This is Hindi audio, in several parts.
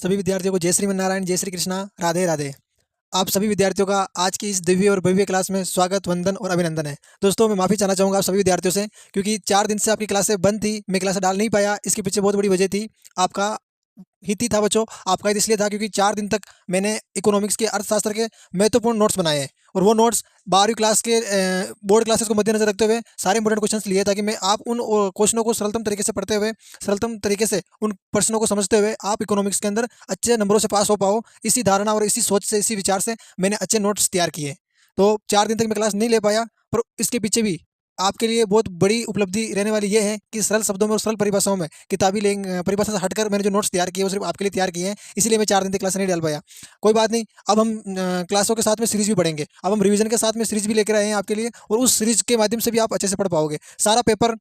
सभी विद्यार्थियों को जय श्री नारायण, जय श्री कृष्णा, राधे राधे। आप सभी विद्यार्थियों का आज की इस दिव्य और भव्य क्लास में स्वागत, वंदन और अभिनंदन है। दोस्तों, मैं माफ़ी चाहना चाहूँगा आप सभी विद्यार्थियों से, क्योंकि 4 दिन से आपकी क्लासें बंद थी, मैं क्लासें डाल नहीं पाया। इसके पीछे बहुत बड़ी वजह थी, आपका हित ही था बच्चों। आपका हित इसलिए था क्योंकि 4 दिन तक मैंने इकोनॉमिक्स के, अर्थशास्त्र के महत्वपूर्ण नोट्स बनाए हैं, और वो नोट्स 12वीं क्लास के बोर्ड क्लासेस को मद्देनजर रखते हुए सारे इंपॉर्टेंट क्वेश्चंस लिए, ताकि मैं आप उन क्वेश्चनों को सरलतम तरीके से पढ़ते हुए, सरलतम तरीके से उन प्रश्नों को समझते हुए आप इकोनॉमिक्स के अंदर अच्छे नंबरों से पास हो पाओ। इसी धारणा और इसी सोच से, इसी विचार से मैंने अच्छे नोट्स तैयार किए। तो 4 दिन तक मैं क्लास नहीं ले पाया, पर इसके पीछे भी आपके लिए बहुत बड़ी उपलब्धि रहने वाली ये है कि सरल शब्दों में और सरल परिभाषाओं में, किताबी परिभाषा से हटकर मैंने जो नोट्स तैयार किए वो सिर्फ आपके लिए तैयार किए हैं। इसीलिए मैं 4 दिन तक क्लास नहीं डाल पाया। कोई बात नहीं, अब हम क्लासों के साथ में सीरीज भी पढ़ेंगे। अब हम रिवीजन के साथ में सीरीज भी लेकर आए हैं आपके लिए, और उस सीरीज के माध्यम से भी आप अच्छे से पढ़ पाओगे। सारा पेपर,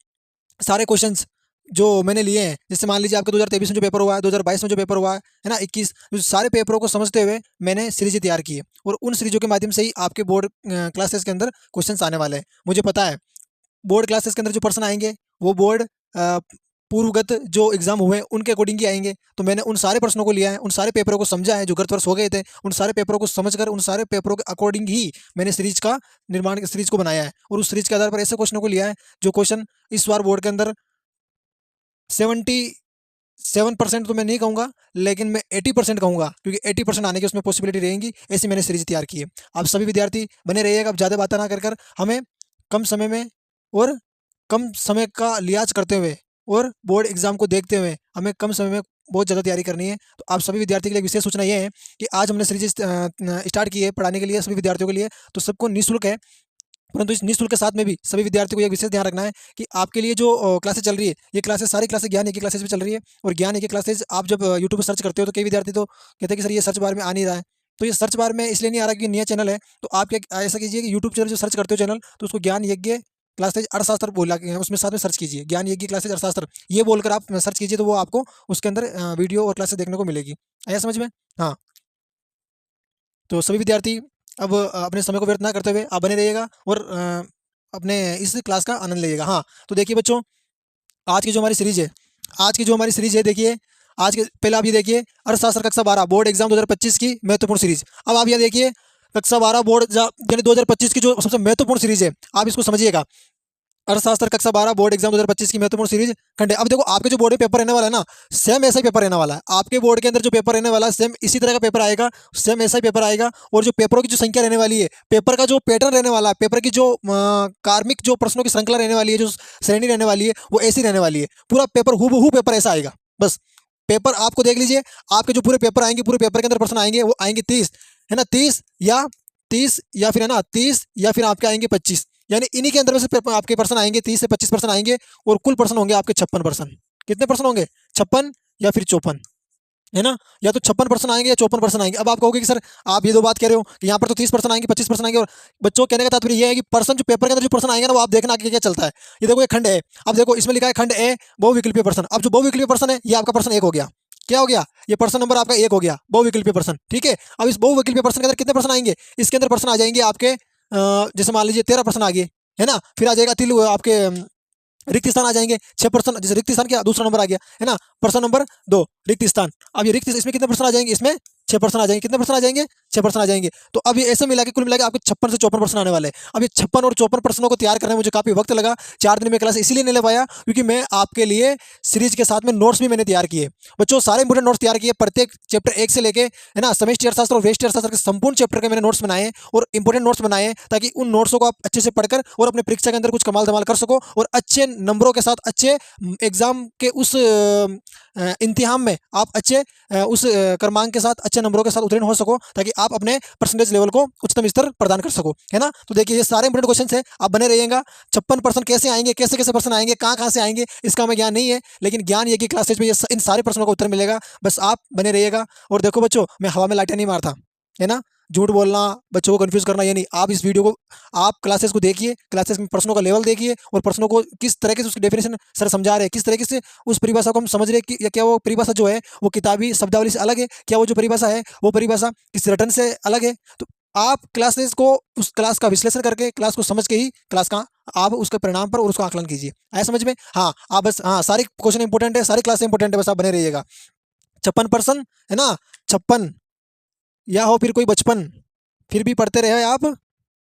सारे क्वेश्चंस जो मैंने लिए हैं, जैसे मान लीजिए आपका 2023 में जो पेपर हुआ है, 2022 में जो पेपर हुआ है ना, 21, जो सारे पेपरों को समझते हुए मैंने सीरीज तैयार की है, और उन सीरीजों के माध्यम से ही आपके बोर्ड क्लासेस के अंदर क्वेश्चंस आने वाले हैं। मुझे पता है बोर्ड क्लासेस के अंदर जो प्रश्न आएंगे वो बोर्ड पूर्वगत जो एग्जाम हुए उनके अकॉर्डिंग ही आएंगे। तो मैंने उन सारे प्रश्नों को लिया है, उन सारे पेपरों को समझा है जो गत वर्ष हो गए थे। उन सारे पेपरों को समझकर, उन सारे पेपरों के अकॉर्डिंग ही मैंने सीरीज का निर्माण, सीरीज को बनाया है, और उस सीरीज के आधार पर ऐसे क्वेश्चनों को लिया है जो क्वेश्चन इस बार बोर्ड के अंदर 77% तो मैं नहीं कहूँगा, लेकिन मैं 80% कहूँगा, क्योंकि 80% आने की उसमें पॉसिबिलिटी रहेंगी। ऐसी मैंने सीरीज तैयार की है। आप सभी विद्यार्थी बने रहिएगा। अब ज़्यादा बातें ना कर हमें कम समय में और कम समय का लिहाज करते हुए और बोर्ड एग्जाम को देखते हुए हमें कम समय में बहुत ज़्यादा तैयारी करनी है। तो आप सभी विद्यार्थी के लिए विशेष सूचना ये है कि आज हमने सीरीज स्टार्ट की है पढ़ाने के लिए सभी विद्यार्थियों के लिए। तो सबको निःशुल्क है, परंतु इस निःशुल्क के साथ में भी सभी विद्यार्थियों को एक विशेष ध्यान रखना है कि आपके लिए जो क्लासेस चल रही है, ये क्लासेस, सारी क्लासेस ज्ञान एक ही क्लासेस में चल रही है। और ज्ञान एक ही क्लासेस आप जब यूट्यूब पर सर्च करते हो तो कई विद्यार्थी तो कहते हैं कि सर ये सर्च बार में आ नहीं रहा है। तो ये सर्च बार में इसलिए नहीं आ रहा क्योंकि नया चैनल है। तो आप क्या ऐसा कीजिए कि यूट्यूब चैनल जो सर्च करते हो चैनल, तो उसको ज्ञान यज्ञ क्लासेज अर्थशास्त्र बोला के उसमें साथ में सर्च कीजिए, ज्ञान यज्ञ क्लासेज अर्थशास्त्र ये बोलकर आप सर्च कीजिए, तो वो आपको उसके अंदर वीडियो और क्लासेस देखने को मिलेगी। आया समझ में? हाँ। तो सभी विद्यार्थी अब अपने समय को व्यर्थ ना करते हुए आप बने रहिएगा और अपने इस क्लास का आनंद लीजिएगा। हाँ, तो देखिए बच्चों, आज की जो हमारी सीरीज है, देखिए, आज के पहले आप ये देखिए, अर्थशास्त्र कक्षा 12 बोर्ड एग्जाम 2025 की महत्वपूर्ण सीरीज। अब आप ये देखिए, कक्षा 12 बोर्ड यानी 2025 की जो सबसे महत्वपूर्ण सीरीज है, आप इसको समझिएगा। अर्थशास्त्र कक्षा 12 बोर्ड एग्जाम 2025 की महत्वपूर्ण सीरीज खंड है। अब देखो, आपके जो बोर्ड में पेपर रहने वाला है ना, सेम ऐसा ही पेपर रहने वाला है। आपके बोर्ड के अंदर जो पेपर रहने वाला है, सेम इसी तरह का पेपर आएगा, सेम ऐसा ही पेपर आएगा। और जो पेपरों की जो संख्या रहने वाली है, पेपर का जो पैटर्न रहने वाला है, पेपर की जो कार्मिक जो प्रश्नों की श्रृंखला रहने वाली है, जो श्रेणी रहने वाली है, वो ऐसी रहने वाली है। पूरा पेपर हूबहू पेपर ऐसा आएगा। बस पेपर आपको देख लीजिए, आपके जो पूरे पेपर आएंगे, पूरे पेपर के अंदर प्रश्न आएंगे, वो आएंगे 30, है ना, 30 या फिर, है ना, 30 या फिर आपके आएंगे 25, यानी इन्हीं के अंदर में से आपके पर्सन आएंगे, 30 से 25% आएंगे, और कुल पर्सन होंगे आपके 56%। कितने पर्सन होंगे? 56 या फिर 54, है ना, या तो 56% आएंगे या 54% आएंगे। अब आप कहोगे कि सर आप ये दो बात कह रहे हो कि यहाँ पर तो 30% आएंगे, 25% आएंगे। और बच्चों, कहने का तात्पर्य ये है कि पर्सन, जो पेपर के अंदर जो पर्सन आएंगे ना, वो आप देखना कि क्या चलता है। ये देखो, ये खंड है। अब देखो, इसमें लिखा है खंड ए बहुविकल्पीय पर्सन। अब जो बहुविकल्पीय पर्सन है, ये आपका पर्सन 1 हो गया। क्या हो गया? ये पर्सन नंबर आपका 1 हो गया, बहुविकल्पीय पर्सन। ठीक है। अब इस बहुविकल्पीय पर्सन के अंदर कितने पर्सन आएंगे? इसके अंदर पर्सन आ जाएंगे आपके, जैसे मान लीजिए 13 पर्सन आ गए, है ना। फिर आ जाएगा आपके रिक्त स्थान आ जाएंगे 6%। जैसे रिक्त स्थान क्या, दूसरा नंबर आ गया, है ना, पर्सन नंबर 2 रिक्त स्थान। अब ये रिक्त, इसमें कितने पर्सन आ जाएंगे? इसमें 6% आ जाएंगे। कितने पर्सन आ जाएंगे? 6% आ जाएंगे। तो अब ये ऐसे मिला के कुल मिला के आपको 56 से 54% आने वाले हैं। अब ये 56 और 54% को तैयार करने में मुझे काफी वक्त लगा। 4 दिन में क्लास इसीलिए नहीं ले पाया क्योंकि मैं आपके लिए सीरीज के साथ में नोट्स भी मैंने तैयार किए। बच्चों, सारे इंपोर्टेंट नोट्स तैयार किए, प्रत्येक चैप्टर 1 से लेके, है ना, समष्टि अर्थशास्त्र और व्यष्टि अर्थशास्त्र के संपूर्ण चैप्टर के मैंने नोट्स बनाए और इंपोर्टेंट नोट्स बनाए, ताकि उन नोट्सों को आप अच्छे से पढ़कर और अपने परीक्षा के अंदर कुछ कमाल धमाल कर सको, और अच्छे नंबरों के साथ अच्छे एग्जाम के उस इम्तिहान में आप अच्छे उस क्रमांक के साथ अच्छे नंबरों के साथ उत्तीर्ण हो सको, ताकि आप अपने परसेंटेज लेवल को उच्चतम स्तर प्रदान कर सको, है ना। तो देखिए, ये सारे इंपोर्टेंट क्वेश्चन है, आप बने रहिएगा। 56% कैसे आएंगे, कैसे कैसे पर्सन आएंगे, कहाँ से आएंगे, इसका हमें ज्ञान नहीं है, लेकिन ज्ञान ये कि क्लासेज में ये इन सारे प्रश्नों का उत्तर मिलेगा। बस आप बने रहिएगा। और देखो बच्चों, मैं हवा में लाठियां नहीं मारता, है ना, झूठ बोलना, बच्चों को कंफ्यूज करना, ये नहीं। आप इस वीडियो को, आप क्लासेस को देखिए, क्लासेस में प्रश्नों का लेवल देखिए, और प्रश्नों को किस तरीके से उसकी डेफिनेशन सर समझा रहे हैं, किस तरीके से उस परिभाषा को हम समझ रहे हैं कि क्या वो परिभाषा जो है वो किताबी शब्दावली से अलग है, क्या वो जो परिभाषा है वो परिभाषा किस रटन से अलग है। तो आप क्लासेस को, उस क्लास का विश्लेषण करके, क्लास को समझ के ही क्लास का आप उसके परिणाम पर और उसका आकलन कीजिए। आया समझ में? हाँ, आप बस, हाँ, सारे क्वेश्चन इंपॉर्टेंट है, सारी क्लास इंपॉर्टेंट है, बस आप बने रहिएगा। 56% है ना, 56 या हो फिर कोई 55, फिर भी पढ़ते रहे आप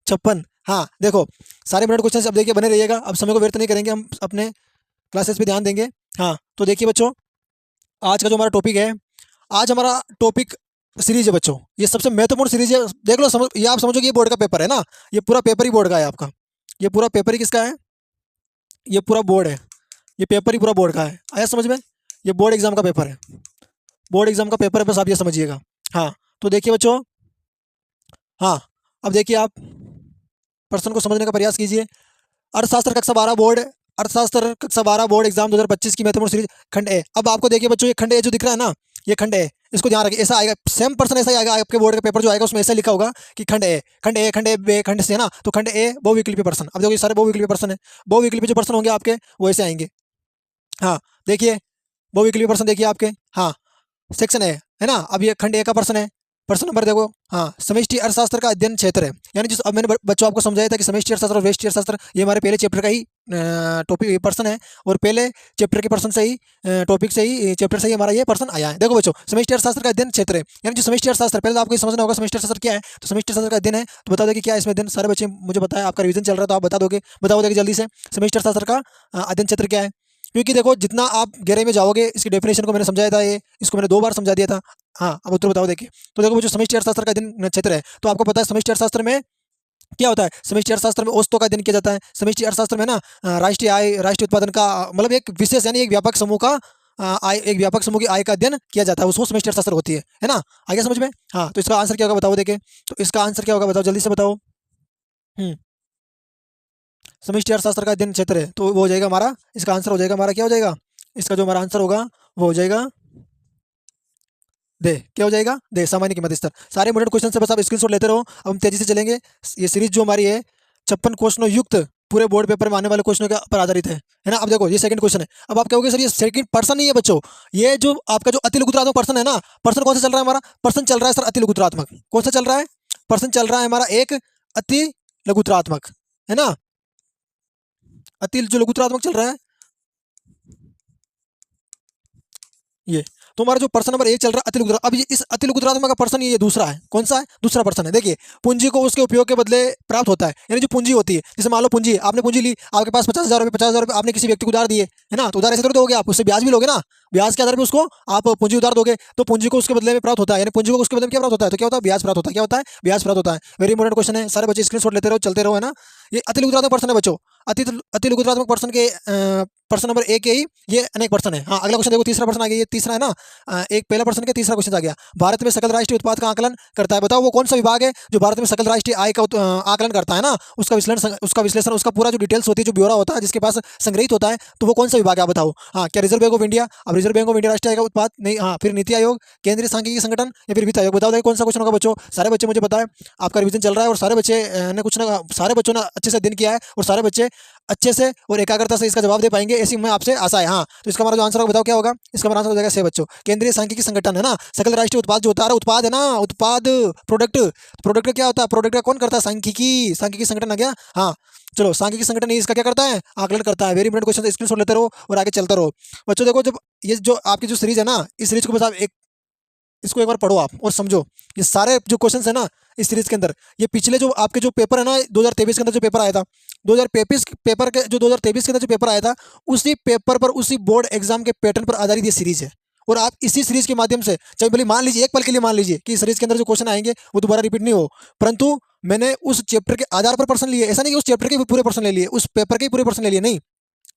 56। हाँ देखो, सारे मिनट क्वेश्चन अब देखिए बने रहिएगा, अब समय को व्यर्थ नहीं करेंगे, हम अपने क्लासेस पे ध्यान देंगे। हाँ तो देखिए बच्चों, आज का जो हमारा टॉपिक है, आज हमारा टॉपिक सीरीज है बच्चों, ये सबसे महत्वपूर्ण सीरीज है। देख लो, समझ, ये आप समझो कि ये बोर्ड का पेपर है ना, ये पूरा पेपर ही बोर्ड का है आपका, ये पूरा पेपर ही किसका है, ये पूरा बोर्ड है, ये पेपर ही पूरा बोर्ड का है। आया समझ में, ये बोर्ड एग्जाम का पेपर है, बोर्ड एग्जाम का पेपर है, बस आप ये समझिएगा। हाँ तो देखिए बच्चों, हाँ अब देखिए आप प्रश्न को समझने का प्रयास कीजिए। अर्थशास्त्र कक्षा 12 बोर्ड, अर्थशास्त्र कक्षा 12 बोर्ड एग्जाम 2025 की महत्वपूर्ण सीरीज खंड ए। अब आपको देखिए बच्चों, ये खंड ए जो दिख रहा है ना, ये खंड ए, इसको ध्यान रखिए, ऐसा आएगा सेम पर्सन, ऐसा ही आएगा आपके बोर्ड का पेपर जो आएगा, उसमें ऐसा लिखा होगा कि खंड ए, खंड ए, खंड ए बे, खंड से, है ना, तो खंड ए बहुविकल्पीय प्रश्न। अब देखो ये सारे बहुविकल्पीय प्रश्न है, बहुविकल्पीय जो प्रश्न होंगे आपके वो ऐसे आएंगे। हाँ देखिए, बहुविकल्पीय प्रश्न देखिए आपके, हाँ सेक्शन है ना। अब ये खंड ए का प्रश्न है, प्रश्न नंबर देखो, हाँ समष्टि अर्थशास्त्र का अध्ययन क्षेत्र है, यानी जिस, अब मैंने बच्चों आपको समझाया था कि समष्टि अर्थशास्त्र और व्यष्टि अर्थशास्त्र ये हमारे पहले चैप्टर का ही टॉपिक प्रश्न है, और पहले चैप्टर के प्रश्न से ही टॉपिक से ही चैप्टर से ही हमारा ये प्रश्न आया है। देखो बच्चों, समष्टि अर्थशास्त्र का अध्ययन क्षेत्र है, यानी जो समष्टि अर्थशास्त्र, पहले तो आपको ये समझना होगा समष्टि अर्थशास्त्र क्या है। तो समष्टि अर्थशास्त्र का अध्ययन है, तो बता दो कि क्या है इसमें अध्ययन। सारे बच्चे मुझे बताया, आपका रिवीजन चल रहा है तो आप बता दोगे, बताओ देखिए जल्दी से, समष्टि अर्थशास्त्र का अध्ययन क्षेत्र क्या है। क्योंकि देखो, जितना आप गहराई में जाओगे, इसकी डेफिनेशन को मैंने समझाया था, ये इसको मैंने 2 बार समझा दिया था। हाँ अब उत्तर बताओ देखिए। तो देखो जो समष्टि अर्थशास्त्र का अध्ययन क्षेत्र है, तो आपको पता है समष्टि अर्थशास्त्र में क्या होता है। समष्टि अर्थशास्त्र में औसतों का अध्ययन किया जाता है। समष्टि अर्थशास्त्र में ना राष्ट्रीय आय, राष्ट्रीय उत्पादन का मतलब एक विशेष, यानी एक व्यापक समूह का आय, एक व्यापक समूह की आय का अध्ययन किया जाता है, उसको समष्टि अर्थशास्त्र होती है ना। आ गया समझ में। हाँ तो इसका आंसर क्या होगा बताओ देखिए, तो इसका आंसर क्या होगा बताओ, जल्दी से बताओ। समष्टि अर्थशास्त्र का अध्ययन क्षेत्र है, तो वो हो जाएगा हमारा, इसका आंसर हो जाएगा हमारा, क्या हो जाएगा, इसका जो हमारा आंसर होगा वो हो जाएगा दे, क्या हो जाएगा, दे, सामान्य कीमत स्तर। सारे इंपोर्टेंट क्वेश्चन से बस आप स्क्रीनशॉट लेते रहो, अब हम तेजी से चलेंगे। ये सीरीज जो हमारी है 56 क्वेश्चनों युक्त, पूरे बोर्ड पेपर में आने वाले क्वेश्चनों के पर आधारित है ना। अब देखो ये सेकंड क्वेश्चन है, अब आप कहोगे सर ये सेकंड पर्सन नहीं है बच्चों, ये जो आपका जो अति लघुत्रात्मक पर्सन है ना, पर्सन कौन सा चल रहा है हमारा, पर्सन चल रहा है सर अति लघुत्रात्मक, कौन सा चल रहा है, पर्सन चल रहा है हमारा एक अति लघुत्रात्मक, है ना, अति जो लघुत्रात्मक चल रहा है ये। तो हमारा जो पर्सन नंबर 1 चल रहा है अति लघुत्रात्मक, अब ये इस अति लघुत्रात्मक का पर्सन ये दूसरा है, कौन सा है, दूसरा पर्सन है। देखिए, पूंजी को उसके उपयोग के बदले प्राप्त होता है, यानी जो पूंजी होती है, जैसे मान लो पूंजी, आपने पूंजी ली, आपके पास 50,000 रुपये, 50,000 रुपये आपने किसी व्यक्ति को उधार दिए, है ना, तो उधार ऐसे थोड़ी दोगे आप, उससे ब्याज भी लोगे ना, ब्याज के आधार पर उसको आप पूंजी उधार दोगे, तो पूंजी को उसके बदले में प्राप्त होता है, यानी पूंजी को उसके बदले में क्या प्राप्त होता है, तो क्या होता है, ब्याज प्राप्त होता है, क्या होता है, ब्याज प्राप्त होता है। वेरी इंपॉर्टेंट क्वेश्चन है, सारे बच्चे स्क्रीनशॉट लेते रहो, चलते रहो, है ना। ये अति लघुत्रात्मक पर्सन है बच्चों, अति लघुत्रात्मक पर्सन के पर्सन नंबर 1 के ही ये अनेक पर्सन है। हाँ अगला क्वेश्चन देखो, तीसरा पर्सन आ गया, ये तीसरा है ना, एक पहला पर्सन के तीसरा क्वेश्चन आ गया, भारत में सकल राष्ट्रीय उत्पाद का आकलन करता है, बताओ वो कौन सा विभाग है जो भारत में सकल राष्ट्रीय आय का आकलन करता है ना, उसका विश्लेषण उसका पूरा जो डिटेल्स होती है, जो ब्यौरा होता है, जिसके पास संग्रहित होता है, तो वो कौन सा विभाग है आप बताओ। हाँ क्या रिजर्व बैंक ऑफ इंडिया, अब रिजर्व बैंक ऑफ इंडिया राष्ट्रीय आय का उत्पाद नहीं, हाँ फिर नीति आयोग, केंद्रीय सांख्यिकी संगठन, या फिर वित्त आयोग, बताओ देखो कौन सा क्वेश्चन होगा बच्चों। सारे बच्चे मुझे बताएं, आपका रिवीजन चल रहा है और सारे बच्चे ने कुछ ना, सारे बच्चों ने अच्छे से अध्ययन किया है और सारे बच्चे अच्छे से और एकाग्रता से इसका जवाब दे पाएंगे, ऐसी मैं आपसे आशा है। हाँ तो इसका हमारा जो आंसर होगा बताओ क्या होगा, इसका हमारा आंसर हो जाएगा से बच्चों, केंद्रीय सांख्यिकी संगठन, है ना। सकल राष्ट्रीय उत्पाद जो होता है, उत्पाद है ना, उत्पाद, प्रोडक्ट, प्रोडक्ट का क्या होता है, प्रोडक्ट का कौन करता है, सांख्यिकी, सांख्यिकी संगठन आ गया। हाँ चलो, सांख्यिकी संगठन इसका क्या करता है, आकलन करता है। वेरी इंपॉर्टेंट क्वेश्चन, स्क्रीनशॉट लेते रहो और आगे चलते रहो बच्चों। देखो जब ये जो आपकी जो सीरीज है ना, इस सीरीज को बस आप एक, इसको एक बार पढ़ो आप और समझो, ये सारे जो क्वेश्चंस है ना इस सीरीज के अंदर, ये पिछले जो आपके जो पेपर है ना 2023 के अंदर जो पेपर आया था, 2023 पेपर के जो 2023 के अंदर जो पेपर आया था, उसी पेपर पर, उसी बोर्ड एग्जाम के पैटर्न पर आधारित ये सीरीज है। और आप इसी सीरीज के माध्यम से, चाहे भले मान लीजिए एक पल के लिए मान लीजिए कि इस सीरीज के अंदर जो क्वेश्चन आएंगे वो दोबारा रिपीट नहीं हो, परंतु मैंने उस चैप्टर के आधार पर पर्सन लिए, ऐसा नहीं कि उस चैप्टर के भी पूरे पर्सन ले लिए, उस पेपर के पूरे पर्सन ले लिए, नहीं,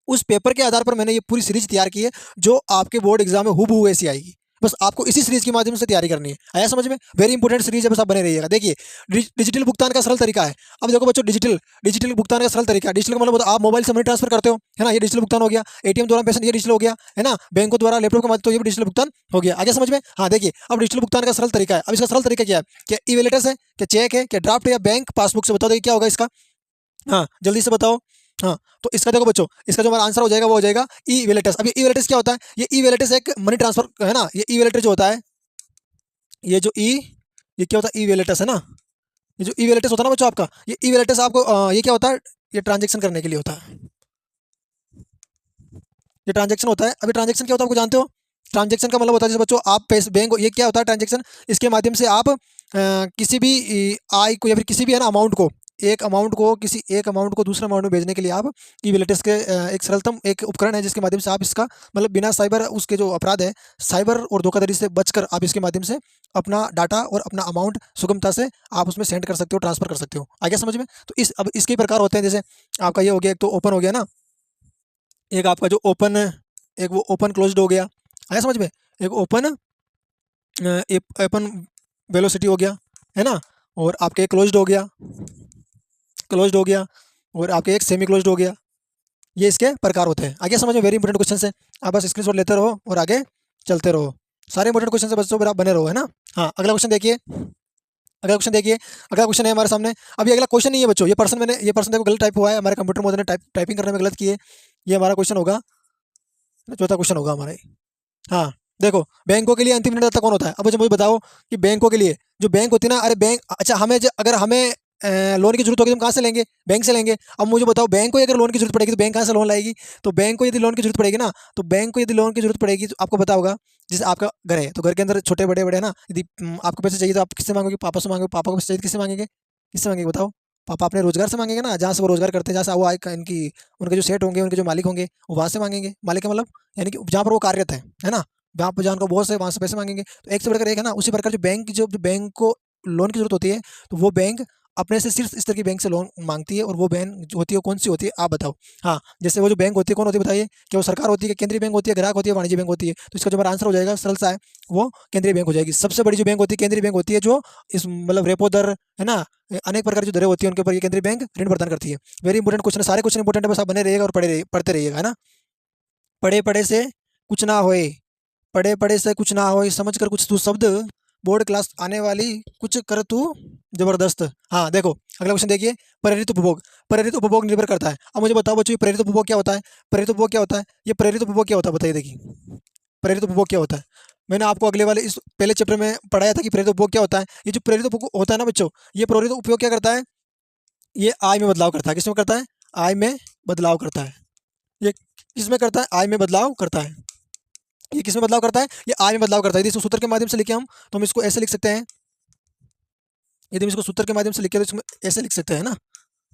उस पेपर के आधार पर मैंने ये पूरी सीरीज तैयार की है, जो आपके बोर्ड एग्जाम में हूबहू ऐसी आएगी। बस आपको इसी सीरीज के माध्यम से तैयारी करनी है। आया समझ में, वेरी इंपॉर्टेंट सीरीज है, बस आप बने रहिएगा। देखिए डिजिटल भुगतान का सरल तरीका है। अब देखो बच्चों, डिजिटल डिजिटल भुगतान का सरल तरीका है। डिजिटल का मतलब आप मोबाइल से मनी ट्रांसफर करते हो, है ना, ये डिजिटल भुगतान हो गया। एटीएम द्वारा पैसा, ये डिजिटल हो गया, है ना। बैंकों द्वारा लैपटॉप का माध्यम, तो ये भी डिजिटल भुगतान हो गया। आगे समझ में। हाँ देखिए, अब डिजिटल भुगतान का सरल तरीका है। अब इसका सरल तरीका क्या है, क्या ई वॉलेट है, क्या चेक है, क्या ड्राफ्ट है, या बैंक पासबुक से, बताओ देखिए क्या होगा इसका। हाँ जल्दी से बताओ। हाँ तो इसका देखो बच्चों, इसका जो हमारा आंसर हो जाएगा वो हो जाएगा ई वैलेटस। अब ये ई वैलेटस क्या होता है, ये ई वैलेटस एक मनी ट्रांसफर, है ना। ये ई वैलेट जो होता है, ये जो ये क्या होता है, ई वैलेटस, है ना। ये जो ई वैलेटस होता है ना बच्चों आपका, ये ई वैलेटस आपको ये क्या होता है, ये ट्रांजेक्शन करने के लिए होता है, ये ट्रांजेक्शन होता है। अभी ट्रांजेक्शन क्या होता है आपको जानते हो, ट्रांजेक्शन का मतलब होता है जैसे बच्चों आप पैसे बैंक, ये क्या होता है ट्रांजेक्शन, इसके माध्यम से आप किसी भी आय को या फिर किसी भी है ना अमाउंट को, किसी एक अमाउंट को दूसरे अमाउंट में भेजने के लिए आप ई विलेटर्स के एक सरलतम एक उपकरण है जिसके माध्यम से आप इसका मतलब बिना साइबर उसके जो अपराध है, साइबर और धोखाधड़ी से बचकर आप इसके माध्यम से अपना डाटा और अपना अमाउंट सुगमता से आप उसमें सेंड कर सकते हो, ट्रांसफर कर सकते हो। आ गया समझ में? तो इस अब इसके प्रकार होते हैं, जैसे आपका ये हो गया, एक तो ओपन हो गया ना, एक आपका जो ओपन, एक वो ओपन क्लोज्ड हो गया, आया समझ में? एक ओपन ओपन वेलोसिटी हो गया, है ना, और आपके क्लोज्ड हो गया, और आपके एक सेमी क्लोज्ड हो गया। ये इसके प्रकार होते हैं। आगे समझ में? वेरी इंपॉर्टेंट क्वेश्चन है, आप बस स्क्रीनशॉट लेते रहो और आगे चलते रहो। सारे इंपॉर्टेंट क्वेश्चन से बच्चों पर आप बने रहो, है ना। हाँ, अगला क्वेश्चन देखिए, अगला क्वेश्चन है हमारे सामने। अभी अगला क्वेश्चन नहीं है बच्चों, ये पर्सन देखो गलत टाइप हुआ है, हमारे कंप्यूटर मोड ने टाइपिंग करने में गलत की है। ये हमारा क्वेश्चन होगा, चौथा क्वेश्चन होगा हमारा। हाँ, देखो बैंकों के लिए अंतिम ऋणदाता कौन होता है? अब मुझे बताओ कि बैंकों के लिए जो बैंक होती है ना, अरे बैंक, अच्छा हमें अगर हमें लोन की जरूरत होगी तो हम कहाँ से लेंगे? बैंक से लेंगे। अब मुझे बताओ बैंक को अगर लोन की जरूरत पड़ेगी तो बैंक कहाँ से लोन लाएगी? तो बैंक को यदि लोन की जरूरत पड़ेगी ना, तो बैंक को यदि लोन की जरूरत पड़ेगी तो आपको पता होगा, जैसे आपका घर है तो घर के अंदर छोटे बड़े बड़े है ना, यदि आपको पैसे चाहिए तो आप किससे मांगोगे? पापा से मांगोगे। पापा को पैसे चाहिए तो किससे मांगेंगे? बताओ। पापा अपने रोजगार से मांगेंगे ना, जहाँ से वो रोजगार करते हैं, जहाँ से वो आय इनकी, उनके जो सेठ होंगे, उनके जो मालिक होंगे, वो वहाँ से मांगेंगे। मालिक का मतलब यानी कि जहाँ पर वो कार्यरत है ना, जहाँ पर जहाँ उनका बॉस है वहाँ से पैसे मांगेंगे। तो एक से बढ़कर एक है ना। उसी प्रकार जो बैंक को लोन की जरूरत होती है तो वो बैंक अपने से सिर्फ इस तरह की बैंक से लोन मांगती है, और वो बैंक जो होती है कौन सी होती है आप बताओ। हाँ, जैसे वो जो बैंक होती है कौन होती है बताइए? क्या वो सरकार होती है, केंद्रीय बैंक होती है, ग्राहक होती है, वाणिज्य बैंक होती है? तो इसका जो हमारा आंसर हो जाएगा सरल सा है, वो केंद्रीय बैंक हो जाएगी। सबसे बड़ी जो बैंक होती है केंद्रीय बैंक होती है, जो इस मतलब रेपो दर है ना, अनेक प्रकार की जो दरें होती है उनके ऊपर ये केंद्रीय बैंक ऋण प्रदान करती है। वेरी इंपॉर्टेंट क्वेश्चन है, सारे क्वेश्चन इंपॉर्टेंट है, बस आप बने रहिएगा और पढ़ते रहिएगा, है ना। पढ़े पढ़े से कुछ ना होए, पढ़े पढ़े से कुछ ना होए, समझ कर कुछ तू शब्द, बोर्ड क्लास आने वाली कुछ कर तू जबरदस्त। हाँ देखो, अगला क्वेश्चन देखिए, प्रेरित उपभोग। प्रेरित उपभोग निर्भर करता है। अब मुझे बताओ बच्चों, ये प्रेरित उपभोग क्या होता है? प्रेरित उपभोग क्या होता है? ये प्रेरित उपभोग क्या होता है बताइए? देखिए, प्रेरित उपभोग क्या होता है? मैंने आपको अगले वाले इस पहले चैप्टर में पढ़ाया था कि प्रेरित उपभोग क्या होता है। ये जो प्रेरित उपभोग होता है ना बच्चों, ये प्रेरित उपयोग क्या करता है? ये आय में बदलाव करता है। किसमें करता है? आय में बदलाव करता है। ये किसमें करता है? आय में बदलाव करता है। ये किसमें बदलाव करता है? ये आय में बदलाव करता है। यदि इसको सूत्र के माध्यम से लिखे हम, तो हम इसको ऐसे लिख सकते हैं। यदि हम इसको सूत्र के माध्यम से लिखे तो इसमें ऐसे लिख सकते हैं ना।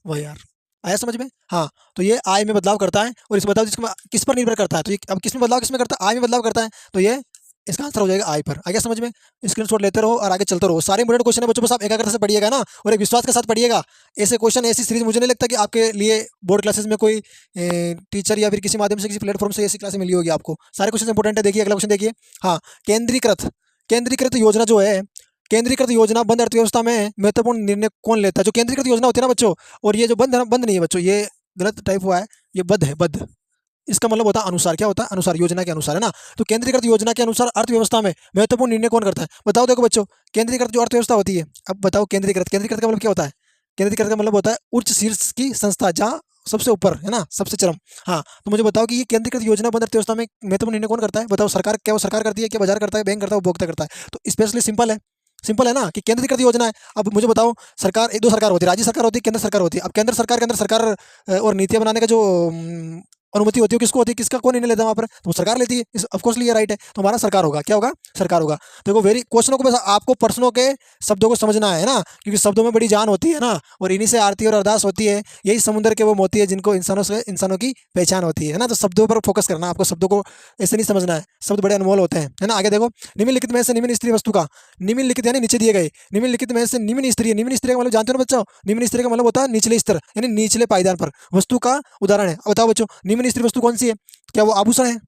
वाह यार, आया समझ में? हाँ, तो ये आय में बदलाव करता है, और इस बदलाव किस पर निर्भर करता है? तो ये अब किसमें बदलाव किसमें करता है? आय में बदलाव करता है, तो ये इसका आंसर हो जाएगा आय पर। आ गया समझ में? स्क्रीनशॉट लेते रहो और आगे चलते रहो। सारे इंपॉर्टेंट क्वेश्चन है बच्चों, बस आप एकाग्रता से पढ़िएगा ना, और एक विश्वास के साथ पढ़िएगा। ऐसे क्वेश्चन, ऐसी सीरीज मुझे नहीं लगता कि आपके लिए बोर्ड क्लासेस में कोई टीचर या फिर किसी माध्यम से किसी प्लेटफॉर्म से ऐसी क्लासेस मिली होगी आपको। सारे क्वेश्चन इंपॉर्टेंट है। देखिए अगला क्वेश्चन देखिए। हाँ, केंद्रीकृत केंद्रीकृत योजना जो है, केंद्रीकृत योजना बंद अर्थव्यवस्था में महत्वपूर्ण निर्णय कौन लेता है? जो केंद्रीकृत योजना होती है ना बच्चों, और ये जो बंद है ना, बंद नहीं है बच्चों, ये गलत टाइप हुआ है, ये बद्ध है, बद्ध। इसका मतलब होता है अनुसार। क्या होता है? अनुसार, योजना के अनुसार, है ना। तो केंद्रीकृत योजना के अनुसार अर्थव्यवस्था में महत्वपूर्ण निर्णय कौन करता है? बताओ। देखो बच्चों, केंद्रीकृत जो अर्थव्यवस्था होती है, अब बताओ केंद्रीकृत केंद्रीकृत का मतलब क्या होता है? केंद्रीकृत का मतलब होता है उच्च शीर्ष की संस्था, जहाँ सबसे ऊपर है ना, सबसे चरम। हाँ, तो मुझे बताओ कि ये केंद्रीकृत योजना बंद अर्थव्यवस्था में महत्वपूर्ण निर्णय कौन करता है? बताओ। सरकार। क्या वो सरकार करती है? क्या बाजार करता है? बैंक करता है? उपभोक्ता करता है? तो स्पेशली सिंपल है, सिंपल है ना, कि केंद्रीकृत योजना है। अब मुझे बताओ, सरकार, एक दो सरकार होती है, राज्य सरकार होती है, केंद्र सरकार होती है। अब केंद्र सरकार के अंदर सरकार और नीतियां बनाने का जो अनुमति होती है, किसको होती है? किसका कौन निर्णय लेता है वहाँ पर? तो वो सरकार लेती है। इस ऑफकोर्सली ये राइट है, तो हमारा सरकार होगा। क्या होगा? सरकार होगा। देखो, वेरी क्वेश्चनों को बस आपको प्रश्नों के शब्दों को समझना है ना, क्योंकि शब्दों में बड़ी जान होती है ना, और इन्हीं से आरती और अरदास होती है। यही समुद्र के वो मोती है जिनको इंसानों की पहचान होती है ना। तो शब्दों पर फोकस करना, आपको शब्दों को ऐसे नहीं समझना है, शब्द बड़े अनमोल होते हैं, है ना। आगे देखो, निम्नलिखित में से निम्न स्त्री वस्तु का, निम्नलिखित यानी नीचे दिए गए, निम्नलिखित में से निम्न स्त्री, निम्न स्त्री का मतलब जानते हो ना बच्चों? निम्न स्त्री का मतलब होता है निचले स्तर, यानी निचले पायदान पर वस्तु का उदाहरण है। अब बताओ बच्चों, निम्न स्त्री वस्तु कौन सी है? क्या वो आभूषण है?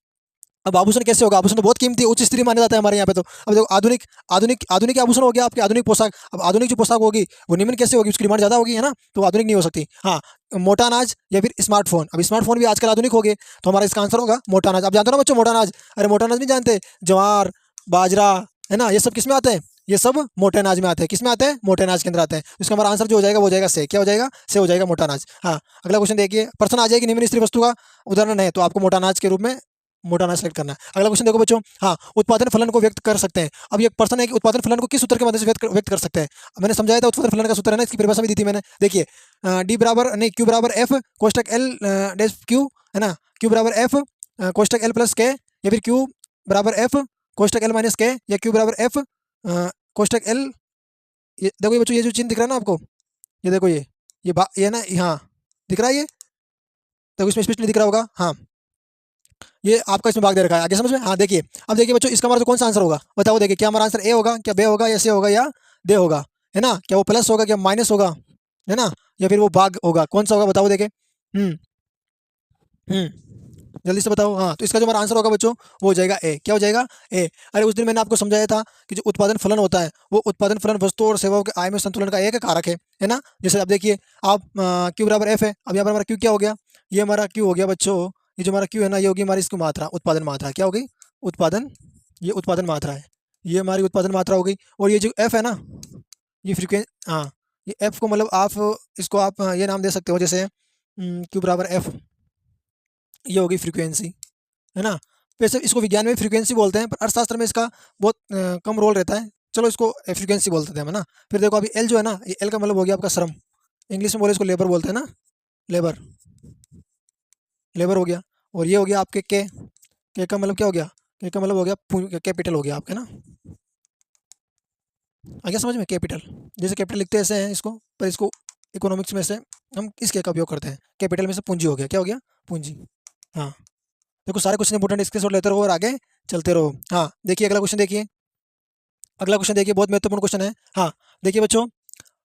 अब आभूषण कैसे होगा? आभूषण तो बहुत कीमती है, उच्च स्त्री माना जाता है हमारे यहाँ पे। तो अब देखो, आधुनिक आधुनिक आधुनिक आभूषण हो गया आपकी आधुनिक पोशाक। अब आधुनिक जो पोशाक होगी वो निम्न कैसे होगी? उसकी डिमांड ज़्यादा होगी, है ना, तो आधुनिक नहीं हो सकती। हाँ, मोटा अनाज या फिर स्मार्टफोन। अब स्मार्टफोन भी आजकल आधुनिक हो गए, तो हमारा इसका आंसर होगा मोटा अनाज। आप जानते हो ना बच्चों मोटा अनाज? अरे मोटा अनाज नहीं जानते? ज्वार, बाजरा, है ना, ये सब किस में आते हैं? ये सब मोटे अनाज में आते हैं। किस में आते हैं? मोटे अनाज के अंदर आते हैं। इसका हमारा आंसर जो हो जाएगा वो हो जाएगा से। क्या हो जाएगा? से हो जाएगा, मोटा अनाज। हाँ, अगला क्वेश्चन देखिए। प्रश्न आ जाएगी निम्न स्त्री वस्तु का उदाहरण है, तो आपको मोटा अनाज के रूप में मोटा अनाज सेलेक्ट करना है। अगला क्वेश्चन देखो बच्चों। हाँ, उत्पादन फलन को व्यक्त कर सकते हैं। अब ये प्रश्न है कि उत्पादन फलन को किस सूत्र के माध्यम से व्यक्त कर सकते हैं? मैंने समझाया था उत्पादन फलन का सूत्र है ना, इसकी परिभाषा भी दी थी मैंने। देखिए, डी बराबर नहीं, क्यू बराबर एफ कोष्टक एल डैश क्यू, है ना, क्यू बराबर एफ कोष्टक एल प्लस के, या फिर क्यू बराबर एफ कोष्टक एल माइनस के, या क्यू बराबर एफ कोष्टक एल। ये देखो ये बच्चों, ये जो चिन्ह दिख रहा है ना आपको, ये देखो ये ना, हाँ दिख रहा है ये, देखो इसमें स्पष्ट नहीं दिख रहा होगा, हाँ ये आपका इसमें भाग दे रखा है, आगे समझ में। हाँ देखिए, अब देखिए बच्चों, इसका हमारा तो कौन सा आंसर होगा बताओ। देखिए क्या हमारा आंसर ए होगा, क्या बे होगा, या सी होगा, या दे होगा, है ना। क्या वो प्लस होगा, क्या माइनस होगा, है ना, या फिर वो भाग होगा, कौन सा होगा बताओ। देखे हम्म जल्दी से बताओ। हाँ तो इसका जो हमारा आंसर होगा बच्चों, वो हो जाएगा ए। क्या हो जाएगा, ए। अरे उस दिन मैंने आपको समझाया था कि जो उत्पादन फलन होता है, वो उत्पादन फलन वस्तु और सेवाओं के आय में संतुलन का एक कारक है ना। जैसे अब देखिए आप, क्यू बराबर एफ है, अब यहाँ पर हमारा क्यू क्या हो गया, ये हमारा क्यू हो गया बच्चों। ये जो हमारा क्यू है ना, ये होगी हमारी इसकी मात्रा, उत्पादन मात्रा। क्या होगी, उत्पादन, ये उत्पादन मात्रा है, ये हमारी उत्पादन मात्रा हो गई। और ये जो एफ है ना, ये फ्रीक्वेंसी, हाँ ये एफ को मतलब आप इसको आप ये नाम दे सकते हो, जैसे क्यू बराबर एफ, ये होगी फ्रीक्वेंसी, है ना। वैसे इसको विज्ञान में फ्रीक्वेंसी बोलते हैं, पर अर्थशास्त्र में इसका बहुत कम रोल रहता है। चलो इसको फ्रीक्वेंसी बोलते थे हम, है ना। फिर देखो अभी एल जो है ना, ये एल का मतलब हो गया आपका श्रम, इंग्लिश में बोले इसको लेबर बोलते हैं ना, लेबर, लेबर हो गया। और ये हो गया आपके के का मतलब क्या हो गया, के का मतलब हो गया कैपिटल हो गया आपके ना, आ गया समझ में, कैपिटल। जैसे कैपिटल लिखते हैं ऐसे हैं इसको, पर इसको इकोनॉमिक्स में से हम इस के का उपयोग करते हैं। कैपिटल में से पूंजी हो गया, क्या हो गया, पूंजी। हाँ देखो सारे क्वेश्चन इंपॉर्टेंट, स्क्रीनशॉट लेते रहो और आगे चलते रहो। हाँ देखिए अगला क्वेश्चन देखिए, अगला क्वेश्चन देखिए, बहुत महत्वपूर्ण क्वेश्चन है। हाँ देखिए बच्चों,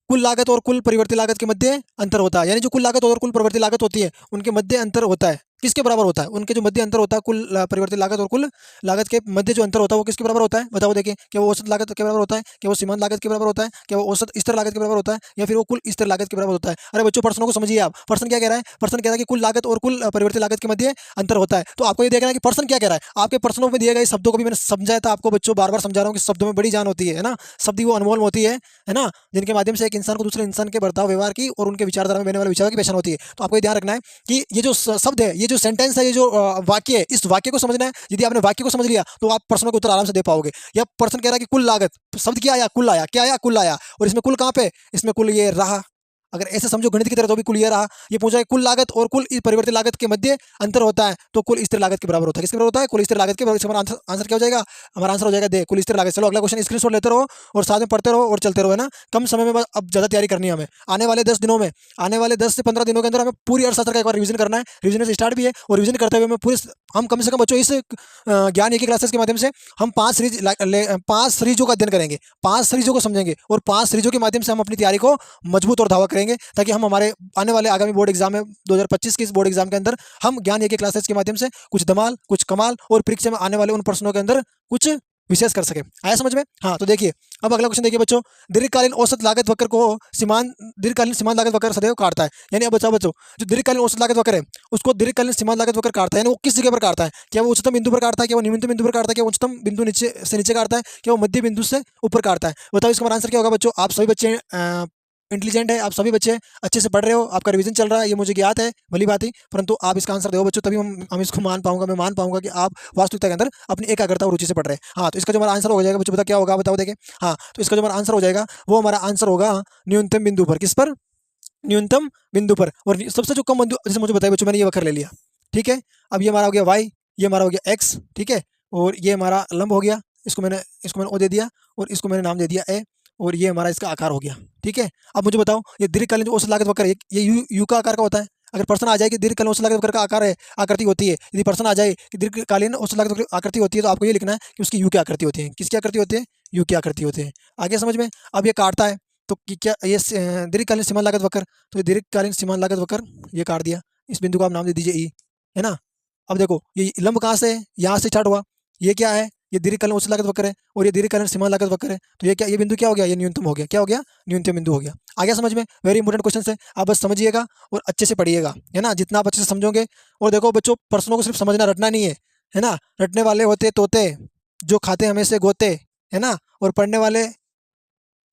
कुल लागत और कुल परिवर्ती लागत के मध्य अंतर होता है, यानी जो कुल लागत और कुल परिवर्ती लागत होती है, उनके मध्य अंतर होता है, किसके बराबर होता है, उनके जो मध्य अंतर होता है, कुल परिवर्ती लागत और कुल लागत के मध्य जो अंतर होता है, वो किसके बराबर होता है बताओ। देखिए क्या वो औसत लागत के बराबर होता है, क्या वो सीमांत लागत के बराबर होता है, क्या वो औसत स्थिर लागत के बराबर होता है, या फिर वो कुल स्थिर लागत के बराबर होता है। अरे बच्चों प्रश्नों को समझिए आप, प्रश्न क्या कह रहा है, प्रश्न कह रहा है कि कुल लागत और कुल परिवर्ती लागत के मध्य अंतर होता है। तो आपको ये देखना है कि प्रश्न क्या कह रहा है। आपके प्रश्नों में दिए गए शब्दों को भी मैंने समझाया था आपको बच्चों, बार बार समझा रहा हूँ कि शब्दों में बड़ी जान होती है ना। शब्द ही वो अनमोल होती है ना, जिनके माध्यम से एक इंसान को दूसरे इंसान के बर्ताव व्यवहार की और उनके विचारधारा में बहने वाले विचारों की पहचान होती है। तो आपको ये ध्यान रखना है कि ये जो शब्द है, ये जो सेंटेंस है, ये जो वाक्य है, इस वाक्य को समझना है। यदि आपने वाक्य को समझ लिया तो आप प्रश्नों के उत्तर आराम से दे पाओगे। या प्रश्न कह रहा है कि कुल लागत, शब्द क्या आया, कुल आया, क्या आया, कुल आया, और इसमें कुल कहाँ पे, इसमें कुल ये रहा। अगर ऐसे समझो गणित की तरह, तो भी कुल ये रहा। ये पूछा है कुल लागत और कुल परिवर्तित लागत के मध्य अंतर होता है, तो कुल स्थिर लागत के बराबर होता है। किसके बराबर होता है, कुल स्थिर लागत के बराबर। हमारा आंसर क्या हो जाएगा, हमारा आंसर हो जाएगा दे, कुल स्थिर लागत। चलो अगला क्वेश्चन स्क्रीनशॉट लेते रहो और साथ में पढ़ते रहो और चलते रहो, है ना। कम समय में अब ज्यादा तैयारी करनी है हमें। आने वाले 10 दिनों में, आने वाले 10 से 15 दिनों के अंदर हमें पूरी अर्थशास्त्र का एक बार रिवीजन करना है। रिवीजन से स्टार्ट भी है, और रिवीजन करते हुए हम कम से कम बच्चों इस ज्ञान एक क्लासेस के माध्यम से हम 5 सीरीजों का अध्ययन करेंगे, 5 सीरीजों को समझेंगे, और 5 सीरीजों के माध्यम से हम अपनी तैयारी को मजबूत और धावा करेंगे, ताकि हम हमारे आने वाले आगामी बोर्ड एग्जाम में 2025 के इस बोर्ड एग्जाम के अंदर हम ज्ञान एक क्लासेस के माध्यम से कुछ धमाल, कुछ कमाल, और परीक्षा में आने वाले उन प्रश्नों के अंदर कुछ विशेष कर सके। आया समझ में। हाँ तो देखिए अब अगला क्वेश्चन देखिए बच्चों, दीर्घकालीन औसत लागत वक्र को दीर्घकालीन सीमांत लागत वक्र सदैव काटता है। यानी अब बच्चों बच्चों जो दीर्घकालीन औसत लागत वक्र है, उसको दीर्घकालीन सीमांत लागत वक्र काटता है। यानी वो किस जगह पर काटता है, क्या वो उच्चतम बिंदु पर काटता है, क्या वो निम्नतम बिंदु पर काटता है, क्या उच्चतम बिंदु नीचे से नीचे काटता है, क्या वो मध्य बिंदु से ऊपर काटता है। बताओ इसका आंसर क्या होगा बच्चों। आप सभी बच्चे इंटेलिजेंट है, आप सभी बच्चे अच्छे से पढ़ रहे हो, आपका रिवीजन चल रहा है, ये मुझे ज्ञात है, भली बात ही। परंतु आप इसका आंसर दो बच्चों, तभी हम इसको मान पाऊंगा, मैं मान पाऊंगा कि आप वास्तविकता के अंदर अपनी एकाग्रता और रुचि से पढ़ रहे हैं। हाँ तो इसका जो हमारा आंसर हो जाएगा बच्चों, पता क्या होगा बताओ देखिए। हाँ तो इसका जो हमारा आंसर हो जाएगा, वो हमारा आंसर होगा न्यूनतम बिंदु पर। किस पर, न्यूनतम बिंदु पर। और सबसे जो कम बिंदु, जैसे मुझे बताइए बच्चों, मैंने ये वक्र ले लिया, ठीक है। अब ये हमारा हो गया वाई, ये हमारा हो गया एक्स, ठीक है। और ये हमारा लंब हो गया, इसको मैंने ओ दे दिया, और इसको मैंने नाम दे दिया ए, और ये हमारा इसका आकार हो गया, ठीक है। अब मुझे बताओ, ये दीर्घकालीन जो औसत लागत वक्र है, ये यू का आकार का होता है। अगर प्रश्न आ जाए कि दीर्घकालीन औसत लागत वक्र का आकार है, आकृति होती है, यदि प्रश्न आ जाए कि दीर्घकालीन औसत लागत वक्र आकृति होती है, तो आपको ये लिखना है कि उसकी यू की आकृति होती है। किसकी आकृति होती है, यू की आकृति होती है। आगे समझ में। अब ये काटता है, तो क्या ये दीर्घकालीन सीमांत लागत वक्र, तो ये दीर्घकालीन सीमांत लागत वक्र ये काट दिया। इस बिंदु को आप नाम दे दीजिए ई, है ना। अब देखो ये लंब कहाँ से है, यहाँ से स्टार्ट हुआ, ये क्या है, ये दीर्घकालीन औसत लागत वक्र है, और ये दीर्घकालीन सीमांत लागत वक्र है। तो ये क्या, ये बिंदु क्या हो गया, ये न्यूनतम हो गया। क्या हो गया, न्यूनतम बिंदु हो गया। आ गया समझ में। वेरी इंपॉर्टेंट क्वेश्चन है, आप बस समझिएगा और अच्छे से पढ़िएगा, है ना। जितना आप अच्छे से समझोगे, और देखो बच्चों प्रश्नों को सिर्फ समझना, रटना नहीं है ना। रटने वाले होते तोते, जो खाते हमेशा गोते, है ना। और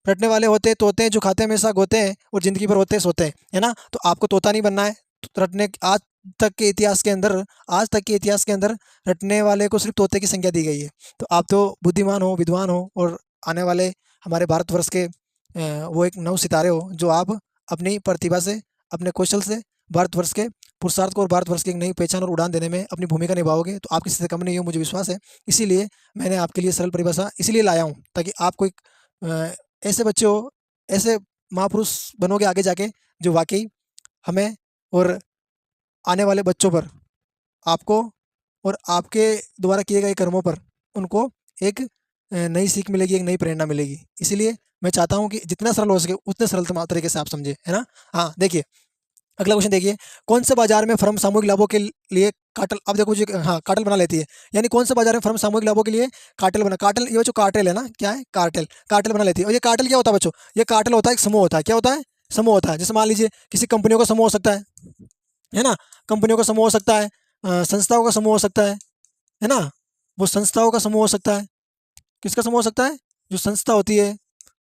रटने वाले होते तोते, जो खाते हमेशा गोते हैं और जिंदगी भर होते सोते हैं, है ना। तो आपको तोता नहीं बनना है। तो रटने आज तक के इतिहास के अंदर रटने वाले को सिर्फ तोते की संख्या दी गई है। तो आप तो बुद्धिमान हो, विद्वान हो, और आने वाले हमारे भारतवर्ष के वो एक नव सितारे हो, जो आप अपनी प्रतिभा से, अपने कौशल से भारतवर्ष के पुरुषार्थ को और भारतवर्ष की एक नई पहचान और उड़ान देने में अपनी भूमिका निभाओगे तो आप किसी से कम नहीं हो, मुझे विश्वास है। इसीलिए मैंने आपके लिए सरल परिभाषा इसीलिए लाया हूँ ताकि आपको एक ऐसे बच्चे हो, ऐसे महापुरुष बनोगे आगे जाके जो वाकई हमें और आने वाले बच्चों पर, आपको और आपके द्वारा किए गए कर्मों पर उनको एक नई सीख मिलेगी, एक नई प्रेरणा मिलेगी। इसीलिए मैं चाहता हूँ कि जितना सरल हो सके उतने सरल तरीके से आप समझें, है ना। हाँ देखिए, अगला क्वेश्चन देखिए, कौन से बाजार में फर्म सामूहिक लाभों के लिए कार्टेल, अब देखो जी, हाँ कार्टेल बना लेती है। यानी कौन से बाजार में फर्म सामूहिक लाभों के लिए कार्टेल, ये जो कार्टेल है ना, क्या है कार्टेल, कार्टेल बना लेती है। और ये कार्टेल क्या होता है बच्चों, ये कार्टेल होता है एक समूह होता है। क्या होता है, समूह होता है। जैसे मान लीजिए किसी कंपनियों का समूह हो सकता है ना, कंपनियों का समूह हो सकता है, संस्थाओं का समूह हो सकता है ना, वो संस्थाओं का समूह हो सकता है। किसका समूह हो सकता है, जो संस्था होती है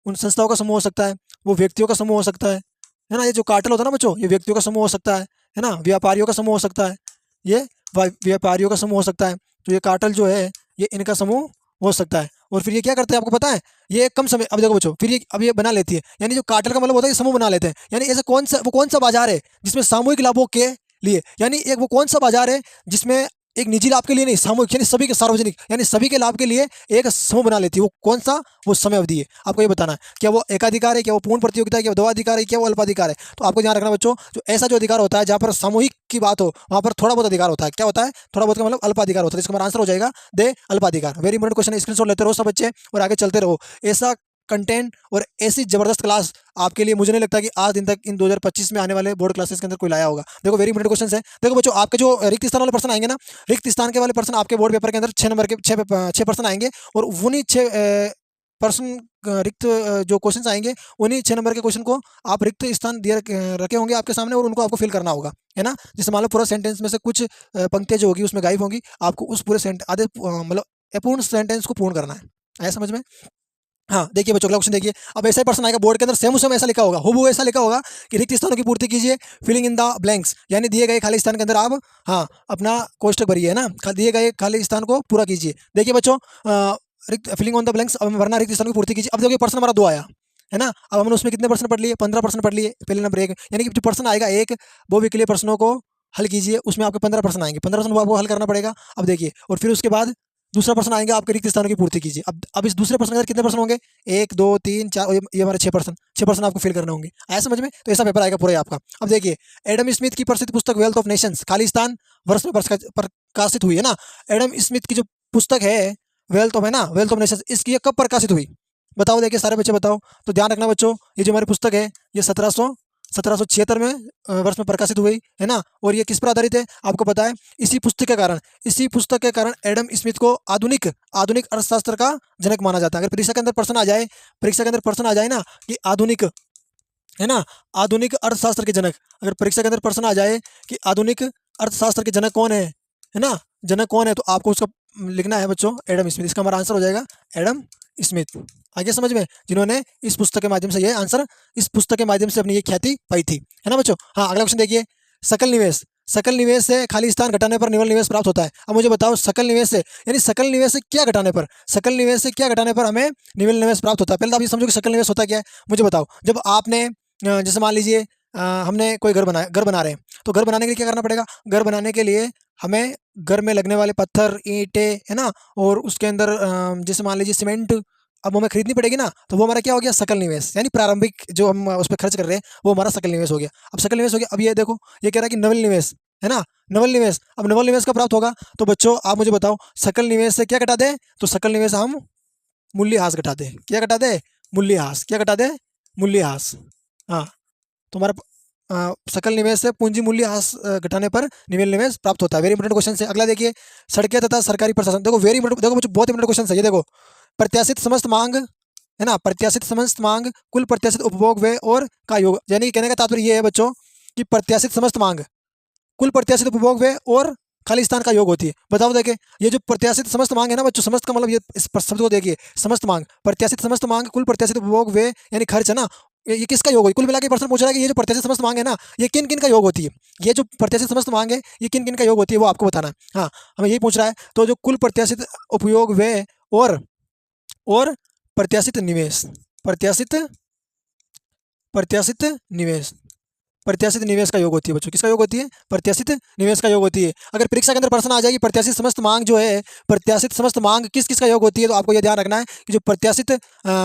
उन संस्थाओं का समूह हो सकता है। वो व्यक्तियों का समूह हो सकता है ना। ये जो कार्टेल होता है ना बच्चों, ये व्यक्तियों का समूह हो सकता है ना। व्यापारियों का समूह हो सकता है, ये व्यापारियों का समूह हो सकता है। तो ये कार्टेल जो है ये इनका समूह हो सकता है। और फिर ये क्या करते हैं आपको पता है, ये कम समय, अब देखो बच्चों, फिर ये अब ये बना लेती है। यानी जो कार्टेल का मतलब होता है ये समूह बना लेते हैं। यानी ऐसा कौन सा बाजार है जिसमें सामूहिक लाभों के लिए, यानी एक वो कौन सा बाजार है जिसमें एक निजी लाभ के लिए नहीं, सामूहिक यानी सभी के, सार्वजनिक यानी सभी के लाभ के लिए एक समूह बना लेती है। वो कौन सा, वो समय अवधि है, आपको ये बताना है। क्या वो एकाधिकार है, क्या वो पूर्ण प्रतियोगिता है, क्या वो द्वैधाधिकार है, क्या वो अल्पाधिकार है। तो आपको ध्यान रखना बच्चों, जो ऐसा जो अधिकार होता है जहाँ पर सामूहिक की बात हो वहाँ पर थोड़ा बहुत अधिकार होता है। क्या होता है, थोड़ा बहुत का मतलब अल्पाधिकार होता है। इसका हमारा आंसर हो जाएगा दे अल्पाधिकार। वेरी इंपॉर्टेंट क्वेश्चन है, स्क्रीनशॉट लेते रहो सब बच्चे और आगे चलते रहो। ऐसा कंटेंट और ऐसी जबरदस्त क्लास आपके लिए मुझे नहीं लगता कि आज दिन तक इन 2025 में आने वाले बोर्ड क्लासेस के अंदर कोई लाया होगा। देखो वेरी इंपॉर्टेंट क्वेश्चन है। देखो बच्चों, आपके जो रिक्त स्थान वाले पर्सन आएंगे ना, रिक्त स्थान के वाले पर्सन आपके बोर्ड पेपर के अंदर 6 नंबर के 6 पर्सन आएंगे और उन्हीं 6 पर्सन रिक्त जो क्वेश्चन आएंगे उन्हीं 6 नंबर के क्वेश्चन को आप रिक्त स्थान दिए रखे होंगे आपके सामने और उनको आपको फिल करना होगा, है ना। जैसे मान लो पूरा सेंटेंस में से कुछ पंक्तियां जो होगी उसमें गायब होंगी, आपको उस पूरे आधे मतलब अपूर्ण सेंटेंस को पूर्ण करना है। आया समझ में। हाँ देखिए बच्चों, अगला क्वेश्चन देखिए। अब ऐसा ही पर्सन आएगा बोर्ड के अंदर, सेम सेम ऐसा लिखा होगा, हूबहू ऐसा लिखा होगा कि रिक्त स्थानों की पूर्ति कीजिए, फिलिंग इन द ब्लैंक्स, यानी दिए गए खाली स्थान के अंदर आप हाँ अपना कोष्टक भरिए, है ना। दिए गए खाली स्थान को पूरा कीजिए। देखिए बच्चों, रिक्त फिलिंग ऑन द ब्लैंक्स, अब भरना रिक्त स्थानों की पूर्ति कीजिए। अब देखिए पर्सन हमारा 2 आया, है ना। अब हमने उसमें कितने पर्सन पढ़ लिए, 15% पढ़ लिए पहले नंबर 1, यानी कि जो पर्सन आएगा एक, वो विकल्प प्रश्नों को हल कीजिए, उसमें आपके 15 पर्सन आएंगे, 15 को आपको हल करना पड़ेगा। अब देखिए, और फिर उसके बाद दूसरा पर्सन आएंगे, आपके रिक्त स्थानों की पूर्ति कीजिए। अब इस दूसरे पर्सन के अंदर कितने पर्सन होंगे, 1 2 3 4 और ये हमारे 6 पर्सन आपको फिल करने होंगे। आया समझ में। तो ऐसा पेपर आएगा पूरा आपका। अब देखिए, एडम स्मिथ की प्रसिद्ध पुस्तक वेल्थ ऑफ नेशंस खाली स्थान वर्ष में प्रकाशित हुई, है ना। एडम स्मिथ की जो पुस्तक है वेल्थ ऑफ, है ना, वेल्थ ऑफ नेशंस, इसकी ये कब प्रकाशित हुई बताओ। देखिए सारे बच्चे बताओ। तो ध्यान रखना बच्चों, ये जो हमारी पुस्तक है ये 1776 में वर्ष में प्रकाशित हुई, है ना। और ये किस पर आधारित है आपको पता है, इसी पुस्तक के कारण एडम स्मिथ को आधुनिक अर्थशास्त्र का जनक माना जाता है। अगर परीक्षा के अंदर प्रश्न आ जाए ना कि आधुनिक, है ना, आधुनिक अर्थशास्त्र के जनक, अगर परीक्षा के अंदर प्रश्न आ जाए कि आधुनिक अर्थशास्त्र के जनक कौन है ना, जनक कौन है, तो आपको उसका लिखना है बच्चों एडम स्मिथ। इसका हमारा आंसर हो जाएगा एडम स्मिथ। आगे समझ में, जिन्होंने इस पुस्तक के माध्यम से ये आंसर, इस पुस्तक के माध्यम से अपनी ये ख्याति पाई थी, है ना बच्चों। हाँ अगला क्वेश्चन देखिए, सकल निवेश से खाली स्थान घटाने पर निवल निवेश प्राप्त होता है। अब मुझे बताओ सकल निवेश से क्या घटाने पर हमें निवल निवेश प्राप्त होता है। पहले तो आप ये समझो कि सकल निवेश होता क्या है, मुझे बताओ। जब आपने जैसे मान लीजिए हमने कोई घर बना रहे हैं, तो घर बनाने के लिए क्या करना पड़ेगा, घर बनाने के लिए हमें घर में लगने वाले पत्थर, ईंटें, है ना, और उसके अंदर जैसे मान लीजिए सीमेंट, अब हमें खरीदनी पड़ेगी ना, तो वो हमारा क्या हो गया, सकल निवेश, यानी प्रारंभिक जो हम उस पर खर्च कर रहे हैं वो हमारा सकल निवेश हो गया। अब सकल निवेश हो गया। अब ये देखो, ये कह रहा है कि नवल निवेश, है ना, नवल निवेश। अब नवल निवेश का प्राप्त होगा, तो बच्चों आप मुझे बताओ सकल निवेश से क्या घटा दें, तो सकल निवेश हम मूल्यह्रास घटा दें। क्या घटा दें, मूल्यह्रास। क्या घटा दें, मूल्यह्रास। हाँ, तो हमारा सकल निवेश से पूंजी मूल्य ह्रास घटाने पर निवेश निवेश प्राप्त होता है। वेरी इंपॉर्टेंट क्वेश्चन है। अगला देखिए, सड़कें तथा सरकारी प्रशासन। देखो वेरी इंपॉर्टेंट, देखो मुझे बहुत इंपॉर्टेंट क्वेश्चन है ये। देखो, प्रत्याशित समस्त मांग, है ना, प्रत्याशित समस्त मांग कुल प्रत्याशित उपभोग व्यय और का योग, यानी कहने का तात्पर्य ये है बच्चों कि प्रत्याशित समस्त मांग कुल प्रत्याशित उपभोग व्यय और खाली स्थान का योग होती है। बताओ देखिए, ये जो प्रत्याशित समस्त मांग है ना बच्चों, समस्त का मतलब ये इस शब्द को देखिए, समस्त मांग, प्रत्याशित समस्त मांग कुल प्रत्याशित उपभोग व्यय यानी खर्च, है ना, ये किसका योग है। कुल मिला के प्रश्न पूछ रहा है कि ये जो प्रत्याशित समस्त मांग है ना, ये किन किन का योग होती है। ये जो प्रत्याशित समस्त मांग है ये किन किन का योग होती है वो आपको बताना है। हाँ, हमें यही पूछ रहा है। तो जो कुल प्रत्याशित उपयोग व्यय और प्रत्याशित निवेश, प्रत्याशित निवेश, प्रत्याशित निवेश का योग होती है बच्चों। किसका योग होती है? प्रत्याशित निवेश का योग होती है। अगर परीक्षा के अंदर प्रश्न आ जाएगी प्रत्याशित समस्त मांग जो है, प्रत्याशित समस्त मांग किस किस का योग होती है, तो आपको यह ध्यान रखना है कि जो प्रत्याशित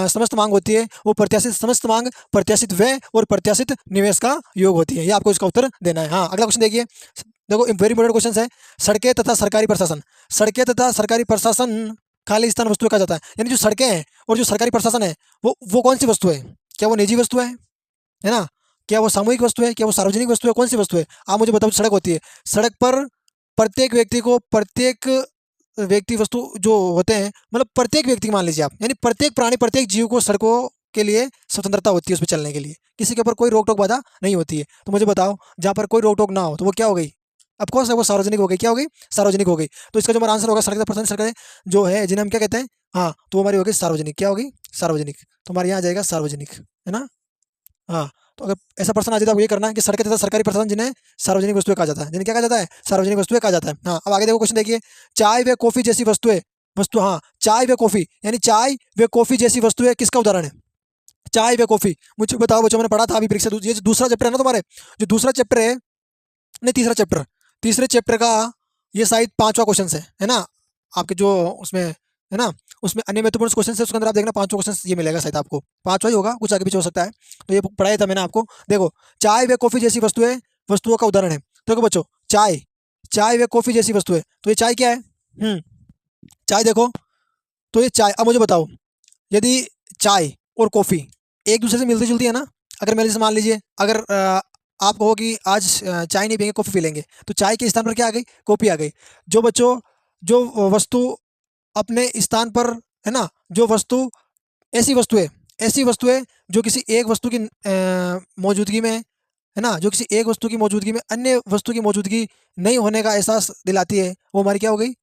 समस्त मांग होती है वो प्रत्याशित समस्त मांग, प्रत्याशित व्यय और प्रत्याशित निवेश का योग होती है। ये आपको इसका उत्तर देना है। हाँ, अगला क्वेश्चन देखिए, देखो वेरी इंपॉर्टेंट क्वेश्चन है। सड़कें तथा सरकारी प्रशासन, सड़कें तथा सरकारी प्रशासन खाली स्थान वस्तु कहा जाता है। यानी जो सड़कें हैं और जो सरकारी प्रशासन है वो कौन सी वस्तु है? क्या वो निजी वस्तु है ना? क्या वो सामूहिक वस्तु है? क्या वो सार्वजनिक वस्तु है? कौन सी वस्तु है? आप मुझे बताओ। सड़क होती है, सड़क पर प्रत्येक व्यक्ति को, प्रत्येक व्यक्ति वस्तु जो होते हैं, मतलब प्रत्येक व्यक्ति मान लीजिए आप, यानी प्रत्येक प्राणी, प्रत्येक जीव को सड़कों के लिए स्वतंत्रता होती है उस पर चलने के लिए, किसी के ऊपर कोई रोक टोक बाधा नहीं होती है। तो मुझे बताओ, जहाँ पर कोई रोक टोक ना हो तो वो क्या हो गई? ऑफकोर्स वो सार्वजनिक हो गई। क्या हो गई? सार्वजनिक हो गई। तो इसका जो हमारा आंसर होगा सड़क प्रशासन, सड़कें जो है जिन्हें हम क्या कहते हैं, हाँ, तो वो हमारी होगी सार्वजनिक। क्या होगी? सार्वजनिक। तो हमारे यहाँ आ जाएगा सार्वजनिक, है ना? हाँ, तो अगर ऐसा प्रश्न आ जाए तो आपको ये करना है कि सड़कें तथा सरकारी प्रशासन जिन्हें सार्वजनिक वस्तुएं कहा जाता है, जिन्हें क्या कहा जाता है? सार्वजनिक वस्तुएं कहा जाता है। हाँ, अब आगे देखो क्वेश्चन देखिए, चाय व कॉफी जैसी वस्तुएं, हाँ, चाय व कॉफी, यानी चाय व कॉफी जैसी वस्तुएं किसका उदाहरण है? चाय व कॉफी, मुझे बताओ बच्चों, मैंने पढ़ा था अभी परीक्षा, ये जो दूसरा चैप्टर है ना तुम्हारे, जो दूसरा चैप्टर है, नहीं तीसरा चैप्टर, तीसरे चैप्टर का ये शायद 5वां क्वेश्चन है ना? आपके जो उसमें है ना, उसमें अन्य महत्वपूर्ण क्वेश्चन है, उसके अंदर आप देखना 5वां क्वेश्चन ये मिलेगा शायद आपको, 5वां ही होगा, कुछ आगे पीछे हो सकता है। तो ये पढ़ाया था मैंने आपको। देखो, चाय व कॉफी जैसी वस्तुएं, वस्तुओं का उदाहरण है। देखो बच्चों, चाय, चाय व कॉफी जैसी वस्तुएं, तो ये चाय क्या है? चाय देखो, तो ये चाय, अब मुझे बताओ, यदि चाय और कॉफी एक दूसरे से मिलती जुलती है ना? अगर मेरे जैसे मान लीजिए, अगर आप कहो कि आज चाय नहीं पियेंगे, कॉफ़ी पी लेंगे, तो चाय के स्थान पर क्या आ गई? कॉफ़ी आ गई। जो बच्चों, जो वस्तु अपने स्थान पर, है ना, जो वस्तु, ऐसी वस्तुएं, ऐसी वस्तुएं जो किसी एक वस्तु की मौजूदगी में, है ना, जो किसी एक वस्तु की मौजूदगी में अन्य वस्तु की मौजूदगी नहीं होने का एहसास दिलाती है, वो हमारी क्या हो गई?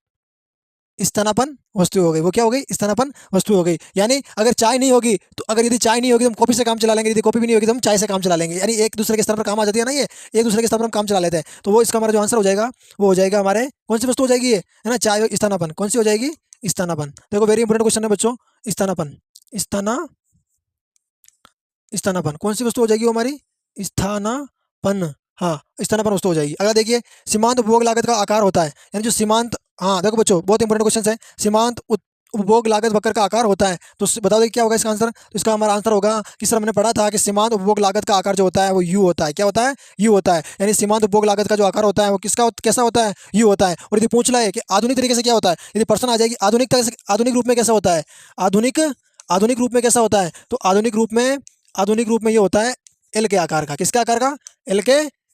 स्थानापन्न वस्तु हो गई। वो क्या हो गई? स्थानापन्न वस्तु हो गई। यानी अगर चाय नहीं होगी, तो अगर यदि चाय नहीं होगी तो हम कॉफी से काम चला लेंगे, यदि कॉफी भी नहीं होगी तो हम चाय से काम चला लेंगे। यानी एक दूसरे के स्तर पर काम आ जाती है ना, ये एक दूसरे के स्तर पर हम काम चला लेते हैं। तो वो इसका हमारा जो आंसर हो जाएगा वो हो जाएगा हमारे, कौन सी वस्तु हो जाएगी ये, है ना? चाय और स्थानापन्न, कौन सी हो जाएगी? स्थानापन्न। देखो वेरी इंपॉर्टेंट क्वेश्चन है बच्चों, स्थानापन्न, स्थाना स्थानापन्न कौन सी वस्तु हो जाएगी वो हमारी? स्थानापन्न। हाँ, स्थानापन्न वस्तु हो जाएगी। अगला देखिए, सीमांत उपभोग लागत का आकार होता है, यानी जो सीमांत, हाँ देखो बच्चों, बहुत इंपॉर्टेंट क्वेश्चन है। सीमांत उपभोग लागत वक्र का आकार होता है, तो बता दो क्या होगा इसका आंसर? तो इसका हमारा आंसर होगा कि सर हमने पढ़ा था कि सीमांत उपभोग लागत का आकार जो होता है वो यू होता है। क्या होता है? यू होता है। यानी सीमांत उपभोग लागत का जो आकार होता है वो किसका, कैसा होता है? यू होता है। और यदि पूछ रहा है कि आधुनिक तरीके से क्या होता है, यदि प्रश्न आ जाएगी आधुनिक तरह से, आधुनिक रूप में कैसा होता है, आधुनिक, आधुनिक रूप में कैसा होता है, तो आधुनिक रूप में, आधुनिक रूप में ये होता है एल के आकार का। किसके आकार का?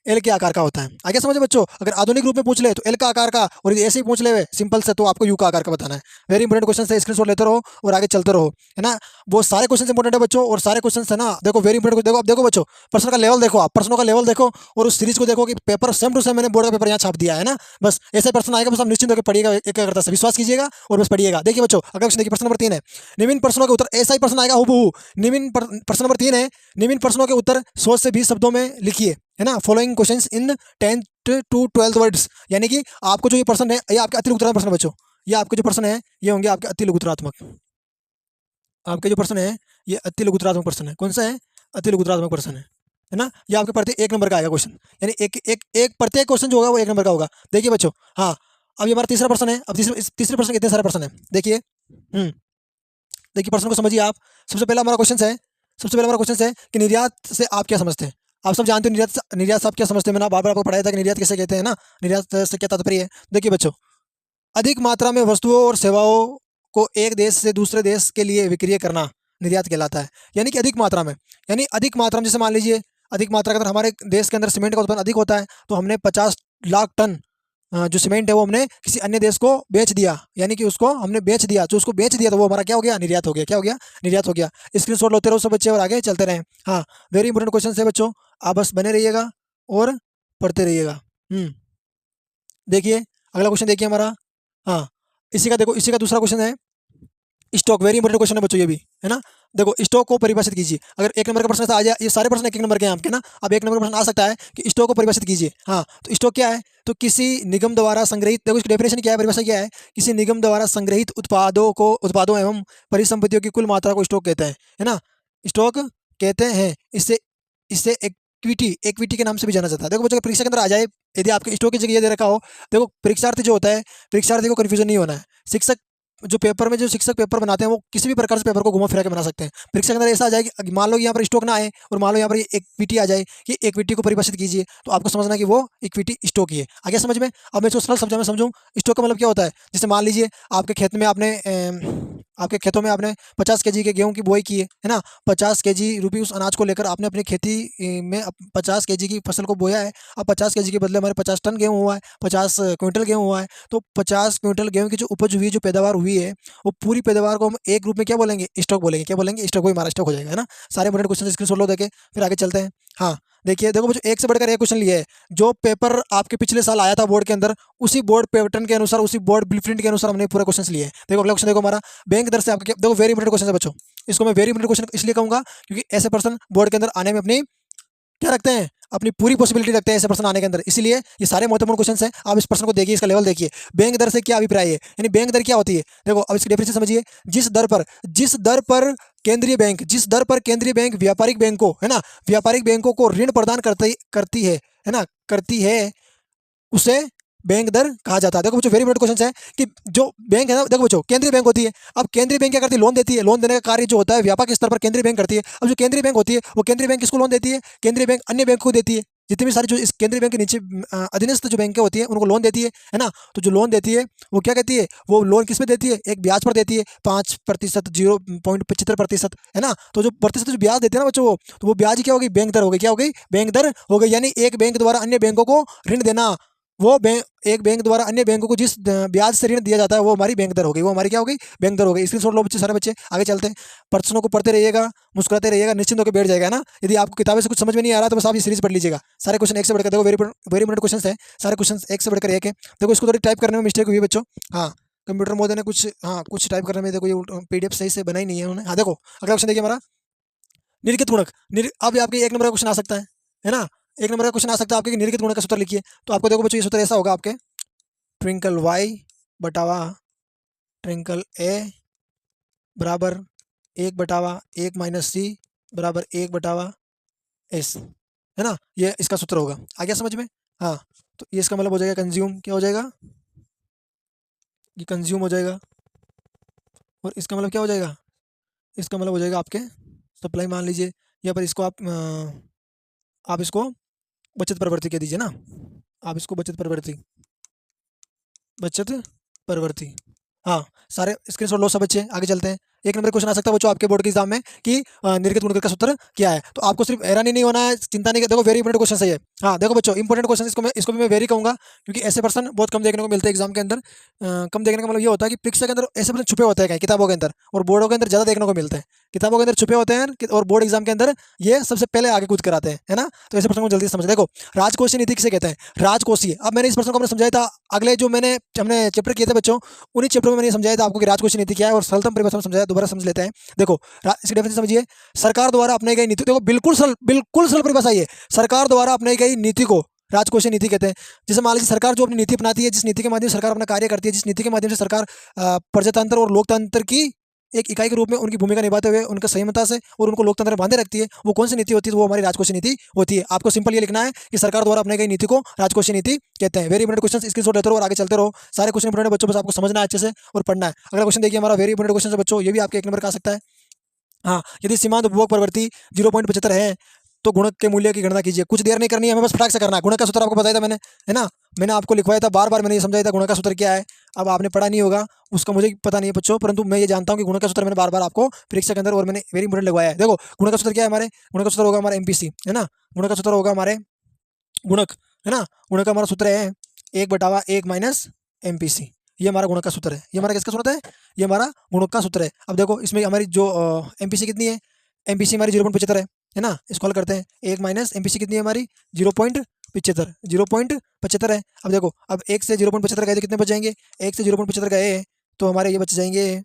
एल के आकार का होता है। आगे समझे बच्चों, अगर आधुनिक रूप में पूछ ले तो एल का आकार का, और यदि ऐसे ही पूछ ले सिंपल से तो आपको यू का आकार का बताना है। वेरी इंपॉर्टेंट क्वेश्चन है, स्क्रीनशॉट लेते रहो और आगे चलते रहो, है ना? वो सारे क्वेश्चन इंपॉर्टेंट है बच्चों, और सारे क्वेश्चन है ना, देखो वेरी इंपॉर्टेंट। देखो, अब देखो बच्चों, प्रश्न का लेवल देखो, आप प्रश्नों का लेवल देखो और उस सीरीज को देखो कि पेपर सेम टू सेम मैंने बोर्ड का पेपर यहाँ छाप दिया है ना। बस ऐसे प्रश्न आएगा, बस आप निश्चिंत होकर पढ़िएगा, एक करता से विश्वास कीजिएगा और बस पढ़िएगा। देखिए बच्चों, अगला क्वेश्चन देखिए, प्रश्न नंबर 3 है, निम्न प्रश्नों के उत्तर, ऐसा ही प्रश्न आएगा हूबहू। निम्न प्रश्न नंबर 3 है, निम्न प्रश्नों के उत्तर 100 से 20 शब्दों में लिखिए, है ना? Following questions in 10 to 12 words. यानी कि आपको जो ये प्रश्न है, ये आपके अति लघुतरात्मक प्रश्न बच्चों, ये आपके जो प्रश्न है ये होंगे आपके अति लघुतरात्मक। आपके जो प्रश्न है ये अति लघुतरात्मक प्रश्न है। कौन सा है? अति लघुतरात्मक प्रश्न है ना? ये आपके प्रत्येक 1 नंबर का आएगा क्वेश्चन, यानी एक प्रत्येक क्वेश्चन जो होगा वो 1 नंबर का होगा। देखिए बच्चों, हाँ, अब ये हमारा तीसरा प्रश्न है। अब तीसरे प्रश्न कितने सारे प्रश्न है देखिए। देखिए प्रश्न को समझिए आप। सबसे पहला हमारा क्वेश्चन है कि निर्यात से आप क्या समझते हैं? आप सब जानते हो निर्यात से आप क्या समझते हैं? मैंने बार बार आपको पढ़ाया था कि निर्यात किसे कहते हैं ना, निर्यात से क्या तात्पर्य है। देखिए बच्चों, अधिक मात्रा में वस्तुओं और सेवाओं को एक देश से दूसरे देश के लिए विक्रय करना निर्यात कहलाता है। यानी कि अधिक मात्रा में, यानी अधिक मात्रा में, जैसे मान लीजिए अधिक मात्रा के अंदर हमारे देश के अंदर सीमेंट का उत्पादन अधिक होता है, तो हमने 50 लाख टन जो सीमेंट है वो हमने किसी अन्य देश को बेच दिया, यानी कि उसको हमने बेच दिया, जो उसको बेच दिया तो वो हमारा क्या हो गया? निर्यात हो गया। क्या हो गया? निर्यात हो गया। स्क्रीनशॉट लेते रहो सब बच्चे और आगे चलते रहें। हाँ, वेरी इंपॉर्टेंट क्वेश्चन है बच्चों, आप बस बने रहिएगा और पढ़ते रहिएगा। देखिए अगला क्वेश्चन देखिए हमारा, हाँ, इसी का देखो, इसी का दूसरा क्वेश्चन है स्टॉक। वेरी इंपॉर्टेंट क्वेश्चन है बच्चों ये भी, है ना? देखो, स्टॉक को परिभाषित कीजिए। अगर 1 नंबर का प्रश्न आ जाए, ये सारे प्रश्न 1 नंबर के हैं आपके ना। अब 1 नंबर का प्रश्न आ सकता है कि स्टॉक को परिभाषित कीजिए। हाँ, तो स्टॉक क्या है? तो किसी निगम द्वारा संग्रहित, देखो इसकी डेफिनेशन क्या है, परिभाषा क्या है? किसी निगम द्वारा संग्रहित उत्पादों एवं परिसंपत्तियों की कुल मात्रा को स्टॉक कहते हैं, है ना? स्टॉक कहते हैं। इससे इससे इक्विटी के नाम से भी जाना जाता है। देखो बच्चों, परीक्षा के अंदर आ जाए, यदि आपके स्टॉक की जगह ये दे रखा हो, देखो परीक्षार्थी जो होता है, परीक्षार्थी को कन्फ्यूजन नहीं होना है। शिक्षक जो पेपर में जो शिक्षक पेपर बनाते हैं वो किसी भी प्रकार से पेपर को घुमा फिरा के बना सकते हैं। परीक्षा के अंदर ऐसा आ जाए कि मान लो यहाँ पर स्टॉक ना आए और मान लो यहाँ पर इक्विटी आ जाए कि इक्विटी को परिभाषित कीजिए, तो आपको समझना कि वो इक्विटी स्टॉक ही है। आगे समझ में? अब मैं इसको सरल शब्दों में समझूँ, स्टॉक का मतलब क्या होता है? जैसे मान लीजिए आपके खेत में आपने आपके खेतों में आपने 50 केजी के गेहूं की बुआई की है ना, 50 केजी रुपये उस अनाज को लेकर आपने अपनी खेती में 50 केजी की फसल को बोया है। अब 50 केजी के बदले हमारे 50 टन गेहूं हुआ है, 50 क्विंटल गेहूं हुआ है। तो 50 क्विंटल गेहूं की जो उपज हुई, जो पैदावार हुई है, वो पूरी पैदावार को हम एक ग्रुप में क्या बोलेंगे? स्टॉक बोलेंगे। क्या बोलेंगे? स्टॉक। वही हमारा स्टॉक हो जाएगा, है ना। सारे इंपॉर्टेंट क्वेश्चन स्क्रीनशॉट लो देके फिर आगे चलते हैं। हाँ देखिए, देखो बच्चों, एक से बढ़कर एक क्वेश्चन लिए है। जो पेपर आपके पिछले साल आया था बोर्ड के अंदर, उसी बोर्ड पैटर्न के अनुसार, उसी बोर्ड ब्लूप्रिंट के अनुसार हमने पूरे क्वेश्चन लिए हैं। देखो अगला क्वेश्चन देखो हमारा, बैंक दर से आपका देखो वेरी इंपॉर्टेंट क्वेश्चन है बच्चों। इसको मैं वेरी इंपॉर्टेंट क्वेश्चन इसलिए कहूंगा क्योंकि ऐसे पर्सन बोर्ड के अंदर आने में अपनी क्या रखते हैं? अपनी पूरी पॉसिबिलिटी रखते हैं ऐसे पर्सन आने के अंदर। इसलिए ये सारे महत्वपूर्ण क्वेश्चन हैं। आप इस पर्सन को देखिए, इसका लेवल देखिए। बैंक दर से क्या अभिप्राय है, यानी बैंक दर क्या होती है? देखो अब इसकी डेफिनेशन समझिए। जिस दर पर केंद्रीय बैंक व्यापारिक बैंक को, है ना, व्यापारिक बैंकों को ऋण प्रदान करती है ना, करती है, उसे बैंक दर कहा जाता है। देखो बच्चों, वेरी इंपॉर्टेंट क्वेश्चन है कि जो बैंक है ना, देखो बच्चों, केंद्रीय बैंक होती है। अब केंद्रीय बैंक क्या करती है? लोन देती है। लोन देने का कार्य जो होता है व्यापक स्तर पर केंद्रीय बैंक करती है। अब जो केंद्रीय बैंक होती है, वो केंद्रीय बैंक किसको लोन देती है? केंद्रीय बैंक अन्य बैंक को देती है। जितनी भी सारी जो इस केंद्रीय बैंक के नीचे अधीनस्थ जो बैंकें होती है, उनको लोन देती है ना। तो जो लोन देती है वो क्या कहती है? वो लोन किस में देती है? एक ब्याज पर देती है, 5%, 0.75%, है ना। तो जो प्रतिशत जो ब्याज देती है ना बच्चों, वो तो वो ब्याज क्या होगी? बैंक दर हो गई। क्या हो गई? बैंक दर हो गई। यानी एक बैंक द्वारा अन्य बैंकों को ऋण देना, वो एक बैंक द्वारा अन्य बैंकों को जिस ब्याज से ऋण दिया जाता है, वो हमारी बैंक दर हो गई। वो हमारी क्या हो गई? बैंक दर हो गई। स्क्रीनशॉट लो बच्चे, सारे बच्चे। आगे चलते हैं। प्रश्नों को पढ़ते रहिएगा, मुस्कुराते रहिएगा, निश्चिंत होकर बैठ जाएगा ना। यदि आपको किताबें से कुछ समझ में नहीं आ रहा तो बस आप ये सीरीज पढ़ लीजिएगा। सारे क्वेश्चन एक से बढ़कर, देखो वेरी वेरी इंपॉर्टेंट क्वेश्चन है। सारे क्वेश्चन एक से बढ़कर एक है। देखो इसको थोड़ी टाइप करने में मिस्टेक हुई है बच्चों। हाँ, कंप्यूटर मोदी ने कुछ टाइप करने में, देखो ये PDF सही से बना ही नहीं है उन्होंने। हाँ देखो अगला क्वेश्चन देखिए हमारा, निरूपित गुणक। अब आपके एक नंबर का क्वेश्चन आ सकता है ना। एक नंबर का क्वेश्चन आ सकता है आपके कि निरूपित गुणक का सूत्र लिखिए। तो आपको देखो बच्चों, ये सूत्र ऐसा होगा आपके, ट्विंकल वाई बटावा ट्विंकल ए बराबर 1/1 माइनस सी बराबर 1/S, है ना। ये इसका सूत्र होगा। आ गया समझ में? हाँ, तो ये इसका मतलब हो जाएगा कंज्यूम। क्या हो जाएगा? ये कंज्यूम हो जाएगा। और इसका मतलब क्या हो जाएगा? इसका मतलब हो जाएगा आपके सप्लाई, मान लीजिए। या पर इसको आप इसको बचत प्रवृत्ति कह दीजिए ना। आप इसको बचत प्रवृत्ति। हाँ, सारे स्क्रीनशॉट लो सब बच्चे। आगे चलते हैं। एक नंबर क्वेश्चन आ सकता है बच्चों आपके बोर्ड के एग्जाम में कि निरूपित गुणक का सूत्र क्या है। तो आपको सिर्फ हैरानी नहीं होना है, चिंता नहीं। देखो वेरी इंपॉर्टेंट क्वेश्चन सही है। हाँ देखो बच्चों, इंपॉर्टेंट क्वेश्चन, इसको भी मैं वेरी कहूंगा क्योंकि ऐसे पर्सन बहुत कम देखने को मिलते हैं एग्जाम के अंदर। कम देखने का मतलब ये होता है कि परीक्षा के अंदर ऐसे पर्सन छुपे होते हैं कहीं किताबों के अंदर, और बोर्डों के अंदर ज़्यादा देखने को मिलते हैं। किताबों के अंदर छुपे होते हैं और बोर्ड एग्जाम के अंदर ये सबसे पहले आगे कूद कराते हैं, है ना। तो ऐसे पर्सन को जल्दी समझ। देखो राजकोषीय नीति किसे कहते हैं? राजकोषीय। अब मैंने इस पर्सन को अपने समझाया था, अगले जो हमने चैप्टर किए थे बच्चों, उन्हीं चैप्टर में मैंने समझाया था आपको कि राजकोषीय नीति क्या है, और सरलतम परिभाषा में समझाया। दोबारा समझ लेते हैं। देखो इसकी डेफिनेशन समझिए। सरकार द्वारा अपनाई गई नीति, देखो बिल्कुल सरल परिभाषा है। सरकार द्वारा अपनाई गई नीति को राजकोषीय नीति कहते हैं। जैसे मान लीजिए सरकार जो अपनी नीति अपनाती है, जिस नीति के माध्यम से सरकार अपना कार्य करती है, जिस नीति के माध्यम से सरकार प्रजातंत्र और लोकतंत्र की एक इकाई के रूप में उनकी भूमिका निभाते हुए उनके संयमता से और उनको लोकतंत्र में बांधे रखती है, वो कौन सी नीति होती है? तो वो हमारी राजकोषीय नीति होती है। आपको सिंपल ये लिखना है कि सरकार द्वारा अपनाई गई नीति को राजकोषीय नीति कहते हैं। वेरी इंपॉर्टेंट क्वेश्चन, स्क्रीनशॉट लेते रहो और आगे चलते रहो। सारे क्वेश्चन इंपॉर्टेंट बच्चों, बस आपको समझना है अच्छे से और पढ़ना है। अगला क्वेश्चन देखिए हमारा, वेरी इंपॉर्टेंट क्वेश्चन है बच्चों, ये भी आपके 1 नंबर का आ सकता है। हाँ, यदि सीमांत उपभोग प्रवृत्ति 0.75 है तो गुणक के मूल्य की गणना कीजिए। कुछ देर नहीं करनी है, हमें बस फटाक से करना है। गुणक का सूत्र आपको बताया था मैंने, है ना। मैंने आपको लिखवाया था, बार बार मैंने ये समझाया था गुणक का सूत्र क्या है। अब आपने पढ़ा नहीं होगा, उसका मुझे पता नहीं है बच्चों, परंतु मैं ये जानता हूँ कि गुणक का सूत्र मैंने बार बार आपको परीक्षा के अंदर और मैंने वेरी इंपॉर्टेंट लगवाया है। देखो गुणक का सूत्र क्या है हमारे? गुणक का सूत्र होगा हमारा MPC, है ना। गुणक का सूत्र होगा हमारे गुणक, है ना। गुणक का हमारा सूत्र है 1/1 माइनस MPC। ये हमारा गुणक का सूत्र है। ये हमारा किसका सूत्र है? ये हमारा गुणक का सूत्र है। अब देखो इसमें हमारी जो MPC कितनी है? MPC हमारी 0.75 है ना। इसको हल करते हैं। 1 माइनस MPC कितनी है हमारी? 0.75 है। अब देखो, अब 1 से 0.75 गए तो कितने बच जाएंगे? 1 से 0.75 गए तो हमारे ये बच जाएंगे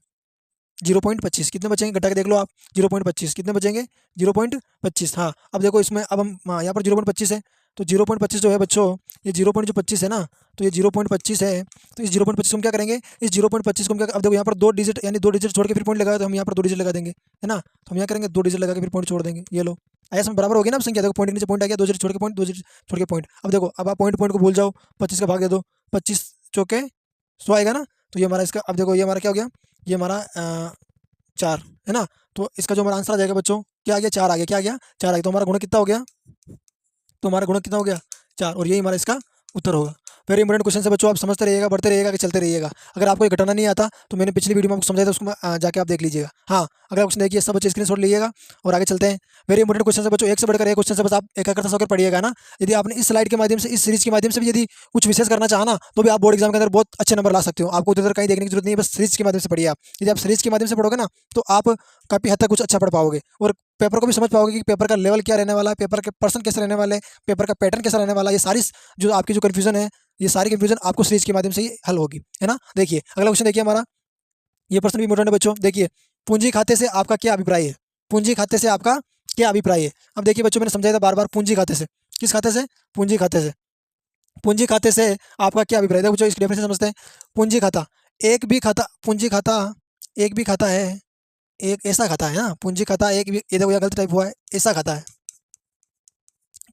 0.25। कितने बचेंगे? घटा के देख लो आप। 0.25 कितने बचेंगे? 0.25। हाँ, अब देखो इसमें, अब हम यहाँ पर 0.25 है तो 0.25 जो है बच्चों, ये 0.25 है ना, तो ये 0.25 है। तो इस 0.25 को हम क्या करेंगे, इस 0.25 को हम क्या, अब देखो यहाँ पर 2 डिजिट यानी 2 डिजिट छोड़ के फिर पॉइंट लगाया, तो हम यहाँ पर 2 डिजिट लगा देंगे, है ना। तो हम यहाँ करेंगे 2 डिजिट लगा के फिर पॉइंट छोड़ देंगे, ये लो। ऐसे में बराबर हो गया ना अब संख्या, देखो पॉइंट के नीचे पॉइंट आ गया, 2 डिजिट छोड़ के पॉइंट, 2 डिजिट छोड़ के पॉइंट। अब देखो, अब आप पॉइंट पॉइंट को भूल जाओ, 25 का भाग दे दो, 25 चौके 100 आएगा ना। तो ये हमारा इसका, अब देखो ये हमारा क्या हो गया, ये हमारा 4 है ना। तो इसका जो हमारा आंसर आ जाएगा बच्चों, क्या आ गया, 4 आ गया, क्या आ गया, 4 आ गया। तो हमारा गुणक कितना हो गया, तो हमारा गुणक कितना हो गया, 4, और यही हमारा इसका उत्तर होगा। वेरी इंपॉर्टेंट क्वेश्चन है बच्चों, आप समझते रहिएगा, बढ़ते रहिएगा कि चलते रहिएगा। अगर आपको ये घटाना नहीं आता तो मैंने पिछली वीडियो में आपको समझाया था, उसको जाके आप देख लीजिएगा। हाँ, अगर क्वेश्चन देखिए, सब बच्चे स्क्रीनशॉट लीजिएगा और आगे चलते हैं। वेरी इंपॉर्टेंट क्वेश्चन है बच्चों, एक से बढ़कर एक क्वेश्चन से बस आप एकाग्रता होकर पढ़िएगा ना। यदि आपने इस स्लाइड के माध्यम से, इस सीरीज के माध्यम से भी यदि कुछ विशेष करना चाहा ना, तो भी आप बोर्ड एग्जाम के अंदर बहुत अच्छे नंबर ला सकते हो। आपको उधर कहीं देखने की जरूरत नहीं है, बस सीरीज के माध्यम से पढ़िए आप। यदि आप सीरीज के माध्यम से पढ़ोगे ना, तो आप काफ़ी हद तक कुछ अच्छा पढ़ पाओगे और पेपर को भी समझ पाओगे कि पेपर का लेवल क्या रहने वाला है, पेपर के पर्सन कैसे रहने वाले, पेपर का पैटर्न कैसा रहने वाला है। ये सारी जो आपकी जो कन्फ्यूजन है, ये सारी कन्फ्यूजन आपको सीरीज के माध्यम से ही हल होगी, है ना। देखिए अगला क्वेश्चन देखिए हमारा, ये प्रश्न भी इंपॉर्टेंट है बच्चों। देखिए, पूंजी खाते से आपका क्या अभिप्राय है, पूंजी खाते से आपका क्या अभिप्राय है। अब देखिए बच्चों, मैंने समझाया था बार बार, पूंजी खाते से, किस खाते से, पूंजी खाते से, पूंजी खाते से आपका क्या अभिप्राय है। देखो बच्चों, इसकी डेफिनेशन समझते हैं। पूंजी खाता एक भी खाता, पूंजी खाता एक भी खाता है, एक ऐसा खाता है ना, पूंजी खाता एक भी, ये देखो यहाँ गलत टाइप हुआ है, ऐसा खाता है।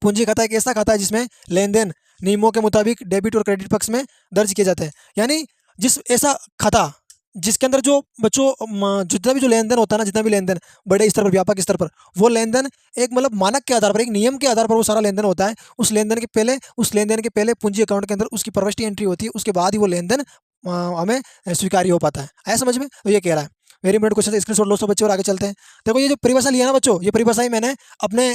पूंजी खाता एक ऐसा खाता है जिसमें लेन देन नियमों के मुताबिक डेबिट और क्रेडिट पक्ष में दर्ज किए जाते हैं। यानी जिस ऐसा खाता जिसके अंदर जो बच्चों जितना भी जो लेन देन होता है ना, जितना भी लेन देन बड़े स्तर पर, व्यापक स्तर पर, वो लेन देन एक मतलब मानक के आधार पर, एक नियम के आधार पर वो सारा लेन देन होता है। उस लेन देन के पहले, उस लेन देन के पहले पूंजी अकाउंट के अंदर उसकी प्रविष्टि एंट्री होती है, उसके बाद ही वो लेन देन हमें स्वीकार्य हो पाता है। आया समझ में, तो ये कह रहा है। वेरी इंपॉर्टेंट क्वेश्चन, स्क्रीनशॉट लो सब बच्चे और आगे चलते हैं। देखो ये जो परिभाषा लिया ना बच्चों, ये परिभाषा ही मैंने अपने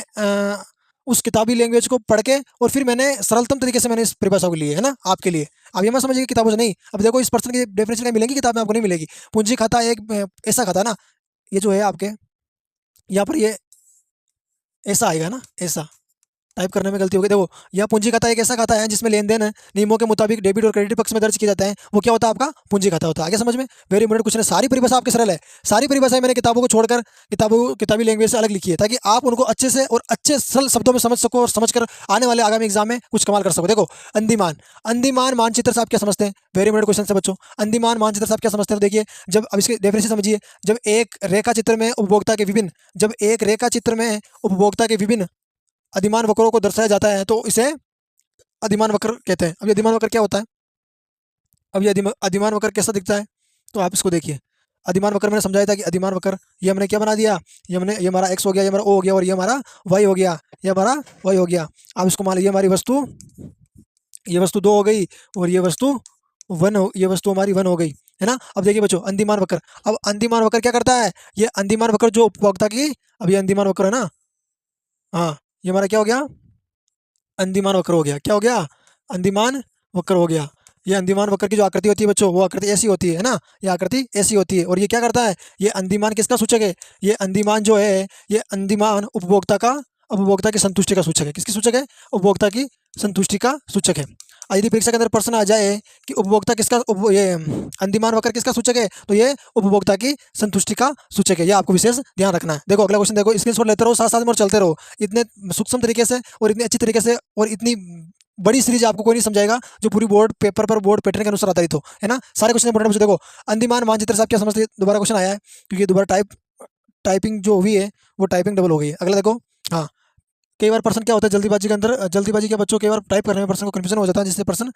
उस किताबी लैंग्वेज को पढ़ के और फिर मैंने सरलतम तरीके से मैंने इस परिभाषा को ली है ना आपके लिए। अब ये मत समझिए किताबों से नहीं। अब देखो, इस पर्सन की डेफिनेशन कहीं मिलेगी किताब में, आपको नहीं मिलेगी। पूंजी खाता एक ऐसा खाता ना, ये जो है आपके यहाँ पर, ये ऐसा आएगा ना, ऐसा टाइप करने में गलती हो गई। देखो, यह पूंजी खाता एक ऐसा खाता है जिसमें लेन देन नियमों के मुताबिक डेबिट और क्रेडिट पक्ष में दर्ज किए जाते हैं। वो क्या होता है, आपका पूंजी खाता होता है। आगे समझ में, वेरी इंपॉर्टेंट क्वेश्चन है। सारी परिभाषा आपके सरल है, सारी परिभाषाएं मैंने किताबों को छोड़कर किताबी लैंग्वेज से अलग लिखी है, ताकि आप उनको अच्छे से और अच्छे सरल शब्दों में समझ सको और समझकर आने वाले आगामी एग्जाम में कुछ कमाल कर सको। देखो, अंदिमान, अंदिमान मानचित्र से आप क्या समझते हैं। वेरी इंपॉर्टेंट क्वेश्चन है बच्चों, अंदिमान मानचित्र से आप क्या समझते हैं। तो देखिए, जब अब इसके डेफिनेशन समझिए, जब एक रेखा चित्र में उपभोक्ता के विभिन्न, जब एक रेखा चित्र में उपभोक्ता के विभिन्न अधिमान वक्रों को दर्शाया जाता है तो इसे अधिमान वक्र कहते हैं। अब ये अधिमान वक्र क्या होता है, अब ये अधिमान वक्र कैसा दिखता है, तो आप इसको देखिए। अधिमान वक्र मैंने समझाया था कि अधिमान वक्र, ये हमने क्या बना दिया, ये हमने, ये हमारा x हो गया, ये हमारा o हो गया, और ये हमारा y हो गया, ये हमारा y हो गया। अब इसको मान लीजिए हमारी वस्तु, ये वस्तु 2 हो गई और ये वस्तु 1 हो, ये वस्तु हमारी 1 हो गई, है ना। अब देखिए बच्चों, अंदिमान वक्र, अब अंदिमान वक्र क्या करता है, ये अंदिमान वक्र जो उपभोक्ता की, अब ये अंदिमान वक्र है ना, हाँ, ये हमारा क्या हो गया, अंदिमान वक्र हो गया। क्या हो गया, अंदिमान वक्र हो गया। ये अंदिमान वक्र की जो आकृति होती है बच्चों, वो आकृति ऐसी होती है ना, ये आकृति ऐसी होती है। और ये क्या करता है, ये अंदिमान किसका सूचक है, ये अंदिमान जो है, ये अंदिमान उपभोक्ता का, उपभोक्ता की संतुष्टि का सूचक है। किसकी सूचक है, उपभोक्ता की संतुष्टि का सूचक है। यदि परीक्षा के अंदर प्रश्न आ जाए कि उपभोक्ता किसका, ये अंदिमान वक्र किसका सूचक है, तो ये उपभोक्ता की संतुष्टि का सूचक है। ये आपको विशेष ध्यान रखना है। देखो अगला क्वेश्चन, देखो स्क्रीनशॉट लेते रहो, साथ साथ में और चलते रहो। इतने सूक्ष्म तरीके से और इतनी अच्छी तरीके से और इतनी बड़ी सीरीज आपको कोई नहीं समझाएगा जो पूरी बोर्ड पेपर पर, बोर्ड पैटर्न के अनुसार आधारित हो, है ना। सारे क्वेश्चन इंपॉर्टेंट। देखो, अंदिमान मानचित्र से आप क्या समझते हैं, दोबारा क्वेश्चन आया है क्योंकि दोबारा टाइपिंग जो हुई है वो टाइपिंग डबल हो गई है। अगला देखो, हाँ, कई बार पर्सन क्या होता है जल्दीबाजी के अंदर, जल्दीबाजी के बच्चों कई बार टाइप करने में पर्सन को कंफ्यूजन हो जाता है, जिससे पर्सन,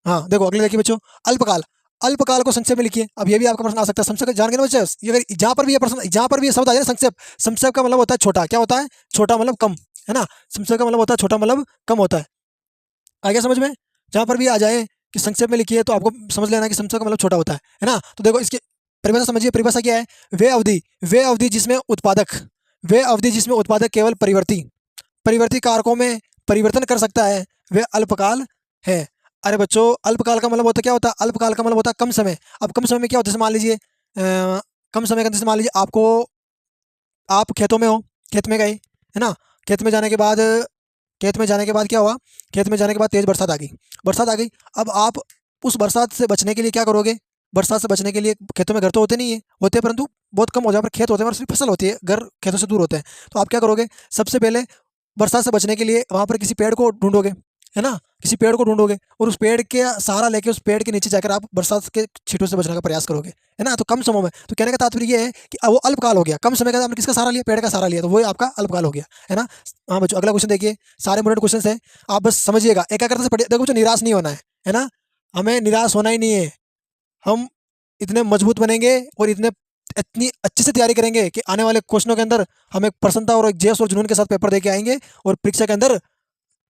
हाँ देखो अगले देखिए बच्चों, अल्पकाल, अल्पकाल को संक्षेप में लिखिए। अब ये भी आपका प्रश्न आ सकता है, संक्षेप जान के ना बच्चे, ये अगर जहाँ पर भी ये प्रश्न, जहाँ पर भी ये शब्द आ जाए संक्षेप, संक्षेप का मतलब होता है छोटा, क्या होता है, छोटा मतलब कम, है ना। संक्षेप का मतलब होता है छोटा मतलब कम होता है। आगे समझ में, जहाँ पर भी आ जाए कि संक्षेप में लिखिए तो आपको समझ लेना कि संक्षेप का मतलब छोटा होता है ना। तो देखो इसकी परिभाषा समझिए, परिभाषा क्या है, वे अवधि, वे अवधि जिसमें उत्पादक, वे अवधि जिसमें उत्पादक केवल परिवर्ती कारकों में परिवर्तन कर सकता है, वे अल्पकाल है। अरे बच्चों, अल्पकाल का मतलब होता है, क्या होता है, अल्पकाल का मतलब होता है कम समय। अब कम समय में क्या होता है, जैसे मान लीजिए कम समय का, जैसे मान लीजिए आपको, आप खेतों में हो, खेत में गए, है ना। खेत में जाने के बाद, खेत में जाने के बाद क्या हुआ, खेत में जाने के बाद तेज बरसात आ गई, बरसात आ गई। अब आप उस बरसात से बचने के लिए क्या करोगे, बरसात से बचने के लिए, खेतों में घर तो होते नहीं है, होते परंतु बहुत कम हो, जहाँ पर खेत होते हैं और सिर्फ फसल होती है, घर खेतों से दूर होते हैं। तो आप क्या करोगे, सबसे पहले बरसात से बचने के लिए वहाँ पर किसी पेड़ को ढूंढोगे, है ना? किसी पेड़ को ढूँढोगे और उस पेड़ के सहारा लेके उस पेड़ के नीचे जाकर आप बरसात के छींटों से बचने का प्रयास करोगे, है ना? तो कम समय में, तो कहने का तात्पर्य ये है कि वो अल्पकाल हो गया। कम समय का आपने किसका सहारा लिया? पेड़ का सहारा लिया, तो वही आपका अल्पकाल हो गया, है ना? हाँ बच्चों, अगला क्वेश्चन देखिए, सारे इंपॉर्टेंट क्वेश्चंस हैं, आप बस समझिएगा, एकाग्रता से पढ़िए। देखो बच्चों, निराश नहीं होना है ना? हमें निराश होना ही नहीं है। हम इतने मजबूत बनेंगे और इतनी अच्छे से तैयारी करेंगे कि आने वाले क्वेश्चनों के अंदर हम एक प्रसन्नता और एक जोश और जुनून के साथ पेपर दे के आएँगे और परीक्षा के अंदर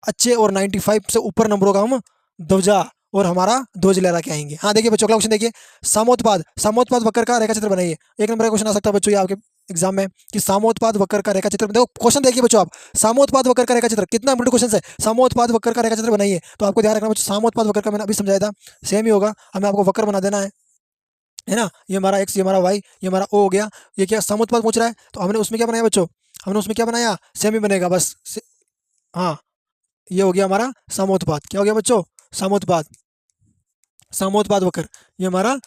अच्छे और 95 से ऊपर नंबरों का हम ध्वजा और हमारा ध्वज लहरा के आएँगे। हाँ, देखिए बच्चों, अगला क्वेश्चन देखिए, सामोत्पाद वक्र का रेखाचित्र बनाइए। 1 नंबर का क्वेश्चन आ सकता है बच्चों ये आपके एग्जाम में कि सामोत्पाद वक्र का रेखाचित्र, देखो क्वेश्चन देखिए बच्चों आप, सामोत्पाद वक्र का रेखाचित्र, कितना इंपॉर्टेंट क्वेश्चन है। सामोत्पाद वक्र का रेखाचित्र बनाइए, तो आपको ध्यान रखना बच्चों, सामोत्पाद वक्र का मैंने अभी समझाया था, सेम ही होगा, हमें आपको वक्र बना देना है ना? ये हमारा एक्स, ये हमारा वाई, ये हमारा ओ हो गया। ये क्या सामोत्पाद पूछ रहा है, तो हमने उसमें क्या बनाया बच्चों? हमने उसमें क्या बनाया? सेम ही बनेगा बस। हाँ, ये हो गया हमारा सामोत्पाद। क्या हो गया बच्चों? सामोत्पाद, सामोत्पाद वक्र, ये हमारा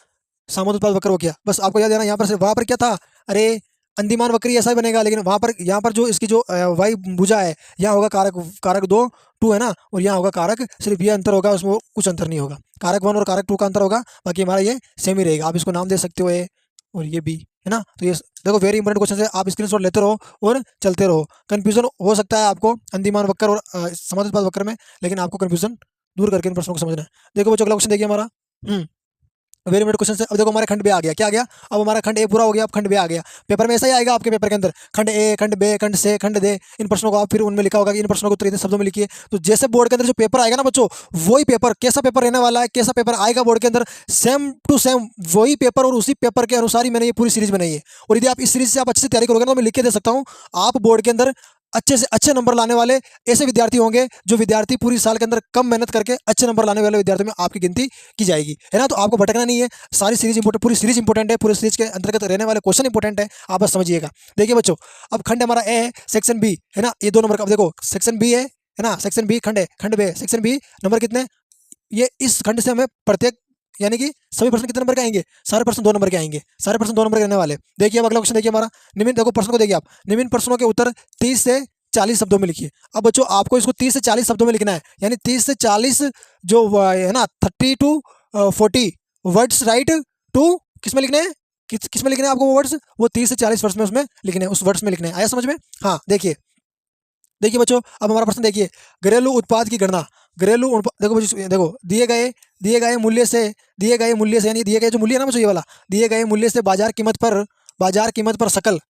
सामोत्पाद वक्र हो गया। बस आपको याद है ना, यहाँ पर से वहाँ पर क्या था? अरे अंदिमान वक्र ऐसा ही बनेगा, लेकिन वहाँ पर, यहाँ पर जो इसकी जो वाई भुजा है, यहाँ होगा कारक, कारक 2 2 है ना, और यहाँ होगा कारक, सिर्फ ये अंतर होगा, उसमें कुछ अंतर नहीं होगा। कारक 1 और कारक 2 का अंतर होगा, बाकी हमारा ये सेम ही रहेगा। आप इसको नाम दे सकते हो ए और ये बी, है ना? तो ये देखो वेरी इंपॉर्टेंट क्वेश्चन है, आप स्क्रीनशॉट लेते रहो और चलते रहो। कन्फ्यूजन हो सकता है आपको अंदिमान वक्र और समानुपात वक्र में, लेकिन आपको कन्फ्यूजन दूर करके इन प्रश्नों को समझना है। देखो बच्चों, अगला क्वेश्चन देखिए हमारा, वेरी इंपॉर्टेंट क्वेश्चन है। अब देखो हमारा खंड बे आ गया, क्या आ गया? अब हमारा खंड ए पूरा हो गया, अब खंड बे आ गया। पेपर में ऐसा ही आएगा आपके पेपर के अंदर, खंड ए, खंड बे, खंड से, खंड दे, इन प्रश्नों को आप फिर उनमें लिखा होगा कि इन प्रश्नों को उत्तर इतने शब्दों में लिखिए। तो जैसे बोर्ड के अंदर जो पेपर आएगा ना बच्चों, वही पेपर, कैसा पेपर रहने वाला है, कैसा पेपर आएगा बोर्ड के अंदर, सेम टू सेम वही पेपर और उसी पेपर के अनुसार ही मैंने ये पूरी सीरीज बनाई है। और यदि आप इस सीरीज से आप अच्छे से तैयारी करोगे ना, तो मैं लिख के दे सकता हूँ, आप बोर्ड के अंदर अच्छे से अच्छे नंबर लाने वाले ऐसे विद्यार्थी होंगे, जो विद्यार्थी पूरी साल के अंदर कम मेहनत करके अच्छे नंबर लाने वाले विद्यार्थियों में आपकी गिनती की जाएगी, है ना? तो आपको भटकना नहीं है, सारी सीरीज इंपोर्टेंट, पूरी सीरीज इंपोर्टेंट है, पूरी सीरीज के अंतर्गत रहने वाले क्वेश्चन इंपोर्टेंट है, आप बस समझिएगा। देखिए बच्चों, अब खंड हमारा ए है, सेक्शन बी है ना, ये 2 नंबर का, अब देखो सेक्शन बी है ना, सेक्शन बी खंड है, खंड बे सेक्शन बी, नंबर कितने? ये इस खंड से हमें प्रत्येक, यानी कि सभी प्रश्न कितने नंबर के आएंगे? सारे प्रश्न 2 नंबर के आएंगे, सारे प्रश्न 2 नंबर के रहने वाले। देखिए अब अगला क्वेश्चन देखिए हमारा, निम्न, देखो प्रश्न को देखिए आप, निम्न प्रश्नों के उत्तर 30 से 40 शब्दों में लिखिए। अब बच्चों आपको इसको 30 से 40 शब्दों में लिखना है, यानी 30 से 40 जो है ना, 30 टू 40 वर्ड्स राइट टू, किस में लिखने हैं? किस में लिखने हैं आपको वो वर्ड्स? वो 30 से 40 वर्ड्स में उसमें लिखने हैं, उस वर्ड्स में लिखने हैं। आया समझ में? हाँ, देखिए देखिए बच्चों, अब हमारा प्रश्न देखिए, घरेलू उत्पाद की गणना, देखो बच्चों, देखो दिए गए मूल्य से, यानी दिए गए जो मूल्य है ना बच्चों, ये वाला, दिए गए मूल्य से बाजार कीमत पर सकल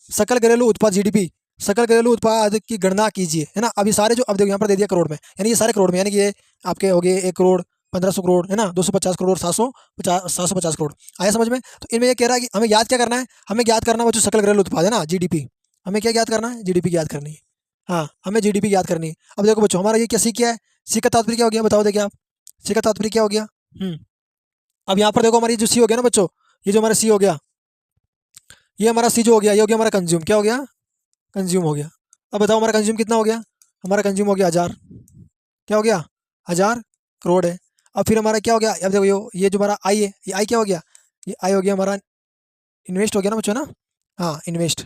सकल घरेलू उत्पाद जीडीपी, सकल घरेलू उत्पाद की गणना कीजिए, है ना? अभी सारे जो, अब देखो यहाँ पर दे दिया करोड़ में, यानी ये सारे करोड़ में, यानी कि ये आपके हो गए 1 करोड़, 1500 करोड़, है ना, 250 करोड़, 750 करोड़। आया समझ में? तो इनमें ये कह रहा है कि हमें याद क्या करना है? हमें याद करना है बच्चों सकल घरेलू उत्पाद, है ना, जीडीपी। हमें क्या याद करना है? जीडीपी याद करनी है। हाँ, हमें जीडीपी याद करनी है। अब देखो बच्चों, हमारा ये क्या सी क्या है? सी का तात्पर्य क्या हो गया? बताओ, देखिए आप, सी का तात्पर्य क्या हो गया? अब यहाँ पर देखो हमारी जो सी हो गया ना बच्चों, ये जो हमारा सी हो गया, ये हमारा सी जो हो गया, ये हो गया हमारा कंज्यूम, क्या हो गया? कंज्यूम हो गया। अब बताओ हमारा कंज्यूम कितना हो गया? हमारा कंज्यूम हो गया 1000, क्या हो गया? 1000 करोड़ है। अब फिर हमारा क्या हो गया? अब देखो ये जो हमारा आई है, ये आई क्या हो गया? ये आई हो गया हमारा इन्वेस्ट हो गया ना बच्चों ना? हाँ, इन्वेस्ट,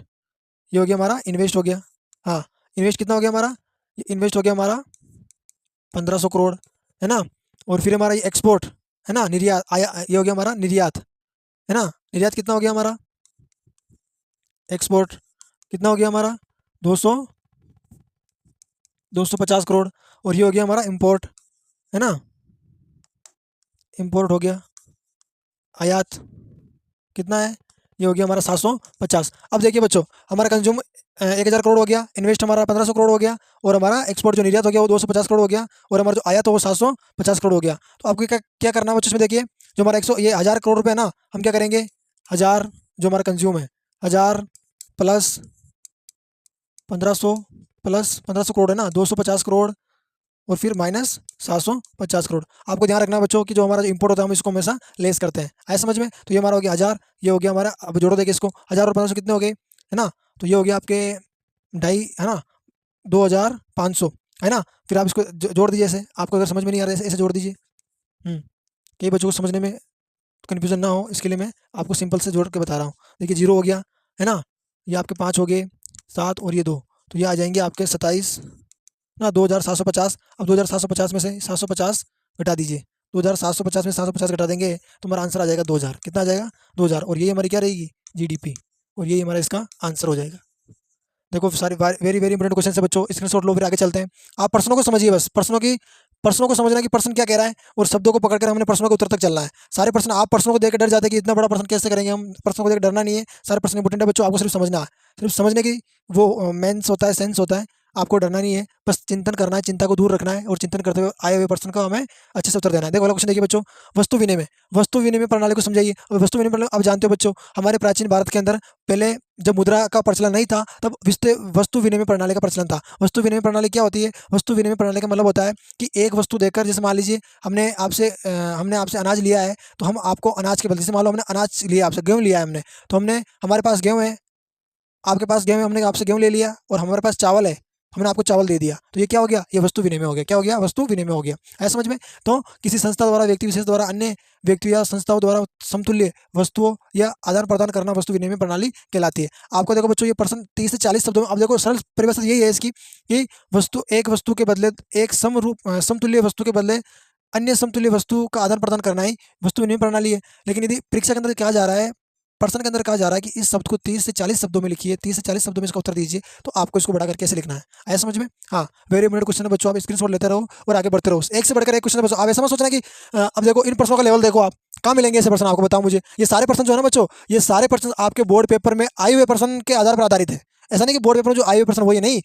ये हो गया हमारा इन्वेस्ट हो गया। हाँ, इन्वेस्ट कितना हो गया हमारा? ये इन्वेस्ट हो गया हमारा 1500 करोड़, है ना? और फिर हमारा ये एक्सपोर्ट, है ना, निर्यात आया, ये हो गया हमारा निर्यात, है ना? निर्यात कितना हो गया हमारा? एक्सपोर्ट कितना हो गया हमारा? 200 250 करोड़। और ये हो गया हमारा इंपोर्ट, है ना, इंपोर्ट हो गया। आयात कितना है? ये हो गया हमारा 750। अब देखिए बच्चों, हमारा कंज्यूम 1000 करोड़ हो गया, इन्वेस्ट हमारा 1500 करोड़ हो गया, और हमारा एक्सपोर्ट जो निर्यात हो गया वो 250 करोड़ हो गया, और हमारा जो आयात है वो 750 करोड़ हो गया। तो आपको क्या क्या करना है बच्चों इसमें? देखिए, जो हमारा 100 ये 1000 करोड़ रुपये है ना, हम क्या करेंगे? 1000 जो हमारा कंज्यूम है, 1000 प्लस 1500 प्लस 1500 करोड़ है ना, 250 करोड़, और फिर माइनस 750 करोड़। आपको ध्यान रखना बच्चों कि जो हमारा जो इंपोर्ट होता है हम इसको हमेशा लेस करते हैं। आया समझ में? तो ये हमारा हो गया 1000, ये हो गया हमारा, अब जोड़ो देखिए इसको, 1000 और 1500 कितने हो गए, है ना? तो ये हो गया आपके ढाई, है ना, 2500, है ना? फिर आप इसको जोड़ दीजिए ऐसे, आपको अगर समझ में नहीं आ रहा है ऐसे जोड़ दीजिए। कई बच्चों को समझने में कन्फ्यूजन ना हो, इसके लिए मैं आपको सिंपल से जोड़ के बता रहा हूँ। देखिए 0 हो गया, है ना, ये आपके 5 हो गए, 7 और ये 2, तो ये आ जाएंगे आपके 27 ना 2750। अब 2750 में से 750 घटा दीजिए। 2750 में 750 घटा देंगे तो हमारा आंसर आ जाएगा 2000। कितना आ जाएगा? 2000। और यही हमारी क्या रहेगी? जीडीपी। और यही हमारा इसका आंसर हो जाएगा। देखो सारे वेरी वेरी इंपॉर्टेंट क्वेश्चन है बच्चों, स्क्रीनशॉट लो, फिर आगे चलते हैं। आप प्रश्नों को समझिए, बस प्रश्नों को समझना कि प्रश्न क्या कह रहा है, और शब्दों को पकड़कर हमने प्रश्नों के उत्तर तक चलना है। सारे प्रश्न, आप प्रश्नों को देख के डर जाते हैं कि इतना बड़ा प्रश्न कैसे करेंगे हम। प्रश्नों को देख डरना नहीं है, सारे प्रश्न इंपॉर्टेंट है बच्चों, आपको सिर्फ समझना है। सिर्फ समझने की वो मेंस होता है, सेंस होता है। आपको डरना नहीं है, बस चिंतन करना है, चिंता को दूर रखना है, और चिंतन करते हुए आए हुए प्रश्न का हमें अच्छे से उत्तर देना है। देखो अगला क्वेश्चन देखिए बच्चों, वस्तु विनिमय प्रणाली को समझाइए। अब वस्तु विनिमय प्रणाली, अब जानते हो बच्चों, हमारे प्राचीन भारत के अंदर पहले जब मुद्रा का प्रचलन नहीं था तब वस्तु विनिमय प्रणाली का प्रचलन था। वस्तु विनिमय प्रणाली क्या होती है? वस्तु विनिमय प्रणाली का मतलब होता है कि एक वस्तु देकर, जैसे मान लीजिए हमने आपसे अनाज लिया है, तो हम आपको अनाज के बदले, जैसे मान लो हमने अनाज लिया आपसे, गेहूँ लिया है हमने, तो हमारे पास गेहूँ है, आपके पास गेहूँ है, हमने आपसे गेहूँ ले लिया, और हमारे पास चावल है, हमने आपको चावल दे दिया, तो ये क्या हो गया? ये वस्तु विनिमय हो गया। क्या हो गया? वस्तु विनिमय हो गया। है समझ में? तो किसी संस्था द्वारा, व्यक्ति विशेष द्वारा, अन्य व्यक्ति या संस्थाओं द्वारा समतुल्य वस्तुओं या आदान प्रदान करना वस्तु विनिमय प्रणाली कहलाती है। आपको देखो बच्चों, ये प्रश्न 30 से 40 शब्दों में, अब देखो सरल परिभाषा यही है इसकी कि एक वस्तु के बदले, एक समतुल्य वस्तु के बदले अन्य समतुल्य वस्तु का आदान प्रदान करना ही वस्तु विनिमय प्रणाली है। लेकिन यदि परीक्षा के अंदर कहा जा रहा है, प्रश्न के अंदर कहा जा रहा है कि इस शब्द को 30 से 40 शब्दों में लिखिए, 30 से 40 शब्दों में इसका उत्तर दीजिए, तो आपको इसको बढ़ाकर कैसे लिखना है? आया समझ में? हाँ, वेरी इंपॉर्टेंट क्वेश्चन है बच्चों, आप स्क्रीनशॉट लेते रहो और आगे बढ़ते रहो। एक से बढ़कर एक क्वेश्चन है बच्चों। आप ऐसा मत सोचना कि अब देखो इन प्रश्नों का लेवल देखो आप, कहाँ मिलेंगे ऐसे प्रश्न, आपको बताओ मुझे। ये सारे प्रश्न जो है ना बच्चों, ये सारे प्रश्न आपके बोर्ड पेपर में आए हुए प्रश्न के आधार पर आधारित है। ऐसा नहीं कि बोर्ड पेपर में जो आए हुए प्रश्न वही नहीं,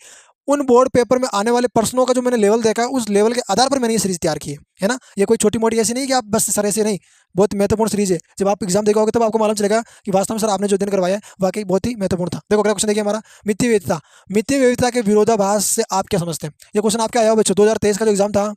उन बोर्ड पेपर में आने वाले प्रश्नों का जो मैंने लेवल देखा, उस लेवल के आधार पर मैंने ये सीरीज तैयार की है ना। ये कोई छोटी मोटी ऐसी नहीं कि आप बस सर ऐसे नहीं, बहुत महत्वपूर्ण सीरीज है। जब आप एग्जाम देखोगे तब आपको मालूम चलेगा कि वास्तव में सर आपने जो दिन करवाया है वाकई बहुत ही महत्वपूर्ण था। देखो अगला क्वेश्चन देखिए हमारा, मिथ्या विविधता। मिथ्या विविधता के विरोधाभास से आप क्या समझते हैं? ये क्वेश्चन आपका आया हो बच्चों, 2023 का जो एग्जाम था,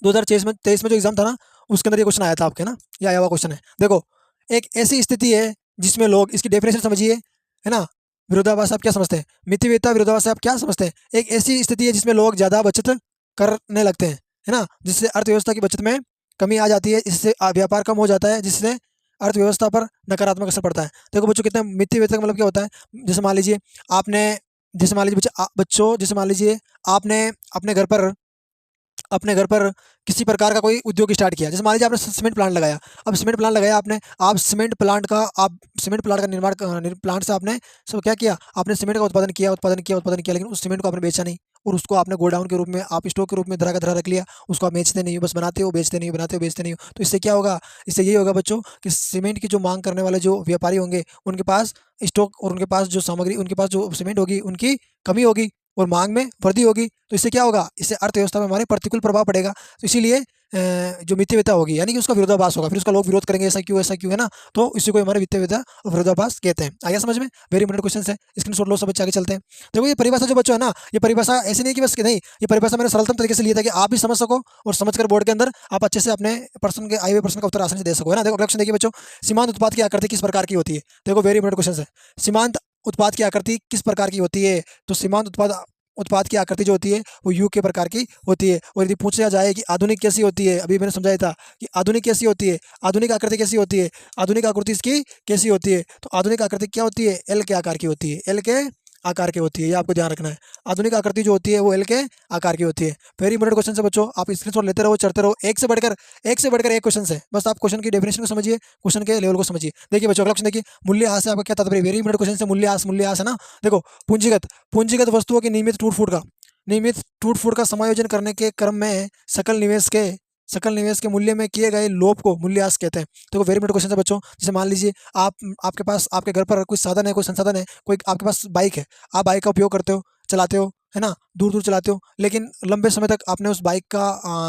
2023 में जो एग्जाम था ना, उसके अंदर ये क्वेश्चन आया था आपके ना, ये आया हुआ क्वेश्चन है। देखो, एक ऐसी स्थिति है जिसमें लोग, इसकी डेफिनेशन समझिए, है ना। विरोधाभास आप क्या समझते हैं? मितव्ययिता विरोधाभास से आप क्या समझते हैं? एक ऐसी स्थिति है जिसमें लोग ज़्यादा बचत करने लगते हैं, है ना, जिससे अर्थव्यवस्था की बचत में कमी आ जाती है, इससे व्यापार कम हो जाता है, जिससे अर्थव्यवस्था पर नकारात्मक असर पड़ता है। देखो बच्चों, कितने मितव्ययिता का मतलब क्या होता है? जैसे मान लीजिए आपने जैसे मान लीजिए बच्चों, जैसे मान लीजिए आपने अपने घर पर किसी प्रकार का कोई उद्योग स्टार्ट किया। जैसे मान लीजिए आपने सीमेंट प्लांट लगाया। अब सीमेंट प्लांट लगाया आपने, आप सीमेंट प्लांट का निर्माण प्लांट से आपने सब क्या किया? आपने सीमेंट का उत्पादन किया, लेकिन उस सीमेंट को आपने बेचा नहीं, और उसको आपने गोडाउन के रूप में, आप स्टॉक के रूप में धरा का धरा रख लिया। उसको आप बेचते नहीं हो, बस बनाते हो, बेचते नहीं हो, बनाते हो, बेचते नहीं हो। तो इससे क्या होगा? इससे यही होगा बच्चों कि सीमेंट की जो मांग करने वाले जो व्यापारी होंगे, उनके पास स्टॉक और उनके पास जो सामग्री, उनके पास जो सीमेंट होगी, उनकी कमी होगी और मांग में वृद्धि होगी। तो इससे क्या होगा? इससे अर्थव्यवस्था में हमारे प्रतिकूल प्रभाव पड़ेगा। तो इसीलिए जो मितव्ययिता होगी, यानी कि उसका विरोधाभास होगा, फिर उसका लोग विरोध करेंगे, ऐसा क्यों, ऐसा क्यों, है ना। तो इसी को हमारे मितव्ययिता और विरोधाभास कहते हैं। आगे समझ में? वेरी इंपॉर्टेंट क्वेश्चन है, स्क्रीनशॉट लो सब बच्चे, आगे चलते हैं। देखो ये परिभाषा जो बच्चों है ना, ये परिभाषा ऐसी नहीं कि बस नहीं, ये परिभाषा मैंने सरलतम तरीके से लिया था कि आप भी समझ सको, और समझकर बोर्ड के अंदर आप अच्छे से अपने प्रश्न के आए हुए प्रश्न का उत्तर आसानी से दे सको, है ना। देखो क्वेश्चन देखिए बच्चों, सीमांत उत्पाद की आकृति किस प्रकार की होती है? देखो वेरी इंपॉर्टेंट क्वेश्चन है, सीमांत उत्पाद की आकृति किस प्रकार की होती है? तो सीमांत उत्पाद की आकृति जो होती है वो यू के प्रकार की होती है। और यदि पूछा जाए कि आधुनिक कैसी होती है, अभी मैंने समझाया था कि आधुनिक कैसी होती है, आधुनिक आकृति कैसी होती है, आधुनिक आकृति इसकी कैसी होती है, तो आधुनिक आकृति क्या होती है? एल के आकार की होती है, एल के आकार की होती है, ये आपको ध्यान रखना है। आधुनिक आकृति जो होती है वो एल के आकार की होती है। वेरी इंपॉर्टेंट क्वेश्चन है बच्चों, आप स्क्रीनशॉट लेते रहो, चढ़ते रहो, एक से बढ़कर एक क्वेश्चन है। बस आप क्वेश्चन की डेफिनेशन को समझिए, क्वेश्चन के लेवल को समझिए। देखिए बच्चों अगला क्वेश्चन देखिए, मूल्यह्रास से आपका क्या तात्पर्य? वेरी इंपॉर्टेंट क्वेश्चन है, मूल्यह्रास है ना। देखो, पूंजीगत वस्तुओं के नियमित टूट-फूट का समायोजन करने के क्रम में सकल निवेश के मूल्य में किए गए लोप को मूल्यह्रास कहते हैं। तो वेरी इंपॉर्टेंट क्वेश्चन है बच्चों। जैसे मान लीजिए आपके पास, आपके घर पर कोई साधन है, कोई संसाधन है, कोई आपके पास बाइक है, आप बाइक का उपयोग करते हो, चलाते हो, है ना, दूर-दूर चलाते हो, लेकिन लंबे समय तक आपने उस बाइक का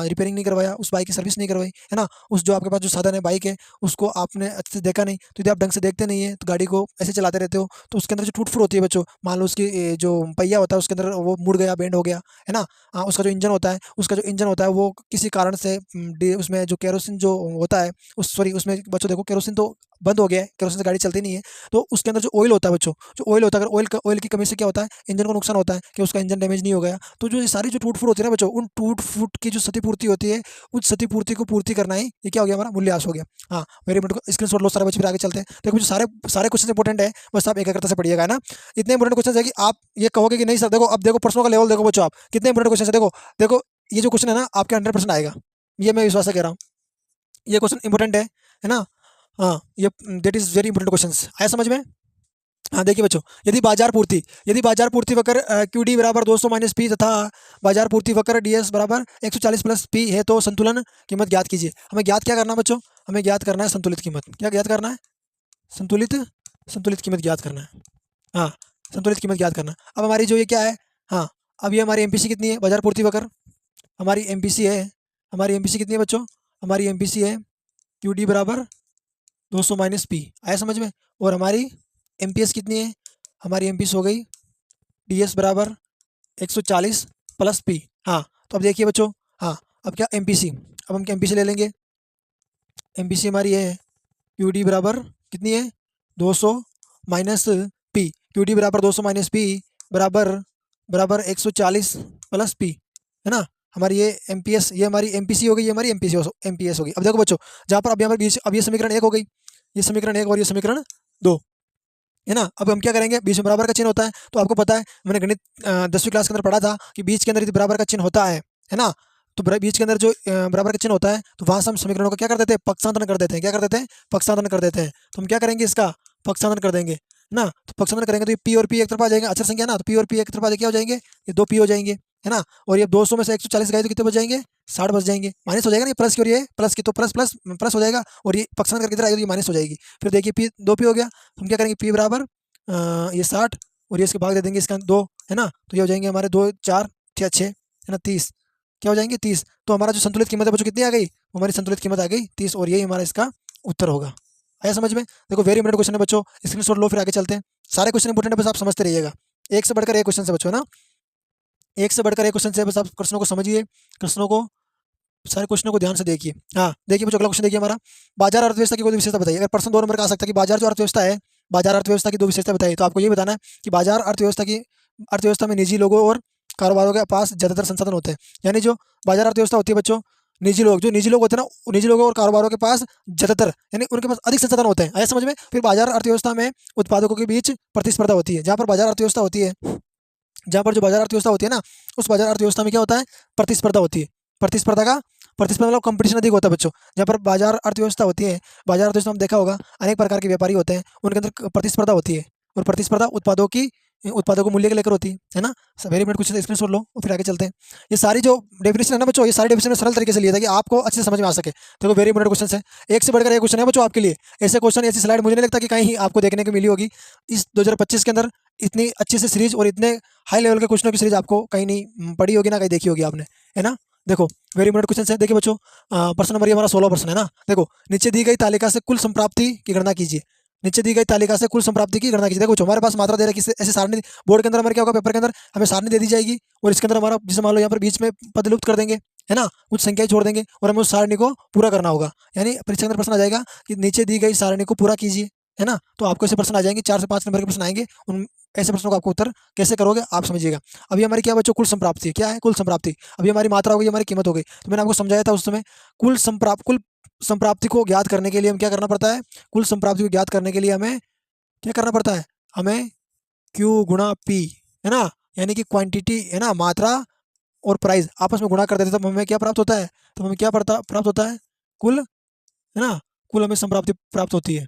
रिपेयरिंग नहीं करवाया, उस बाइक की सर्विस नहीं करवाई, है ना। उस जो आपके पास जो साधन है, बाइक है, उसको आपने अच्छे से देखा नहीं। तो यदि आप ढंग से देखते नहीं है, तो गाड़ी को ऐसे चलाते रहते हो, तो उसके अंदर जो टूट-फूट होती है बच्चों, मान लो उसकी जो पहिया होता है उसके अंदर वो मुड़ गया, बेंड हो गया, है ना। उसका जो इंजन होता है वो किसी कारण से उसमें जो केरोसिन जो होता है, उसमें बच्चों देखो केरोसिन तो बंद हो गया है, केरोसिन से गाड़ी चलती नहीं है। तो उसके अंदर जो ऑयल होता है बच्चों, जो ऑयल होता है, अगर ऑयल की कमी से क्या होता है, इंजन को नुकसान होता है कि उसका इंजन डैमेज नहीं हो गया। तो जो ये सारी जो टूट फूट होती है ना बच्चों, उन टूट फूट की जो क्षतिपूर्ति होती है, उस क्षतिपूर्ति को पूर्ति करना ही ये क्या हो गया हमारा मूल्यह्रास हो गया। हाँ, वेरी इंपॉर्टेंट, स्क्रीनशॉट लो सारे बच्चे, फिर आगे चलते हैं। देखो जो सारे सारे क्वेश्चन इंपॉर्टेंट है, बस आप एकाग्रता से पढ़िएगा, है ना। इतने इंपॉर्टेंट क्वेश्चन है कि आप ये कहोगे कि नहीं सर, देखो अब देखो प्रश्नों का लेवल देखो बच्चों, आप कितने इंपॉर्टेंट क्वेश्चन है। देखो देखो ये जो क्वेश्चन है ना आपके 100% आएगा, ये मैं विश्वास से कह रहा हूँ। ये क्वेश्चन इंपॉर्टेंट है ना। हाँ, ये that is very important question, आया समझ में। हाँ देखिए बच्चों, यदि बाजार पूर्ति वक्र क्यू डी बराबर 200 माइनस पी तथा बाजार पूर्ति वक्र डी एस बराबर 140 प्लस पी है तो संतुलन कीमत ज्ञात कीजिए। हमें ज्ञात क्या करना है बच्चों, हमें ज्ञात करना है संतुलित कीमत। क्या ज्ञात करना है, संतुलित संतुलित कीमत ज्ञात करना है। हाँ, संतुलित कीमत ज्ञात करना। अब हमारी जो ये क्या है, हाँ अब ये हमारी एमपीसी कितनी है, बाजार पूर्ति वक्र हमारी एमपीसी है, हमारी एमपीसी कितनी है बच्चों, हमारी एमपीसी है क्यू डी बराबर 200 माइनस पी, आया समझ में। और हमारी एमपीएस कितनी है, हमारी एमपीएस हो गई डीएस बराबर 140 प्लस पी। हाँ तो अब देखिए बच्चों, हाँ अब क्या एमपीसी, अब हम क्या एमपीसी ले लेंगे। एमपीसी हमारी है क्यू डी बराबर कितनी है 200 माइनस पी, क्यू डी बराबर 200 माइनस पी बराबर बराबर 140 प्लस पी, है ना। हमारी ये एमपीएस, ये हमारी एमपीसी हो गई, ये हमारी एमपीएस होगी। अब देखो बच्चों, जहाँ पर अब यहाँ पर बीच, अब ये समीकरण 1 हो गई, ये समीकरण 1 और ये समीकरण 2, है ना। अब हम क्या करेंगे, बीच में बराबर का चिन्ह होता है, तो आपको पता है मैंने गणित 10वीं क्लास के अंदर पढ़ा था कि बीच के अंदर यदि बराबर का चिन्ह होता है ना, तो बीच के अंदर जो बराबर का चिन्ह होता है तो वहाँ से हम समीकरणों का क्या कर देते हैं, पक्षांतरण कर देते हैं। क्या कर देते हैं, पक्षांतरण कर देते हैं। तो हम क्या करेंगे, इसका पक्षांतरण कर देंगे ना। तो पक्षांतरण करेंगे तो ये पी और पी एक तरफ आ जाएंगे, अचर संख्या ना, तो पी और पी एक तरफ आ जाए क्या हो जाएंगे, ये 2 पी हो जाएंगे, है ना। और ये 200 में से 140 गए तो कितने बच जाएंगे, 60 बच जाएंगे। माइनस हो जाएगा ना, ये प्लस की और ये प्लस की, तो प्लस प्लस प्लस हो जाएगा, और ये पक्षांतरण करके इधर आएगा तो ये माइनस हो जाएगी। फिर देखिए पी 2 पी हो गया, हम क्या करेंगे पी बराबर ये 60 और ये इसके भाग दे देंगे इसका 2, है ना। तो ये हो जाएंगे हमारे 2 4 6 है ना 30, क्या हो जाएंगे 30। तो हमारा जो संतुलित कीमत है बच्चों कितनी आ गई, हमारी संतुलित कीमत आ गई 30, और यही हमारा इसका उत्तर होगा। आया समझ में। देखो वेरी इंपॉर्टेंट क्वेश्चन है बच्चों, स्क्रीनशॉट लो, फिर आगे चलते हैं। सारे क्वेश्चन इंपॉर्टेंट है, बस आप समझते रहिएगा। एक से बढ़कर एक क्वेश्चन से बच्चों ना, एक से बढ़कर एक क्वेश्चन से, बस आप प्रश्नों को समझिए, प्रश्नों को सारे क्वेश्चनों को ध्यान से देखिए। हाँ देखिए बच्चों, अगला क्वेश्चन देखिए हमारा, बाजार अर्थव्यवस्था की कोई विशेषता बताइए। अगर प्रश्न 2 नंबर का आ सकता है कि बाजार जो अर्थव्यवस्था है, बाजार अर्थव्यवस्था की 2 विशेषता बताइए, तो आपको ये बताना है कि बाजार अर्थव्यवस्था में निजी लोगों और कारोबारों के पास ज़्यादातर संसाधन होते हैं। यानी जो बाजार अर्थव्यवस्था होती है बच्चों, निजी लोग होते हैं ना, निजी लोगों और कारोबारों के पास ज़्यादातर, यानी उनके पास अधिक संसाधन होते हैं। आया समझ में। फिर बाजार अर्थव्यवस्था में उत्पादकों के बीच प्रतिस्पर्धा होती है। जहाँ पर बाजार अर्थव्यवस्था होती है, जहाँ पर जो बाजार अर्थव्यवस्था होती है ना, उस बाजार अर्थव्यवस्था में क्या होता है, प्रतिस्पर्धा होती है। प्रतिस्पर्धा मतलब कंपटीशन अधिक होता है बच्चों। जहाँ पर बाजार अर्थव्यवस्था होती है, बाजार अर्थव्यवस्था में देखा होगा अनेक प्रकार के व्यापारी होते हैं, उनके अंदर प्रतिस्पर्धा होती है, और प्रतिस्पर्धा उत्पादों को मूल्य के लेकर होती है ना। वेरी इंपॉर्टेंट क्वेश्चन, स्क्रीनशॉट लो और फिर आगे चलते हैं। ये सारी जो डेफिनेशन है ना बच्चों, ये सारी डेफिनेशन सरल तरीके से लिया था कि आपको अच्छे से समझ में आ सके। देखो वेरी इंपॉर्टेंट क्वेश्चन है, एक से बढ़कर एक क्वेश्चन है बच्चों आपके लिए। ऐसे क्वेश्चन, ऐसी स्लाइड मुझे नहीं लगता कि कहीं आपको देखने को मिली होगी इस 2025 के अंदर। इतनी अच्छी से सीरीज और इतने हाई लेवल के क्वेश्चनों की सीरीज आपको कहीं नहीं पढ़ी होगी ना, कहीं देखी होगी आपने, है ना। देखो वेरी इंपॉर्टेंट क्वेश्चन है, देखिए बच्चों प्रश्न नंबर ये हमारा 16 प्रश्न है ना। देखो नीचे दी गई तालिका से कुल संप्राप्ति की गणना कीजिए। नीचे दी गई तालिका से कुल संप्राप्ति की गणना कीजिए। देखो हमारे पास मात्रा दे रहा है, ऐसे सारणी बोर्ड के अंदर हमारे क्या होगा, पेपर के अंदर हमें सारणी दे दी जाएगी, और इसके अंदर हमारा जैसे मान लो यहाँ पर बीच में पद लुप्त कर देंगे, है ना, कुछ संख्याएं छोड़ देंगे, और हमें उस सारणी को पूरा करना होगा। यानी परीक्षा के अंदर प्रश्न आ जाएगा कि नीचे दी गई सारणी को पूरा कीजिए, है ना। तो आपको ऐसे प्रश्न आ जाएंगे, 4 से 5 नंबर के प्रश्न आएंगे। उन ऐसे प्रश्नों का आपको उत्तर कैसे करोगे आप समझिएगा। अभी हमारी क्या बच्चों, कुल संप्राप्ति क्या है, कुल संप्राप्ति। अभी हमारी मात्रा हो गई, हमारी कीमत हो गई। तो मैंने आपको समझाया था उस समय, कुल संप्राप्ति को ज्ञात करने के लिए हम क्या करना पड़ता है, कुल संप्राप्ति को ज्ञात करने के लिए हमें क्या करना पड़ता है, हमें Q गुणा P, है ना, यानी कि क्वांटिटी, है ना, मात्रा और प्राइस आपस में गुणा कर देते, तब हमें क्या प्राप्त होता है, तो हमें क्या प्राप्त होता है, कुल, है ना, कुल हमें संप्राप्ति प्राप्त होती है,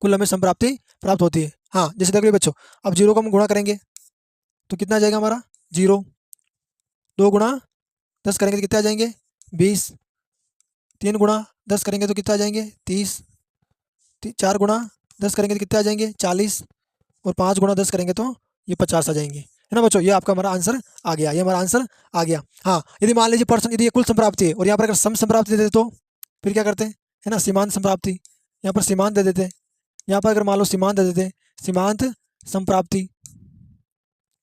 कुल हमें संप्राप्ति प्राप्त होती है। हाँ जैसे देखिए बच्चों, अब 0 को हम गुणा करेंगे तो कितना आ जाएगा हमारा 0, 2 गुणा 10 करेंगे तो कितने आ जाएंगे 20, 3 गुणा 10 करेंगे तो कितने आ जाएंगे 30, 4 गुणा 10 करेंगे तो कितने आ जाएंगे 40, और 5 गुणा 10 करेंगे तो ये 50 आ जाएंगे, है ना बच्चों। ये आपका हमारा आंसर आ गया, ये हमारा आंसर आ गया। हाँ यदि मान लीजिए पर्सन, यदि ये कुल संप्राप्ति है और यहाँ पर अगर सम संप्राप्ति दे देते तो फिर क्या करते हैं, है ना, सीमांत संप्राप्ति, यहाँ पर सीमांत दे देते हैं। यहाँ पर अगर मान लो सीमांत दे देते, सीमांत संप्राप्ति,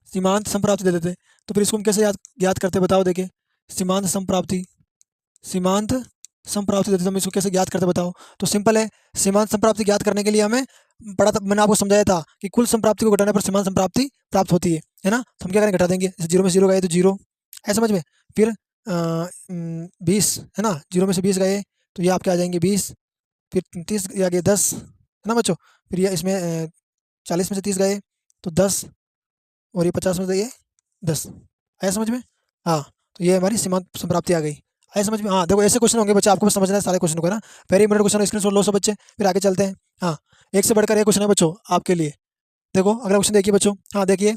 सीमांत संप्राप्ति दे देते, तो फिर इसको हम कैसे ज्ञात करते बताओ। देखिए सीमांत संप्राप्ति, सीमांत संप्राप्ति देते तो हम इसको कैसे ज्ञात करते बताओ। तो सिंपल है, सीमांत संप्राप्ति ज्ञात करने के लिए हमें पढ़ा था, मैंने आपको समझाया था कि कुल संप्राप्ति को घटाने पर समान संप्राप्ति प्राप्त होती है ना। तो हम क्या करेंगे, घटा देंगे। जैसे 0 में 0 गए तो 0, है समझ में। फिर 20 है ना, 0 में से 20 गए तो ये आपके आ जाएंगे 20। फिर 30 ये आ गए 10, है ना बच्चों। फिर ये इसमें 40 में से 30 गए तो 10, और ये 50 में से ये 10, आया समझ में। हाँ, तो ये हमारी सीमांत संप्राप्ति आ गई, आया समझ में। हाँ देखो, ऐसे क्वेश्चन होंगे बच्चे, आपको बस समझना है सारे क्वेश्चन को, है ना। वेरी इंपॉर्टेंट क्वेश्चन, स्क्रीनशॉट लो सब बच्चे, फिर आगे चलते हैं। हाँ, एक से बढ़कर एक क्वेश्चन है बच्चों आपके लिए। देखो अगला क्वेश्चन देखिए बच्चों। हाँ देखिए,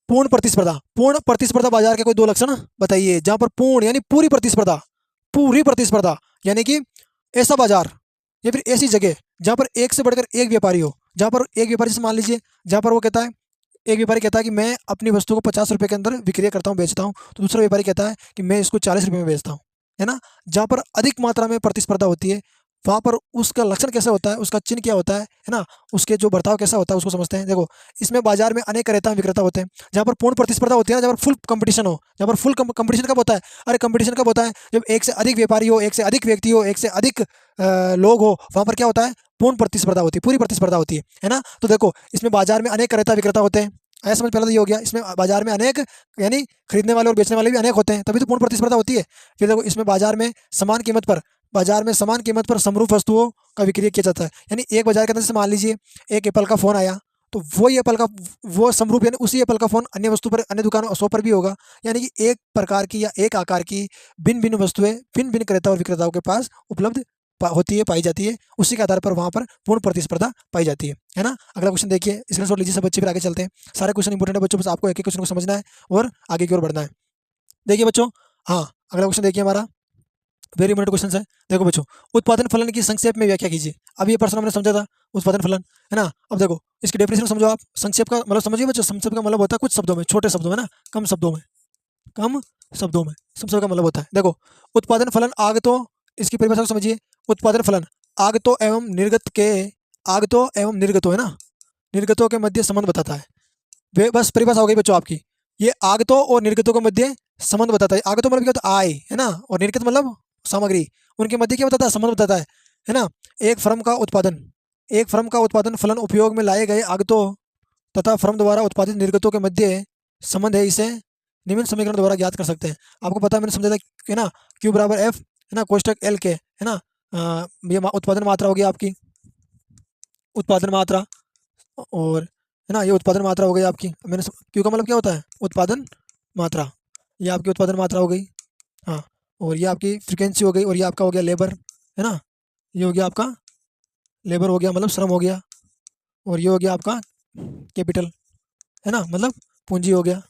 पूर्ण प्रतिस्पर्धा। पूर्ण प्रतिस्पर्धा बाजार के कोई दो लक्षण बताइए। जहां पर पूर्ण यानी पूरी प्रतिस्पर्धा, पूरी प्रतिस्पर्धा यानी कि ऐसा बाजार या फिर ऐसी जगह जहां पर एक से बढ़कर एक व्यापारी हो। जहां पर एक व्यापारी से मान लीजिए, जहां पर वो कहता है, एक व्यापारी कहता है कि मैं अपनी वस्तु को 50 रुपये के अंदर विक्रय करता हूँ, बेचता हूँ, तो दूसरा व्यापारी कहता है कि मैं इसको 40 रुपये में बेचता हूँ, है ना। जहाँ पर अधिक मात्रा में प्रतिस्पर्धा होती है, वहाँ पर उसका लक्षण कैसा होता है, उसका चिन्ह क्या होता है ना, उसके जो बर्ताव कैसा होता है उसको समझते हैं। देखो, इसमें बाजार में अनेक क्रेता विक्रेता होते हैं। जहाँ पर पूर्ण प्रतिस्पर्धा होती है ना, जहाँ पर फुल कंपटीशन हो, जहाँ पर फुल कंपटीशन कब होता है, अरे कंपटीशन कब होता है, जब एक से अधिक व्यापारी हो, एक से अधिक व्यक्ति हो, एक से अधिक लोग हो, वहाँ पर क्या होता है, पूर्ण प्रतिस्पर्धा होती है, पूरी प्रतिस्पर्धा होती है ना। तो देखो, इसमें बाजार में अनेक क्रेता विक्रेता होते हैं, ऐसा समझ, पहला तो ये हो गया। इसमें बाजार में अनेक यानी खरीदने वाले और बेचने वाले भी अनेक होते हैं, तभी तो पूर्ण प्रतिस्पर्धा होती है। फिर देखो, इसमें बाजार में समान कीमत पर, बाजार में समान कीमत पर समरूप वस्तुओं का विक्रय किया जाता है। यानी एक बाजार के अंदर से मान लीजिए एक एप्पल का फ़ोन आया, तो वही एप्पल का, वो समरूप यानी उसी एप्पल का फ़ोन अन्य वस्तु पर, अन्य दुकानों शॉप पर भी होगा। यानी कि एक प्रकार की या एक आकार की भिन्न भिन्न वस्तुएं भिन्न भिन्न क्रेता और विक्रेताओं के पास उपलब्ध होती है, पाई जाती है। उसी के आधार पर वहाँ पर पूर्ण प्रतिस्पर्धा पाई जाती है ना। अगला क्वेश्चन देखिए, स्क्रीनशॉट लीजिए सब बच्चे, फिर आगे चलते हैं। सारे क्वेश्चन इंपॉर्टेंट है बच्चों, बस आपको एक एक क्वेश्चन को समझना है और आगे की ओर बढ़ना है। देखिए बच्चों, हाँ अगला क्वेश्चन देखिए हमारा, वेरी इंपॉर्टेंट क्वेश्चन है। देखो बच्चों, उत्पादन फलन की संक्षेप में व्याख्या कीजिए। अब ये प्रश्न हमने समझा था, उत्पादन फलन, है ना। अब देखो इसकी डेफिनेशन समझो आप। संक्षेप का मतलब समझिए बच्चों, संक्षेप का मतलब होता है कुछ शब्दों में, छोटे शब्दों में ना, कम शब्दों में, कम शब्दों में संक्षेप का मतलब होता है। देखो, उत्पादन फलन आगतो, इसकी परिभाषा को समझिए। उत्पादन फलन आगतो एवं निर्गत के, आगतो एवं निर्गतो, है ना, निर्गतों के मध्य संबंध बताता है। वे बस परिभाषा हो गई बच्चों आपकी। ये आगतों और निर्गतों के मध्य संबंध बताता है। आगतों मतलब क्या होता है, आय, है ना, और निर्गत मतलब सामग्री, उनके मध्य क्या बताता है, संबंध बताता है ना। एक फर्म का उत्पादन, एक फर्म का उत्पादन फलन उपयोग में लाए गए आगतों तथा फर्म द्वारा उत्पादित निर्गतों के मध्य संबंध है। इसे निम्न समीकरण द्वारा ज्ञात कर सकते हैं। आपको पता है, मैंने समझा था, है ना, Q बराबर F, है ना, कोष्टक L के, है ना। ये उत्पादन मात्रा होगी आपकी, उत्पादन मात्रा, और है ना, ये उत्पादन मात्रा हो गई आपकी। मैंने क्यू का मतलब क्या होता है, उत्पादन मात्रा, ये आपकी उत्पादन मात्रा हो गई। हाँ, और ये आपकी फ्रीक्वेंसी हो गई, और ये आपका हो गया लेबर, है ना, ये हो गया आपका लेबर हो गया, मतलब श्रम हो गया, और ये हो गया आपका कैपिटल, है ना, मतलब पूंजी हो गया।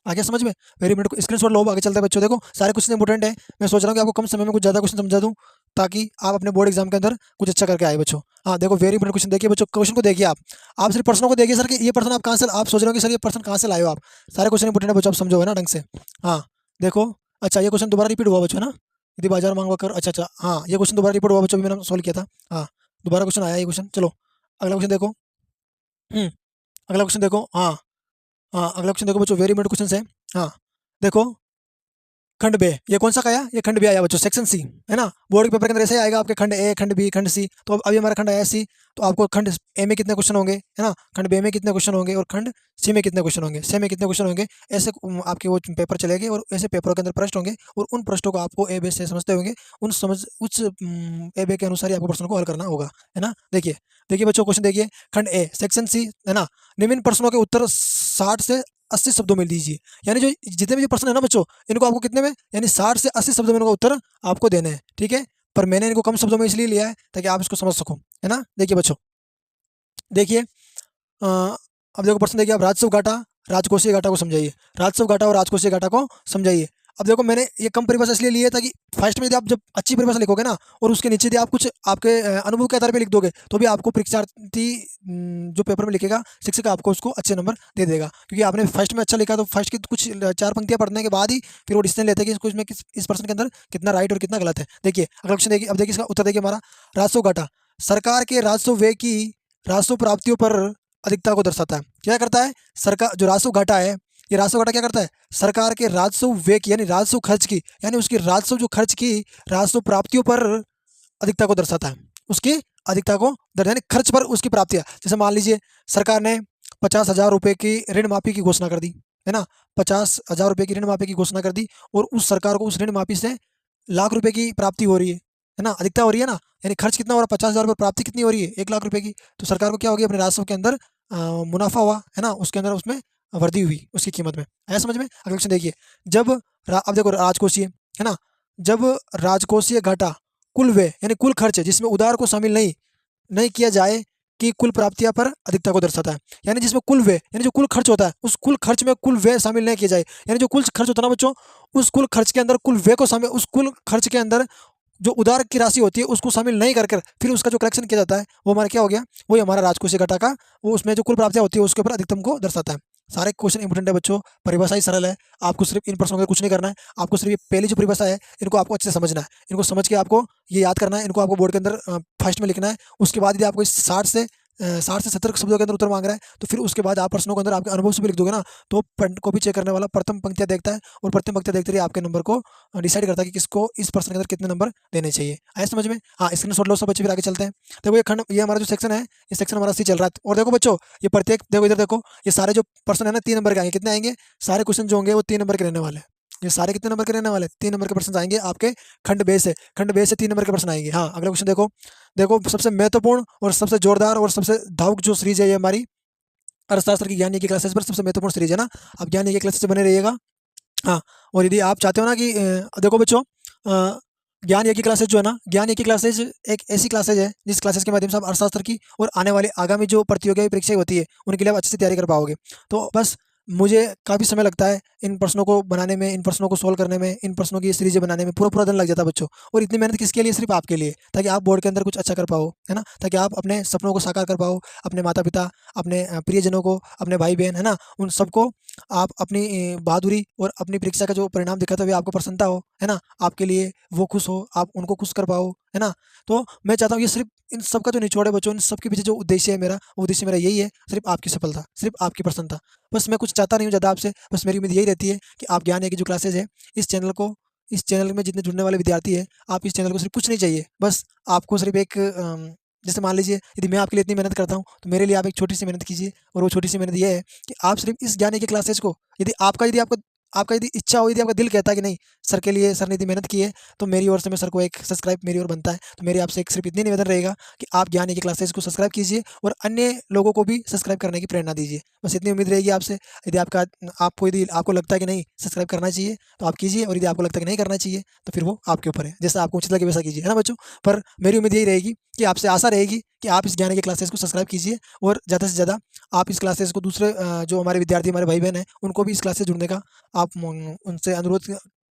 आगे समझ में, वेरी मिनट को स्क्रीनशॉट लो, आगे चलते हैं बच्चों। देखो सारे क्वेश्चन इंपॉर्टेंट है, मैं सोच रहा हूँ कि आपको कम समय में कुछ ज़्यादा क्वेश्चन समझा दूँ, ताकि आप अपने बोर्ड एग्जाम के अंदर कुछ अच्छा करके आए बच्चों। हाँ देखो, वेरी इंपॉर्टेंट क्वेश्चन देखिए बच्चों, क्वेश्चन को देखिए आप सिर्फ प्रश्नों को देखिए सर, कि ये प्रश्न आप कहाँ से, आप सोच रहे हो कि सर ये प्रश्न कहाँ से लाए हो आप। सारे क्वेश्चन इंपॉर्टेंट है बच्चों, आप समझो, है ना, ढंग से। हाँ देखो, अच्छा ये क्वेश्चन दोबारा रिपीट हुआ बच्चों, है ना, यदि बाजार मांग कर, अच्छा अच्छा, हाँ ये क्वेश्चन दोबारा रिपीट हुआ बच्चों, मैंने सोल्व किया था। हाँ, दोबारा क्वेश्चन आया ये क्वेश्चन। चलो अगला क्वेश्चन देखो। अगला क्वेश्चन देखो। हाँ हाँ, अगला क्वेश्चन देखो बच्चों, वेरी इंपॉर्टेंट क्वेश्चन है। हाँ देखो, खंड बे, ये कौन सा आया, ये खंड बे आया बच्चों, सेक्शन सी, है ना। बोर्ड के पेपर के अंदर ऐसे ही आएगा आपके, खंड ए, खंड बी, खंड सी। तो अभी हमारा खंड आया सी, तो आपको खंड ए में कितने क्वेश्चन होंगे, है ना, खंड बे में कितने क्वेश्चन होंगे, और खंड सी में कितने क्वेश्चन होंगे, सी में कितने क्वेश्चन होंगे, ऐसे आपके वो पेपर चलेंगे, और ऐसे पेपरों के अंदर प्रश्न होंगे, और उन प्रश्नों को आपको ए बे से समझते होंगे, उन समझ उस ए बे के अनुसार ही आपको प्रश्नों को हल करना होगा, है ना। देखिए देखिए बच्चों, क्वेश्चन देखिए, खंड ए सेक्शन सी, है ना, निम्न प्रश्नों के उत्तर 60 से 80 शब्दों में दीजिए। यानी जो जितने भी जो प्रश्न है ना बच्चों, इनको आपको कितने में, यानी 60 से 80 शब्दों में इनका उत्तर आपको देने हैं, ठीक है। पर मैंने इनको कम शब्दों में इसलिए लिया है ताकि आप इसको समझ सको, है ना। देखिए बच्चों, देखिए अब देखो प्रश्न देखिए, आप राजस्व घाटा राजकोषीय घाटा को समझाइए, राजस्व घाटा और राजकोषीय घाटा को समझाइए। अब देखो, मैंने ये कम परिभाषा इसलिए ली है ताकि फर्स्ट में यदि आप जब अच्छी परिभाषा लिखोगे ना, और उसके नीचे यदि आप कुछ आपके अनुभव के आधार पर लिख दोगे, तो भी आपको परीक्षार्थी जो पेपर में लिखेगा, शिक्षक आपको उसको अच्छे नंबर दे देगा, क्योंकि आपने फर्स्ट में अच्छा लिखा, तो फर्स्ट की कुछ 4 पंक्तियां पढ़ने के बाद ही फिर वो डिसीजन लेते हैं कि इसको इसमें इस प्रश्न के अंदर कितना राइट और कितना गलत है। देखिए अगला क्वेश्चन देखिए, अब देखिए इसका उत्तर देखिए हमारा, राजस्व घाटा सरकार के राजस्व व्यय की राजस्व प्राप्तियों पर अधिकता को दर्शाता है। क्या करता है, सरकार जो राजस्व घाटा है, ये राजस्व घाटा क्या करता है, सरकार के राजस्व व्यय की, यानी राजस्व खर्च की, यानी उसकी राजस्व जो खर्च की राजस्व प्राप्तियों पर अधिकता को दर्शाता है, उसकी अधिकता को यानी खर्च पर उसकी प्राप्तियाँ। जैसे मान लीजिए सरकार ने 50,000 रुपये की ऋण माफी की घोषणा कर दी, है ना? 50,000 रुपये की ऋण माफी की घोषणा कर दी और उस सरकार को उस ऋण माफी से लाख रुपए की प्राप्ति हो रही है ना? अधिकता हो रही है ना? यानी खर्च कितना हो रहा है? 50,000 रुपये, प्राप्ति कितनी हो रही है? 1 लाख रुपए की। तो सरकार को क्या हो गया? अपने राजस्व के अंदर मुनाफा हुआ, है ना? उसके अंदर उसमें वृद्धि हुई उसकी कीमत में। आया समझ में? अगला क्वेश्चन देखिए, जब अब देखो राजकोषीय, है ना? जब राजकोषीय घाटा कुल व्यय यानी कुल खर्च जिसमें उधार को शामिल नहीं नहीं किया जाए कि कुल प्राप्तियां पर अधिकता को दर्शाता है। यानी जिसमें कुल व्यय यानी जो कुल खर्च होता है उस कुल खर्च में कुल व्यय शामिल नहीं किया जाए, यानी जो कुल खर्च होता है ना बच्चों, उस कुल खर्च के अंदर कुल व्यय को शामिल, उस कुल खर्च के अंदर जो उधार की राशि होती है उसको शामिल नहीं कर कर फिर उसका जो कलेक्शन किया जाता है वो हमारा क्या हो गया? वही हमारा राजकोषीय घाटा का, वो उसमें जो कुल प्राप्तियां होती है उसके ऊपर अधिकतम को दर्शाता है। सारे क्वेश्चन इंपोर्टेंट है बच्चों, परिभाषा ही सरल है। आपको सिर्फ इन प्रश्नों में कुछ नहीं करना है, आपको सिर्फ ये पहली जो परिभाषा है इनको आपको अच्छे से समझना है, इनको समझ के आपको ये याद करना है, इनको आपको बोर्ड के अंदर फर्स्ट में लिखना है। उसके बाद यदि आपको इस 60 से 70 शब्दों के अंदर उत्तर मांग रहा है तो फिर उसके बाद आप प्रश्नों के अंदर आपके अनुभव से भी लिख दोगे ना, तो कॉपी चेक करने वाला प्रथम पंक्तियां देखता है और प्रथम पंक्तियां देखते ही आपके नंबर को डिसाइड करता है कि किसको इस प्रश्न के अंदर कितने नंबर देने चाहिए। आया समझ में? हाँ, स्क्रीनशॉट लो सब बच्चे, फिर आगे चलते हैं। देखो ये खंड, ये हमारा जो सेक्शन है, ये सेक्शन हमारा सी चल रहा है। और देखो बच्चों, ये प्रत्येक, देखो इधर देखो, ये सारे जो प्रश्न है ना 3 नंबर के आएंगे। कितने आएंगे? सारे क्वेश्चन जो होंगे वो 3 नंबर के रहने वाले हैं। ये सारे कितने नंबर के रहने वाले? 3 नंबर के प्रश्न आएंगे आपके खंड बे से। खंड बे से 3 नंबर के प्रश्न आएंगे। हाँ, अगला क्वेश्चन देखो। देखो सबसे महत्वपूर्ण और सबसे जोरदार और सबसे भावुक जो सीरीज है ये हमारी अर्थशास्त्र की ज्ञान की क्लासेस पर सबसे महत्वपूर्ण सीरीज है ना। अब ज्ञान की क्लासेस से बने रहिएगा। हाँ, और यदि आप चाहते हो ना कि देखो बच्चों, ज्ञान एक ही क्लासेज जो है ना, ज्ञान एक ही क्लासेज एक ऐसी क्लासेज है जिस क्लासेज के माध्यम से आप अर्थशास्त्र की और आने वाली आगामी जो प्रतियोगी परीक्षाएं होती है उनके लिए आप अच्छे से तैयारी कर पाओगे। तो बस मुझे काफ़ी समय लगता है इन प्रश्नों को बनाने में, इन प्रश्नों को सोल्व करने में, इन प्रश्नों की सीरीजें बनाने में पूरा पूरा दिन लग जाता है बच्चों। और इतनी मेहनत किसके लिए? सिर्फ आपके लिए, ताकि आप बोर्ड के अंदर कुछ अच्छा कर पाओ, है ना? ताकि आप अपने सपनों को साकार कर पाओ, अपने माता पिता, अपने प्रियजनों को, अपने भाई बहन, है ना, उन सबको आप अपनी बहादुरी और अपनी परीक्षा का जो परिणाम दिखाते हुए आपको प्रसन्नता हो, है ना? आपके लिए वो खुश हो, आप उनको खुश कर पाओ, है ना? तो मैं चाहता हूँ ये सिर्फ़ इन सब का जो निचोड़ है बच्चों, इन सब के पीछे जो उद्देश्य है मेरा, वो उद्देश्य मेरा यही है, सिर्फ़ आपकी सफलता, सिर्फ़ आपकी प्रसन्नता। बस मैं कुछ चाहता नहीं हूँ ज़्यादा आपसे, बस मेरी उम्मीद यही रहती है कि आप ज्ञान है की जो क्लासेज़ है, इस चैनल में जितने जुड़ने वाले विद्यार्थी हैं, आप इस चैनल को सिर्फ़ कुछ नहीं चाहिए, बस आपको सिर्फ़ एक जैसे मान लीजिए यदि मैं आपके लिए इतनी मेहनत करता हूँ, तो मेरे लिए आप एक छोटी-सी मेहनत कीजिए, और वो छोटी-सी मेहनत ये है कि आप सिर्फ़ इस ज्ञान है की क्लासेज़ को, यदि आपका यदि इच्छा हो, यदि आपका दिल कहता है कि नहीं, सर के लिए, सर ने इतनी मेहनत की है, तो मेरी ओर से मैं सर को एक सब्सक्राइब मेरी ओर बनता है। तो मेरी आपसे एक सिर्फ़ इतनी निवेदन रहेगा कि आप ज्ञान की क्लासेज़ को सब्सक्राइब कीजिए और अन्य लोगों को भी सब्सक्राइब करने की प्रेरणा दीजिए। बस इतनी उम्मीद रहेगी आपसे। यदि आपको लगता है कि नहीं सब्सक्राइब करना चाहिए, तो आप कीजिए, और यदि आपको लगता है कि नहीं करना चाहिए, तो फिर वो आपके ऊपर है। जैसा आपको उचित लगे वैसा कीजिए, है ना बच्चों? पर मेरी उम्मीद यही रहेगी कि आपसे आशा रहेगी कि आप इस ज्ञान की क्लासेज़ को सब्सक्राइब कीजिए, और ज़्यादा से ज़्यादा आप इस क्लासेज़ को दूसरे जो हमारे विद्यार्थी, हमारे भाई-बहन हैं, उनको भी इस क्लास से जुड़ने का आप उनसे अनुरोध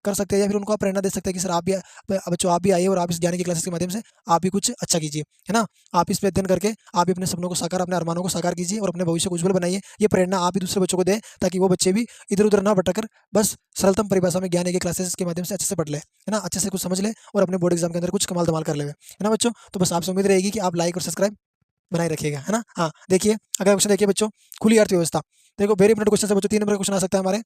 कर सकते हैं, या फिर उनको आप प्रेरणा दे सकते हैं कि सर आप भी बच्चों आप भी आइए और आप इस ज्ञान की क्लासेस के माध्यम से आप भी कुछ अच्छा कीजिए, है ना? आप इस पे अध्ययन करके आप भी अपने सपनों को साकार, अपने अरमानों को साकार कीजिए और अपने भविष्य को उज्जवल बनाइए। ये प्रेरणा आप भी दूसरे बच्चों को दें, ताकि वो बच्चे भी इधर-उधर ना भटक कर बस सरलतम परिभाषा में ज्ञान की क्लासेस के माध्यम से अच्छे से पढ़ लें, है ना? अच्छे से कुछ समझ लें और अपने बोर्ड एग्जाम के अंदर कुछ कमाल-धमाल कर लें, है ना बच्चों? तो बस आपसे उम्मीद रहेगी कि आप लाइक और सब्सक्राइब बनाए रखिएगा, है ना? हाँ, देखिए अगला क्वेश्चन देखिए बच्चों, खुली अर्थव्यवस्था। देखो वेरी इंपॉर्टेंट क्वेश्चन है बच्चों, 3 नंबर का क्वेश्चन आ सकता है हमारे।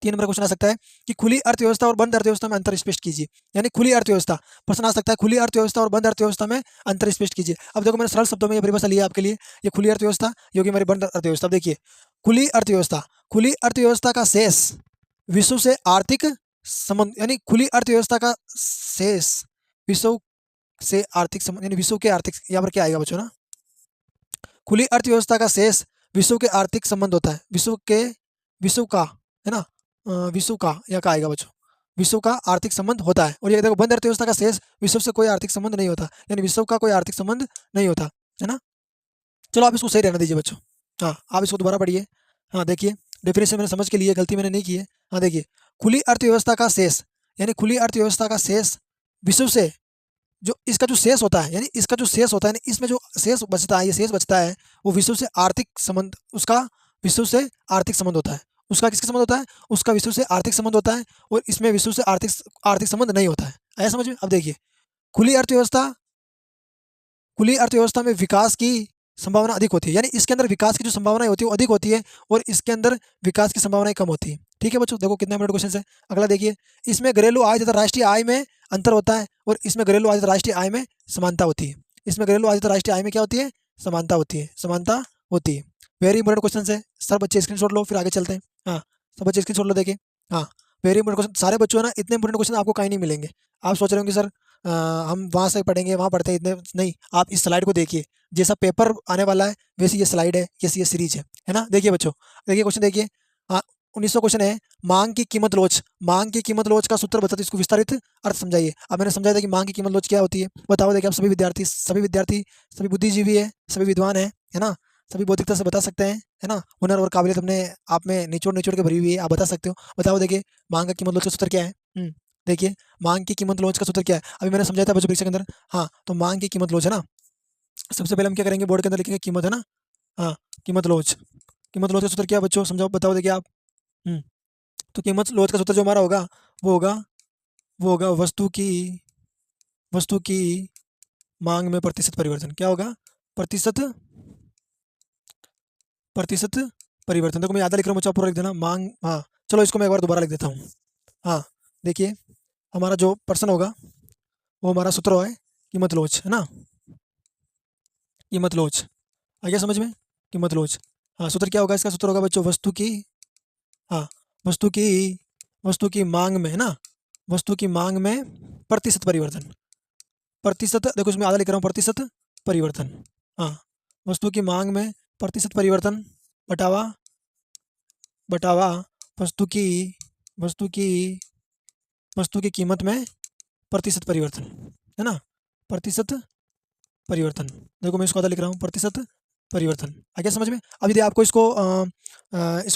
3 नंबर का क्वेश्चन आ सकता है कि खुली अर्थव्यवस्था और बंद अर्थव्यवस्था में अंतर स्पष्ट कीजिए। यानी खुली अर्थव्यवस्था, प्रश्न आ सकता है खुली अर्थव्यवस्था और बंद अर्थव्यवस्था में अंतर स्पष्ट कीजिए। अब देखो मैंने सरल शब्दों में ये परिभाषा ली है आपके लिए। ये खुली अर्थव्यवस्था, ये होगी हमारी बंद अर्थव्यवस्था। अब देखिए, खुली अर्थव्यवस्था का शेष विश्व से आर्थिक संबंध, यानी खुली अर्थव्यवस्था का शेष विश्व से आर्थिक संबंध, यानी विश्व के आर्थिक, यहाँ पर क्या आएगा बच्चों ना, खुली अर्थव्यवस्था का शेष विश्व के आर्थिक संबंध होता है। विश्व का, है ना? विश्व का या का आएगा बच्चों, विश्व का आर्थिक संबंध होता है। और ये देखो बंद अर्थव्यवस्था का शेष विश्व से कोई आर्थिक संबंध नहीं होता, यानी विश्व का कोई आर्थिक संबंध नहीं होता, है ना? चलो आप इसको सही रहने दीजिए बच्चों। हाँ, आप इसको दोबारा पढ़िए। हाँ, देखिए डेफिनेशन मैंने समझ के लिए, गलती मैंने नहीं की है। हाँ, देखिए खुली अर्थव्यवस्था का शेष, यानी खुली अर्थव्यवस्था का शेष विश्व से, जो इसका जो शेष होता है, यानी इसका जो शेष होता है, यानी इसमें जो शेष बचता है, ये शेष बचता है, वो विश्व से आर्थिक संबंध, उसका विश्व से आर्थिक संबंध होता है। उसका किसके संबंध होता है? उसका विश्व से आर्थिक संबंध होता है, और इसमें विश्व से आर्थिक आर्थिक संबंध नहीं होता है। आया समझ में? अब देखिए, खुली अर्थव्यवस्था खुली अर्थव्यवस्था में विकास की संभावना अधिक होती है, यानी इसके अंदर विकास की जो संभावनाएं होती है वो अधिक होती है, और इसके अंदर विकास की संभावनाएं कम होती है। ठीक है बच्चों, देखो कितना इंपॉर्टेंट क्वेश्चन है। अगला देखिए, इसमें घरेलू आय तथा राष्ट्रीय आय में अंतर होता है, और इसमें घरेलू आय तथा राष्ट्रीय आय में समानता होती है। इसमें घरेलू आय तथा राष्ट्रीय आय में क्या होती है, समानता होती है, समानता होती है। वेरी इंपॉर्टेंट क्वेश्चन है सर, बच्चे स्क्रीनशॉट लो, फिर आगे चलते हैं। हाँ, सब बच्चे स्क्रीनशॉट लो, देखिए। हाँ, वेरी इंपॉर्टेंट क्वेश्चन, सारे बच्चों है ना, इतने इंपॉर्टेंट क्वेश्चन आपको कहीं नहीं मिलेंगे। आप सोच रहे होंगे सर हम वहाँ से पढ़ेंगे, वहाँ पढ़ते हैं, इतने नहीं। आप इस स्लाइड को देखिए, जैसा पेपर आने वाला है वैसी ये स्लाइड है, जैसी ये सीरीज है ना। देखिए बच्चों, देखिए क्वेश्चन देखिए। हाँ, 1900 क्वेश्चन है, मांग की कीमत लोच। मांग की कीमत लोच का सूत्र बताते, इसको विस्तारित अर्थ समझाइए। अब मैंने समझाया था कि मांग की कीमत लोच क्या होती है, बताओ। देखिए आप सभी बुद्धिजीवी है, सभी विद्वान है ना, सभी बौद्धिकता से बता सकते हैं, है ना। हुनर और काबिलियत अपने आप में निचोड़ निचोड़ के भरी हुई है, आप बता सकते हो। बताओ देखिए, मांग का कीमत लोच का सूत्र क्या है। देखिए, मांग की कीमत लोच का सूत्र क्या है, अभी मैंने समझाया था बच्चों परीक्षा के अंदर। हाँ, तो मांग की कीमत लोच है ना, सबसे पहले हम क्या करेंगे, बोर्ड के अंदर लिखेंगे कीमत, है ना। हाँ, कीमत लोच। कीमत लोच का सूत्र क्या है बच्चों, समझाओ, बताओ देखिए आप। हम्म, तो कीमत लोच का सूत्र जो हमारा होगा, वो होगा वो होगा वस्तु की मांग में प्रतिशत परिवर्तन। क्या होगा, प्रतिशत प्रतिशत परिवर्तन। देखो मैं आधा लिख रहा हूँ, बच्चा पूरा लिख देना। मांग, हाँ चलो इसको मैं एक बार दोबारा लिख देता हूँ। हाँ, देखिए हमारा जो पर्सन होगा, वो हमारा सूत्र है कीमत लोच, है ना। कीमत लोच आ गया समझ में, कीमत लोच। हाँ, सूत्र क्या होगा, इसका सूत्र होगा बच्चों, हाँ, वस्तु की वस्तु की मांग में, है ना, वस्तु की मांग में प्रतिशत परिवर्तन। प्रतिशत, देखो इसमें आधा लिख रहा हूँ, प्रतिशत परिवर्तन। हाँ, वस्तु की मांग में प्रतिशत परिवर्तन बटावा बटावा वस्तु की वस्तु की वस्तु की कीमत में प्रतिशत परिवर्तन, है ना, प्रतिशत परिवर्तन। देखो मैं इसको आधा लिख रहा हूँ, प्रतिशत परिवर्तन। आ गया समझ में। अब यदि आपको इसको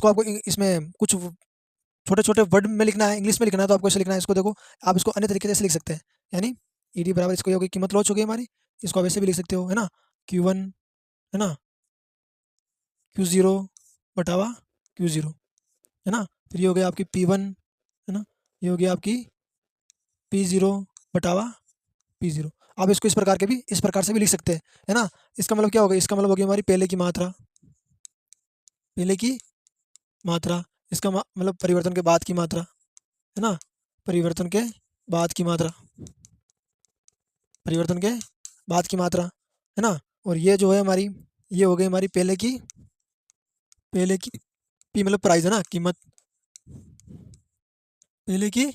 आपको इसमें कुछ छोटे छोटे वर्ड में लिखना है, इंग्लिश में लिखना है, तो आपको ऐसे लिखना है इसको। देखो आप इसको अन्य तरीके से लिख सकते हैं, यानी ईडी बराबर इसको, ये होगी कीमत लॉच हो गई हमारी, इसको आप ऐसे भी लिख सकते हो, है ना। Q1, है ना, Q0 बटावा Q0, है ना। फिर ये हो गया आपकी P1, है ना, ये हो गया आपकी P0 बटावा P0। आप इसको इस प्रकार से भी लिख सकते हैं, है ना। इसका मतलब क्या होगा, इसका मतलब होगी हमारी पहले की मात्रा, इसका मतलब परिवर्तन के बाद की मात्रा, है ना, परिवर्तन के बाद की मात्रा, परिवर्तन के बाद की मात्रा, है ना। और ये जो है हमारी, ये हो गई हमारी पहले की पी मतलब प्राइस, है ना, कीमत, पहले की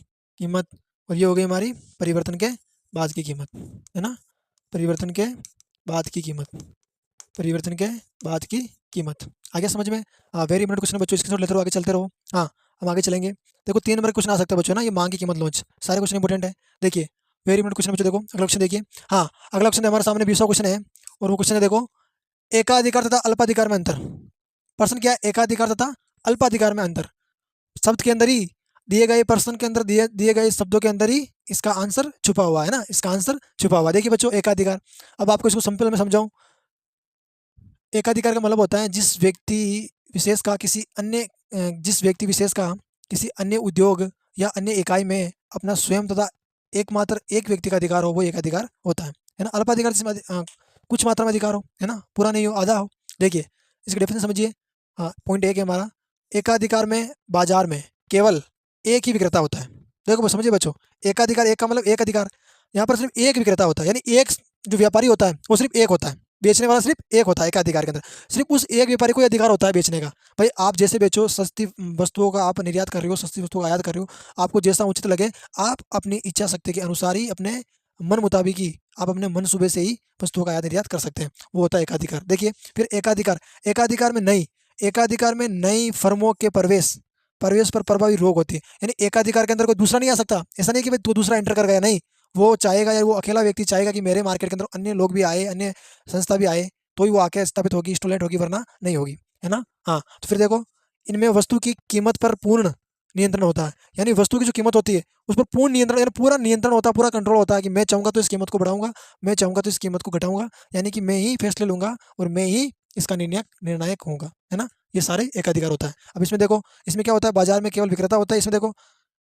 कीमत। और ये हो गई हमारी परिवर्तन के बाद की कीमत, है ना, परिवर्तन के बाद की कीमत, परिवर्तन के बाद की कीमत। आगे समझ में। हाँ, वेरी इंपॉर्टेंट क्वेश्चन है बच्चों, इसके लेते रहो, आगे चलते रहो। हाँ, हम आगे चलेंगे। देखो 3 नंबर क्वेश्चन आ सकता है बच्चों ना, ये मांग की कीमत लॉन्च, सारे क्वेश्चन इंपॉर्टेंट है। देखिए वेरी इंपॉर्टेंट क्वेश्चन बच्चों, देखो अगला क्वेश्चन देखिए। हाँ, अगला क्वेश्चन हमारे सामने 20वां क्वेश्चन है, और वो क्वेश्चन है देखो, एकाधिकार तथा अल्पाधिकार में अंतर। प्रश्न क्या है, एकाधिकार तथा अल्पाधिकार में अंतर। शब्द के अंदर ही, दिए गए प्रश्न के अंदर, दिए गए शब्दों के अंदर ही इसका आंसर छुपा हुआ है ना, इसका आंसर छुपा हुआ है। देखिए बच्चों, एकाधिकार, अब आपको इसको सिंपल में समझाऊं। एकाधिकार का मतलब होता है जिस व्यक्ति विशेष का किसी अन्य उद्योग या अन्य इकाई में अपना स्वयं तथा एकमात्र एक व्यक्ति का अधिकार हो, वो एकाधिकार होता है ना। अल्पाधिकार जिसमें कुछ मात्रा में अधिकार हो, है ना, पूरा नहीं हो, आधा हो। देखिए इसकी डेफिनेशन समझिए। हाँ, पॉइंट एक है हमारा, एकाधिकार में बाजार में केवल एक ही विक्रेता होता है। देखो समझिए बच्चों, एकाधिकार, एक का मतलब एक अधिकार, यहाँ पर सिर्फ एक विक्रेता होता है, यानी एक जो व्यापारी होता है वो सिर्फ एक होता है, बेचने वाला सिर्फ एक होता है। एक अधिकार के अंदर सिर्फ उस एक व्यापारी को अधिकार होता है बेचने का। भाई आप जैसे बेचो, सस्ती वस्तुओं का आप निर्यात कर रहे हो, सस्ती वस्तुओं का आयात कर रहे हो, आपको जैसा उचित लगे, आप अपनी इच्छा शक्ति के अनुसार ही, अपने मन मुताबिक ही, आप अपने मनसूबे से ही वस्तुओं का आयात निर्यात कर सकते हैं, वो होता है एकाधिकार। देखिए फिर एकाधिकार में नई फर्मों के प्रवेश पर प्रभावी रोक होती है, यानी एकाधिकार के अंदर कोई दूसरा नहीं आ सकता। ऐसा नहीं कि भाई तू दूसरा एंटर कर गया, नहीं, वो चाहेगा, या वो अकेला व्यक्ति चाहेगा कि मेरे मार्केट के अंदर अन्य लोग भी आए, अन्य संस्था भी आए, तो ही वो आके स्थापित होगी, स्टूडेंट होगी, वरना नहीं होगी, है ना। हाँ, तो फिर देखो, इनमें वस्तु की कीमत पर पूर्ण नियंत्रण होता है, यानी वस्तु की जो कीमत होती है उस पर पूर्ण नियंत्रण, यानी पूरा नियंत्रण होता है, पूरा कंट्रोल होता है, कि मैं चाहूँगा तो इस कीमत को बढ़ाऊंगा, मैं चाहूँगा तो इस कीमत को घटाऊंगा, यानी कि मैं ही फैसले लूंगा और मैं ही इसका निर्णायक होऊंगा, है ना। ये सारे एकाधिकार होता है। अब इसमें देखो, इसमें क्या होता है, बाजार में केवल विक्रेता होता है। इसमें देखो,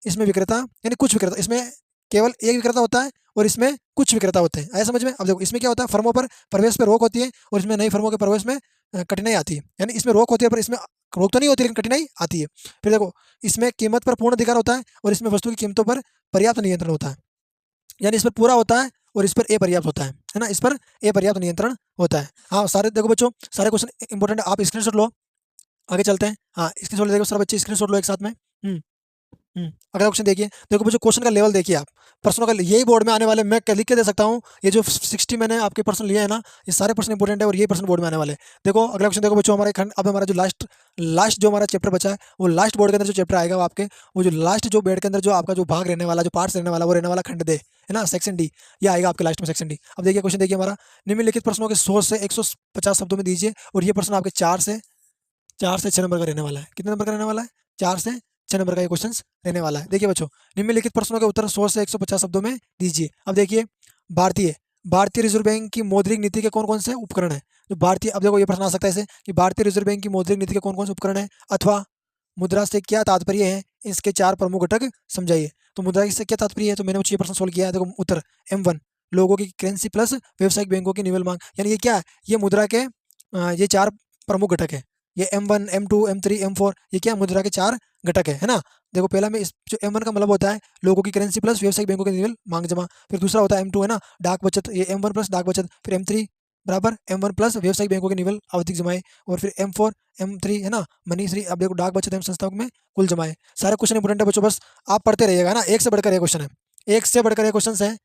इसमें विक्रेता यानी कुछ विक्रेता, इसमें केवल एक विक्रेता होता है और इसमें कुछ विक्रेता होते हैं, आया समझ में। अब देखो इसमें क्या होता है, फर्मों पर प्रवेश पर रोक होती है, और इसमें नई फर्मों के प्रवेश में कठिनाई आती है, यानी इसमें रोक होती है पर इसमें रोक तो नहीं होती, लेकिन कठिनाई आती है। फिर देखो, इसमें कीमत पर पूर्ण अधिकार होता है, और इसमें वस्तु की कीमतों पर पर्याप्त नियंत्रण होता है, यानी इसमें पूरा होता है और इस पर ए पर्याप्त होता है ना, इस पर ए पर्याप्त नियंत्रण होता है। हाँ, सारे देखो बच्चों, सारे क्वेश्चन इंपॉर्टेंट है, आप स्क्रीनशॉट लो, आगे चलते हैं। हाँ, स्क्रीनशॉट देखो सारे बच्चे, स्क्रीनशॉट लो एक साथ में। अगला क्वेश्चन देखिए, देखो बच्चों क्वेश्चन का लेवल देखिए आप, प्रश्नों का यही बोर्ड में आने वाले, मैं लिख के दे सकता हूँ, ये जो 60 मैंने आपके प्रश्न लिए हैं ना, ये सारे प्रश्न इंपॉर्टेंट है और ये प्रश्न बोर्ड में आने वाले हैं। देखो अगला क्वेश्चन देखो बच्चों, हमारे खंड, अब हमारा जो लास्ट लास्ट जो हमारा चैप्टर बचा है, वो लास्ट बोर्ड के अंदर जो चैप्टर आएगा वो आपके, वो जो लास्ट जो बेड के अंदर जो आपका जो भाग रहने वाला, जो पार्ट्स रहने वाला, वो रहने वाला खंड दे, है ना, सेक्शन डी, ये आएगा आपके लास्ट में, सेक्शन डी। अब देखिए क्वेश्चन देखिए हमारा, निम्नलिखित प्रश्नों के 100 से 150 शब्दों में दीजिए, और ये प्रश्न आपके 4 से 6 नंबर का रहने वाला है। कितने नंबर का रहने वाला है? 4 से 6 नंबर का ये क्वेश्चन रहने वाला है। देखिए बच्चों, निम्नलिखित प्रश्नों के उत्तर 100 से 150 शब्दों में दीजिए। अब देखिए, भारतीय भारतीय रिजर्व बैंक की मौद्रिक नीति के कौन कौन से उपकरण है? जो भारतीय, अब देखो ये प्रश्न आ सकता है ऐसे कि भारतीय रिजर्व बैंक की मौद्रिक नीति के कौन कौन से उपकरण है, अथवा मुद्रा से क्या तात्पर्य है, इसके 4 प्रमुख घटक समझाइए। तो मुद्रा से क्या तात्पर्य है, तो मैंने ये प्रश्न सोल्व किया है। देखो उत्तर M1, लोगों की करेंसी प्लस व्यावसायिक बैंकों की निवल मांग, यानी ये क्या है, ये मुद्रा के ये 4 प्रमुख घटक है। ये M1, M2, M3, M4, ये क्या मुद्रा के 4 घटक है ना। देखो पहला में इस जो M1 का मतलब होता है लोगों की करेंसी प्लस व्यावसायिक बैंकों के निवल मांग जमा, फिर दूसरा होता है M2 है ना, डाक बचत, ये M1 प्लस डाक बचत, फिर M3 बराबर M1 प्लस व्यावसायिक बैंकों के निवल आवधिक जमाए, और फिर M4 M3 है ना, मनी श्री, अब देखो डाक बचत एवं संस्थाओं में कुल जमाए। सारे क्वेश्चन इंपोर्टेंट है बच्चों, बस आप पढ़ते रहिएगा ना, एक से बढ़कर एक क्वेश्चन है, एक से बढ़कर एक क्वेश्चन है,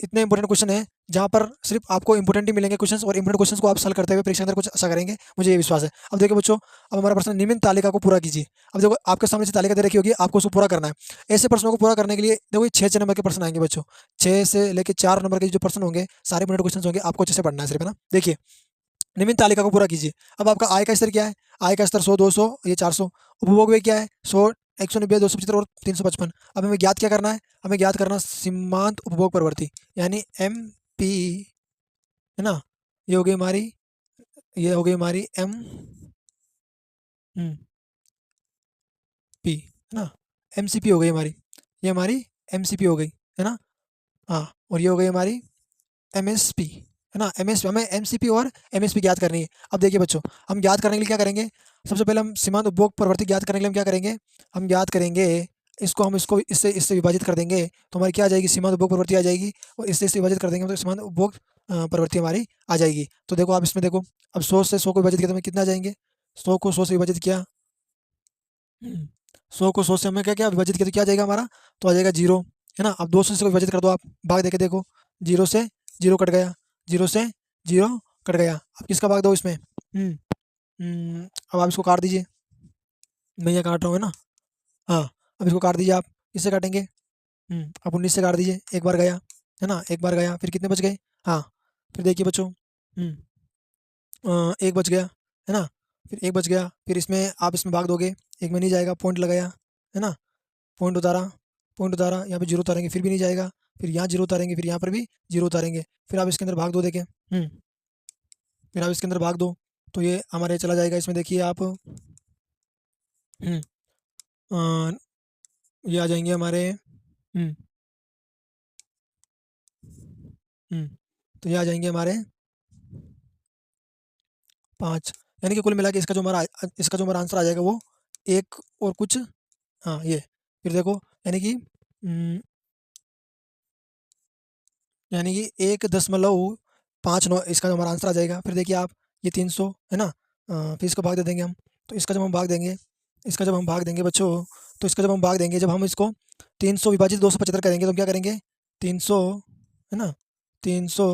इतने इंपॉर्टेंट क्वेश्चन है जहाँ पर सिर्फ आपको इंपॉर्टेंट ही मिलेंगे क्वेश्चंस, और इंपॉर्टेंट क्वेश्चंस को आप सॉल्व करते हुए परीक्षा के अंदर कुछ अच्छा करेंगे, मुझे ये विश्वास है। अब देखिए बच्चों, अब हमारा प्रश्न, निम्न तालिका को पूरा कीजिए। अब देखो आपके सामने से तालिका दे रखी होगी, आपको उसको पूरा करना है। ऐसे प्रश्नों को पूरा करने के लिए देखो ये 6 नंबर के प्रश्न आएंगे बच्चों, 6 से लेकर 4 नंबर के जो प्रश्न होंगे, सारे इंपॉर्टेंट क्वेश्चन होंगे, आपको अच्छे से पढ़ना है सिर्फ, है ना। देखिए, निम्न तालिका को पूरा कीजिए। अब आपका आय का स्तर क्या है? आय का स्तर 100, 200, ये 400। उपभोग व्यय क्या है? 100, 190, 275 और 355। अब हमें ज्ञात क्या करना है? हमें ज्ञात करना सीमांत उपभोग प्रवृत्ति, यानी MP, है ना। ये हो गई हमारी, ये हो गई हमारी MP, है ना। MCP हो गई हमारी, ये हमारी MCP हो गई, है ना। हाँ, और ये हो गई हमारी MSP, है ना। MSP, हमें MCP और MSP ज्ञात करनी है। अब देखिए बच्चों, हम ज्ञात करने के लिए क्या करेंगे? सबसे पहले हम सीमांत उपभोग प्रवृत्ति ज्ञात करने के लिए हम क्या करेंगे? हम ज्ञात करेंगे इसको, हम इसको इससे इससे विभाजित कर देंगे, तो हमारी क्या आ जाएगी? सीमांत उपभोग प्रवृत्ति आ जाएगी, और इससे विभाजित कर देंगे तो सीमांत उपभोग प्रवृत्ति हमारी आ जाएगी। तो देखो आप इसमें देखो, अब 100 से 100 को विभाजित किया तो हमें कितना आ जाएंगे? 100 को 100 से विभाजित किया, 100 को 100 से हमें क्या क्या विभाजित किया तो क्या आ जाएगा हमारा? तो आ जाएगा 0, है ना। अब 200 से विभाजित कर दो आप, भाग देके देखो, 0 से 0 कट गया, 0 से 0 कट गया। अब किसका भाग दो इसमें? अब आप इसको काट दीजिए, मैं यहाँ काट रहा हूँ, है ना। हाँ, अब इसको काट दीजिए आप, किससे काटेंगे? अब 19 से काट दीजिए, एक बार गया, है ना, एक बार गया, फिर कितने बच गए? हाँ, फिर देखिए बच्चों, एक बच गया, है ना, फिर एक बच गया, फिर इसमें आप इसमें भाग दोगे, एक में नहीं जाएगा, पॉइंट लगाया, है ना, पॉइंट उतारा, पॉइंट उतारा, यहाँ पे जीरो उतारेंगे फिर भी नहीं जाएगा, फिर यहाँ जीरो उतारेंगे, फिर यहाँ पर भी जीरो उतारेंगे, फिर आप इसके अंदर भाग दो देखें, फिर आप इसके अंदर भाग दो, तो ये हमारे चला जाएगा, इसमें देखिए आप, अ, ये आ जाएंगे हमारे, हम्म, तो ये आ जाएंगे हमारे 5, यानी कि कुल मिला के इसका जो हमारा आंसर आ जाएगा वो एक और कुछ, हाँ ये, फिर देखो, यानी कि यानी कि 1.59 इसका जो हमारा आंसर आ जाएगा। फिर देखिए आप, ये 300 है ना, फिर इसको भाग दे देंगे हम, तो इसका जब हम भाग देंगे, इसका जब हम भाग देंगे बच्चों, तो इसका जब हम भाग देंगे, जब हम इसको 300 विभाजित 275 करेंगे तो हम क्या करेंगे? 300, है ना, 300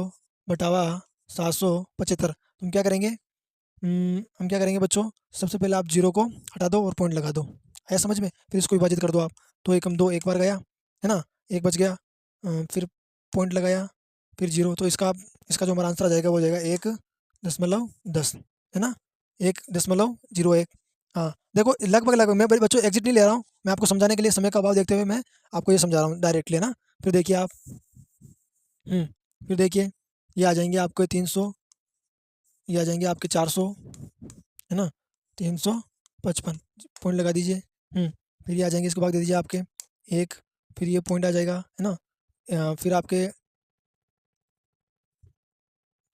बटावा 775, तो हम क्या करेंगे? हम क्या करेंगे बच्चों? सबसे पहले आप जीरो को हटा दो और पॉइंट लगा दो, आया समझ में? फिर इसको विभाजित कर दो आप, तो एकम दो, एक बार गया, है ना, एक बच गया, फिर पॉइंट लगाया, फिर जीरो, तो इसका जो हमारा आंसर आ जाएगा वो हो जाएगा 1.10, है ना, 1.01। हाँ देखो, लगभग लगभग, मैं बच्चों एग्जिट नहीं ले रहा हूँ, मैं आपको समझाने के लिए समय का अभाव देखते हुए मैं आपको ये समझा रहा हूँ डायरेक्टली, है ना। फिर देखिए आप, फिर देखिए, ये आ जाएंगे आपके 300, ये आ जाएंगे आपके 400, है ना, 355, पॉइंट लगा दीजिए, फिर ये आ जाएंगे, इसको भाग दे दीजिए आपके एक, फिर ये पॉइंट आ जाएगा, है ना, फिर आपके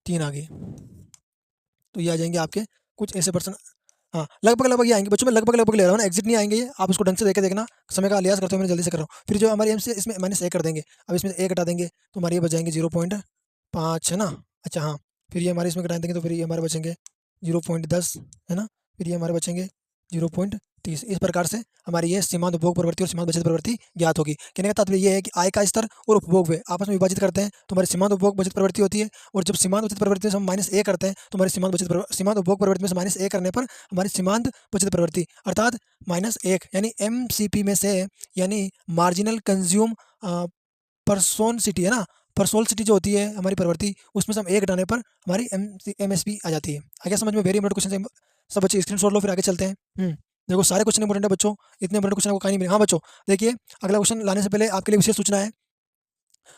3 आ गए, तो ये आ जाएंगे आपके कुछ ऐसे पर्सन, हाँ, लगभग-लगभग ये आएँगे बच्चों, मैं लगभग-लगभग ले रहा हूँ ना, एग्ज़ैक्ट नहीं आएँगे ये, आप उसको ढंग से देख के देखना, समय का लिहाज़ करते हुए मैं जल्दी से कर रहा हूँ। फिर जो हमारी एम से इसमें -1 कर देंगे, अब इसमें 1 घटा देंगे, तो हमारे ये बच जाएँगे 0.5 है ना? अच्छा हाँ, फिर ये हमारे इसमें घटा देंगे तो फिर ये हमारे बचेंगे 0.10 है ना? फिर ये हमारे बचेंगे 0.30। इस प्रकार से हमारी ये सीमांत उपभोग प्रवृत्ति और सीमांत बचत प्रवृत्ति ज्ञात होगी। कहने का तात्पर्य ये है कि आय का स्तर और उपभोग व्यय आपस में विभाजित करते हैं, तो हमारी सीमांत उपभोग बचत प्रवृत्ति होती है, और जब सीमांत बचत प्रवृत्ति से हम -A करते हैं, तो हमारी सीमांत उपभोग प्रवृत्ति में से -A करने पर हमारी सीमांत बचत प्रवृत्ति अर्थात -1 यानी एमसीपी में से, यानी मार्जिनल कंज्यूम परसोनसिटी है ना, परसोलसिटी जो होती है हमारी प्रवृत्ति, उसमें से हम 1 घटाने पर हमारी एमएसपी आ जाती है। आ गया समझ में? वेरी इंपॉर्टेंट क्वेश्चन है। सब बच्चे स्क्रीनशॉट लो, फिर आगे चलते हैं। देखो सारे क्वेश्चन इंपॉर्टेंट है बच्चों, इतने इंपॉर्टेंट क्वेश्चन आपको कहीं नहीं मिले। हाँ बच्चों, देखिए अगला क्वेश्चन लाने से पहले आपके लिए विशेष सूचना है।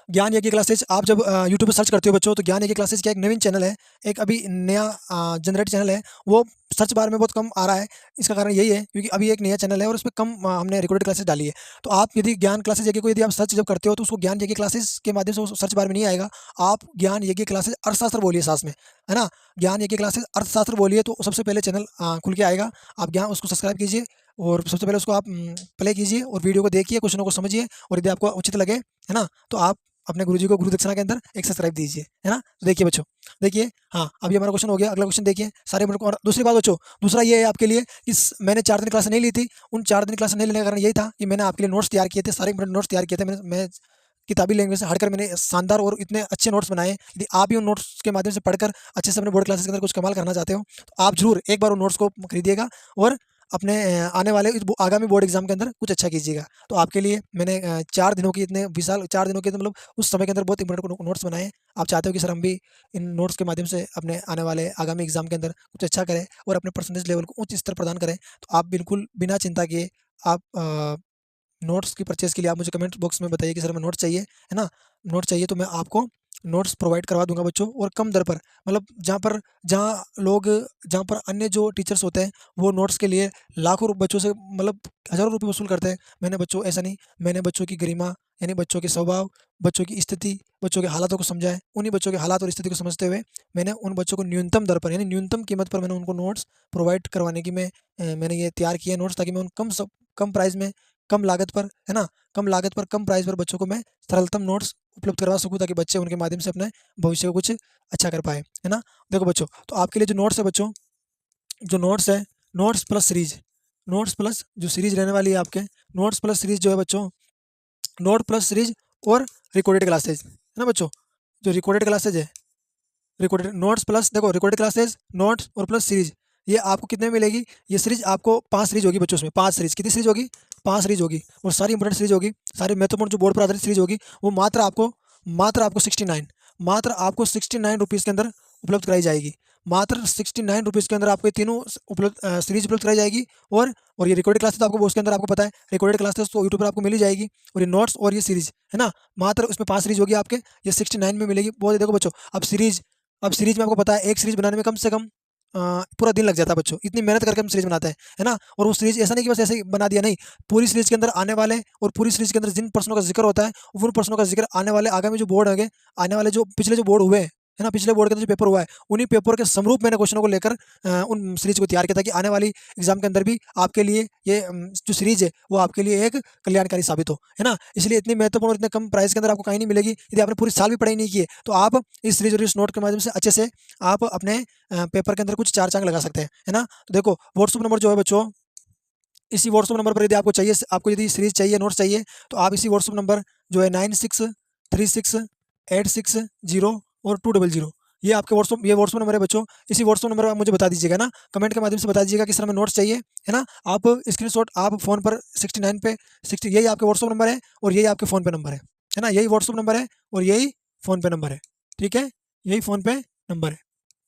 ज्ञान यज्ञ क्लासेज आप जब यूट्यूब पे सर्च करते हो बच्चों, तो ज्ञान यज्ञ क्लासेज क्या एक नवीन चैनल है, एक अभी नया जनरेट चैनल है, वो सर्च बार में बहुत कम आ रहा है। इसका कारण यही है क्योंकि अभी एक नया चैनल है और उसपे कम हमने रिकॉर्डेड क्लासेस डाली है। तो आप यदि ज्ञान क्लासेज यज्ञ को यदि आप सर्च जब करते हो, तो उसको ज्ञान यज्ञ क्लासेस के माध्यम से सर्च बार में नहीं आएगा। आप ज्ञान यज्ञ क्लासेज अर्थशास्त्र बोलिए साथ में, है ना? ज्ञान यज्ञ क्लासेज अर्थशास्त्र बोलिए तो सबसे पहले चैनल खुल के आएगा। आप ज्ञान उसको सब्सक्राइब कीजिए और सबसे पहले उसको आप प्ले कीजिए और वीडियो को देखिए, क्वेश्चनों को समझिए, और यदि आपको उचित लगे, है ना? तो आप अपने गुरुजी को गुरु दक्षिणा के अंदर एक सब्सक्राइब दीजिए, है ना? तो देखिए बच्चों, देखिए हाँ, अभी हमारा क्वेश्चन हो गया। अगला क्वेश्चन देखिए सारे मेरे को। और दूसरी बात बच्चों, दूसरा ये है आपके लिए, मैंने 4 दिन क्लास नहीं ली थी। उन 4 दिन क्लास नहीं लेने का कारण यही था कि मैंने आपके लिए नोट्स तैयार किए थे, सारे इंपॉर्टेंट नोट्स तैयार किए थे। मैं किताबी लैंग्वेज से हटकर मैंने शानदार और इतने अच्छे नोट्स बनाए। यदि आप भी उन नोट्स के माध्यम से पढ़कर अच्छे से अपने बोर्ड क्लासेस के अंदर कुछ कमाल करना चाहते हो, तो आप ज़रूर एक बार उन नोट्स को खरीदिएगा और अपने आने वाले आगामी बोर्ड एग्जाम के अंदर कुछ अच्छा कीजिएगा। तो आपके लिए मैंने 4 दिनों की, इतने विशाल 4 दिनों के मतलब उस समय के अंदर बहुत इंपॉर्टेंट नोट्स बनाए हैं। आप चाहते हो कि सर हम भी इन नोट्स के माध्यम से अपने आने वाले आगामी एग्जाम के अंदर कुछ अच्छा करें और अपने परसेंटेज लेवल को उच्च स्तर प्रदान करें, तो आप बिल्कुल बिना चिंता किए आप नोट्स की परचेज़ के लिए आप मुझे कमेंट बॉक्स में बताइए कि सर हमें नोट्स चाहिए, है ना? नोट्स चाहिए तो मैं आपको नोट्स प्रोवाइड करवा दूँगा बच्चों, और कम दर पर। मतलब जहाँ लोग जहाँ पर अन्य जो टीचर्स होते हैं, वो नोट्स के लिए लाखों बच्चों से मतलब हज़ारों रुपए वसूल करते हैं। मैंने बच्चों ऐसा नहीं, मैंने बच्चों की गरिमा, यानी बच्चों के स्वभाव, बच्चों की स्थिति, बच्चों के हालातों को समझा है। उन्हीं बच्चों के हालात और स्थिति को समझते हुए मैंने उन बच्चों को न्यूनतम दर पर, यानी न्यूनतम कीमत पर मैंने उनको नोट्स प्रोवाइड करवाने की मैंने ये तैयार किए नोट्स, ताकि मैं उन कम प्राइस में, कम लागत पर, है ना? कम लागत पर, कम प्राइस पर बच्चों को मैं सरलतम नोट्स उपलब्ध करवा सकूँ, ताकि बच्चे उनके माध्यम से अपने भविष्य को कुछ अच्छा कर पाएँ, है ना? देखो बच्चों, तो आपके लिए जो नोट्स है बच्चों, जो नोट्स है, notes plus series, notes plus जो सीरीज़ रहने वाली है आपके, नोट्स प्लस सीरीज़ जो है बच्चों, नोट प्लस सीरीज़ और रिकॉर्डेड क्लासेज़, है ना बच्चों? जो रिकॉर्डेड क्लासेज़ है, रिकॉर्डेड नोट्स प्लस, देखो रिकॉर्डेड क्लासेस, नोट्स और प्लस सीरीज, ये आपको कितने में मिलेगी? ये सीरीज आपको 5 सीरीज होगी बच्चों, इसमें 5 सीरीज, कितनी सीरीज होगी? 5 सीरीज होगी, और सारी इंपॉर्टेंट सीरीज होगी, सारी महत्वपूर्ण जो बोर्ड पर आधारित सीरीज होगी, वो मात्र आपको 69, मात्र आपको 69 रुपीज़ के अंदर उपलब्ध कराई जाएगी। मात्र 69 रुपीज़ के अंदर आपको ये तीनों सीरीज उपलब्ध कराई जाएगी। और ये रिकॉर्डेड क्लासेस तो आपको उसके अंदर आपको पता है, रिकॉर्डेड क्लासेस तो यूट्यूब पर आपको मिल ही जाएगी। और ये नोट्स और ये सीरीज, है ना? मात्र उसमें 5 सीरीज होगी आपके, ये 69 में मिलेगी। बहुत देखो बच्चों, अब सीरीज में आपको पता है, एक सीरीज बनाने में कम से कम पूरा दिन लग जाता है बच्चों, इतनी मेहनत करके हम सीरीज बनाते हैं, है ना? और वो सीरीज ऐसा नहीं कि बस ऐसे ही बना दिया, नहीं, पूरी सीरीज के अंदर आने वाले और पूरी सीरीज के अंदर जिन प्रश्नों का जिक्र होता है, उन प्रश्नों का जिक्र आने वाले आगामी जो बोर्ड होंगे, आने वाले जो पिछले जो बोर्ड हुए, है ना, पिछले बोर्ड के अंदर जो पेपर हुआ है, उन्हीं पेपर के समरूप मैंने क्वेश्चनों को लेकर उन सीरीज को तैयार किया था, कि आने वाली एग्जाम के अंदर भी आपके लिए ये जो सीरीज है वो आपके लिए एक कल्याणकारी साबित हो, है ना? इसलिए इतनी महत्वपूर्ण और इतने कम प्राइस के अंदर आपको कहीं नहीं मिलेगी। यदि आपने पूरी साल भी पढ़ाई नहीं की है, तो आप इस सीरीज और इस नोट के माध्यम से अच्छे से आप अपने पेपर के अंदर कुछ 4 चाँद लगा सकते हैं, है ना? तो देखो व्हाट्सएप नंबर जो है बच्चों, इसी व्हाट्सएप नंबर पर यदि आपको चाहिए, आपको यदि सीरीज चाहिए, नोट्स चाहिए, तो आप इसी व्हाट्सएप नंबर जो है 963686 और 200, ये व्हाट्सएप नंबर है बच्चों। इसी व्हाट्सएप नंबर पर आप मुझे बता दीजिएगा ना, कमेंट के माध्यम से बता दीजिएगा कि सर हमें नोट्स चाहिए, है ना? आप स्क्रीनशॉट आप फ़ोन पर 69 पे 60, यही आपके व्हाट्सएप नंबर है और यही आपके फ़ोन पे नंबर है ना? यही व्हाट्सएप नंबर है और यही फ़ोन पे नंबर है, ठीक है? यही फ़ोन पे नंबर है।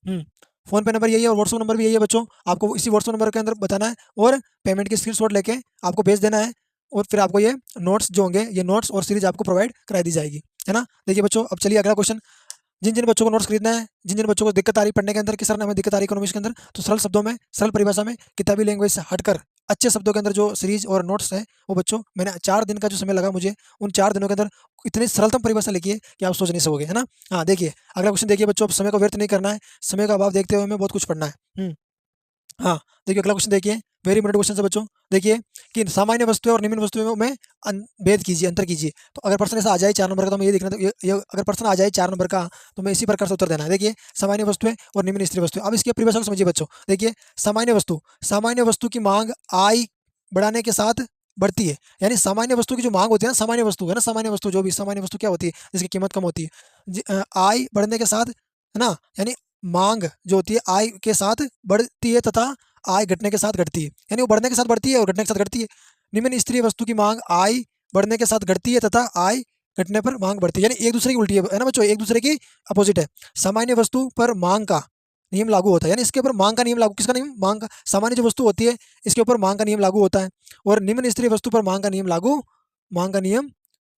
हुँ। फ़ोन पे नंबर यही है और व्हाट्सएप नंबर भी यही है बच्चों। आपको इसी व्हाट्सएप नंबर के अंदर बताना है और पेमेंट की स्क्रीनशॉट लेके आपको भेज देना है, और फिर आपको ये नोट्स जो होंगे, ये नोट्स और सीरीज़ आपको प्रोवाइड कराई दी जाएगी, है ना? देखिए बच्चों, अब चलिए अगला क्वेश्चन। जिन-जिन बच्चों को नोट्स खरीदना है, जिन-जिन बच्चों को दिक्कत आ रही है पढ़ने के अंदर कि सर हमें दिक्कत आ रही है इकोनॉमिक्स के अंदर, तो सरल शब्दों में, सरल परिभाषा में, किताबी लैंग्वेज से हटकर अच्छे शब्दों के अंदर जो सीरीज़ और नोट्स हैं, वो बच्चों मैंने 4 दिन का जो समय लगा मुझे, उन 4 दिनों के अंदर इतनी सरलतम परिभाषा लिखी है कि आप सोच नहीं सकोगे, है ना? हाँ, देखिए अगला क्वेश्चन देखिए बच्चों, अब समय को व्यर्थ नहीं करना है, समय का अभाव देखते हुए हमें बहुत कुछ पढ़ना है। हाँ, देखिए अगला क्वेश्चन देखिए, वेरी इंपॉर्टेंट क्वेश्चन है बच्चों। देखिए कि सामान्य वस्तुएं और निम्न वस्तुओं में भेद कीजिए, अंतर कीजिए। तो अगर प्रश्न ऐसा आ जाए 4 नंबर का, तो हमें ये देखना, तो ये अगर प्रश्न आ जाए 4 नंबर का, तो हमें इसी प्रकार से उत्तर देना है। देखिए सामान्य वस्तुएं और निम्न स्थिर वस्तुएं। अब इसकी परिभाषा को समझिए बच्चों। देखिए सामान्य वस्तु की मांग आई बढ़ाने के साथ बढ़ती है। यानी सामान्य वस्तु की जो मांग होती है ना, सामान्य वस्तु है ना, सामान्य वस्तु जो भी सामान्य वस्तु क्या होती है, जिसकी कीमत कम होती है, आई बढ़ने के साथ, है ना, यानी मांग जो होती है आय के साथ बढ़ती है तथा आय घटने के साथ घटती है। यानी वो बढ़ने के साथ बढ़ती है और घटने के साथ घटती है। निम्न स्तरीय वस्तु की मांग आय बढ़ने के साथ घटती है तथा आय घटने पर मांग बढ़ती है। यानी एक दूसरे की उल्टी है ना बच्चों, एक दूसरे की अपोजिट है। सामान्य वस्तु पर मांग का नियम लागू होता है, यानी इसके ऊपर मांग का नियम लागू, किसका नियम, मांग का। सामान्य जो वस्तु होती है इसके ऊपर मांग का नियम लागू होता है, और निम्न स्तरीय वस्तु पर मांग का नियम लागू, मांग का नियम,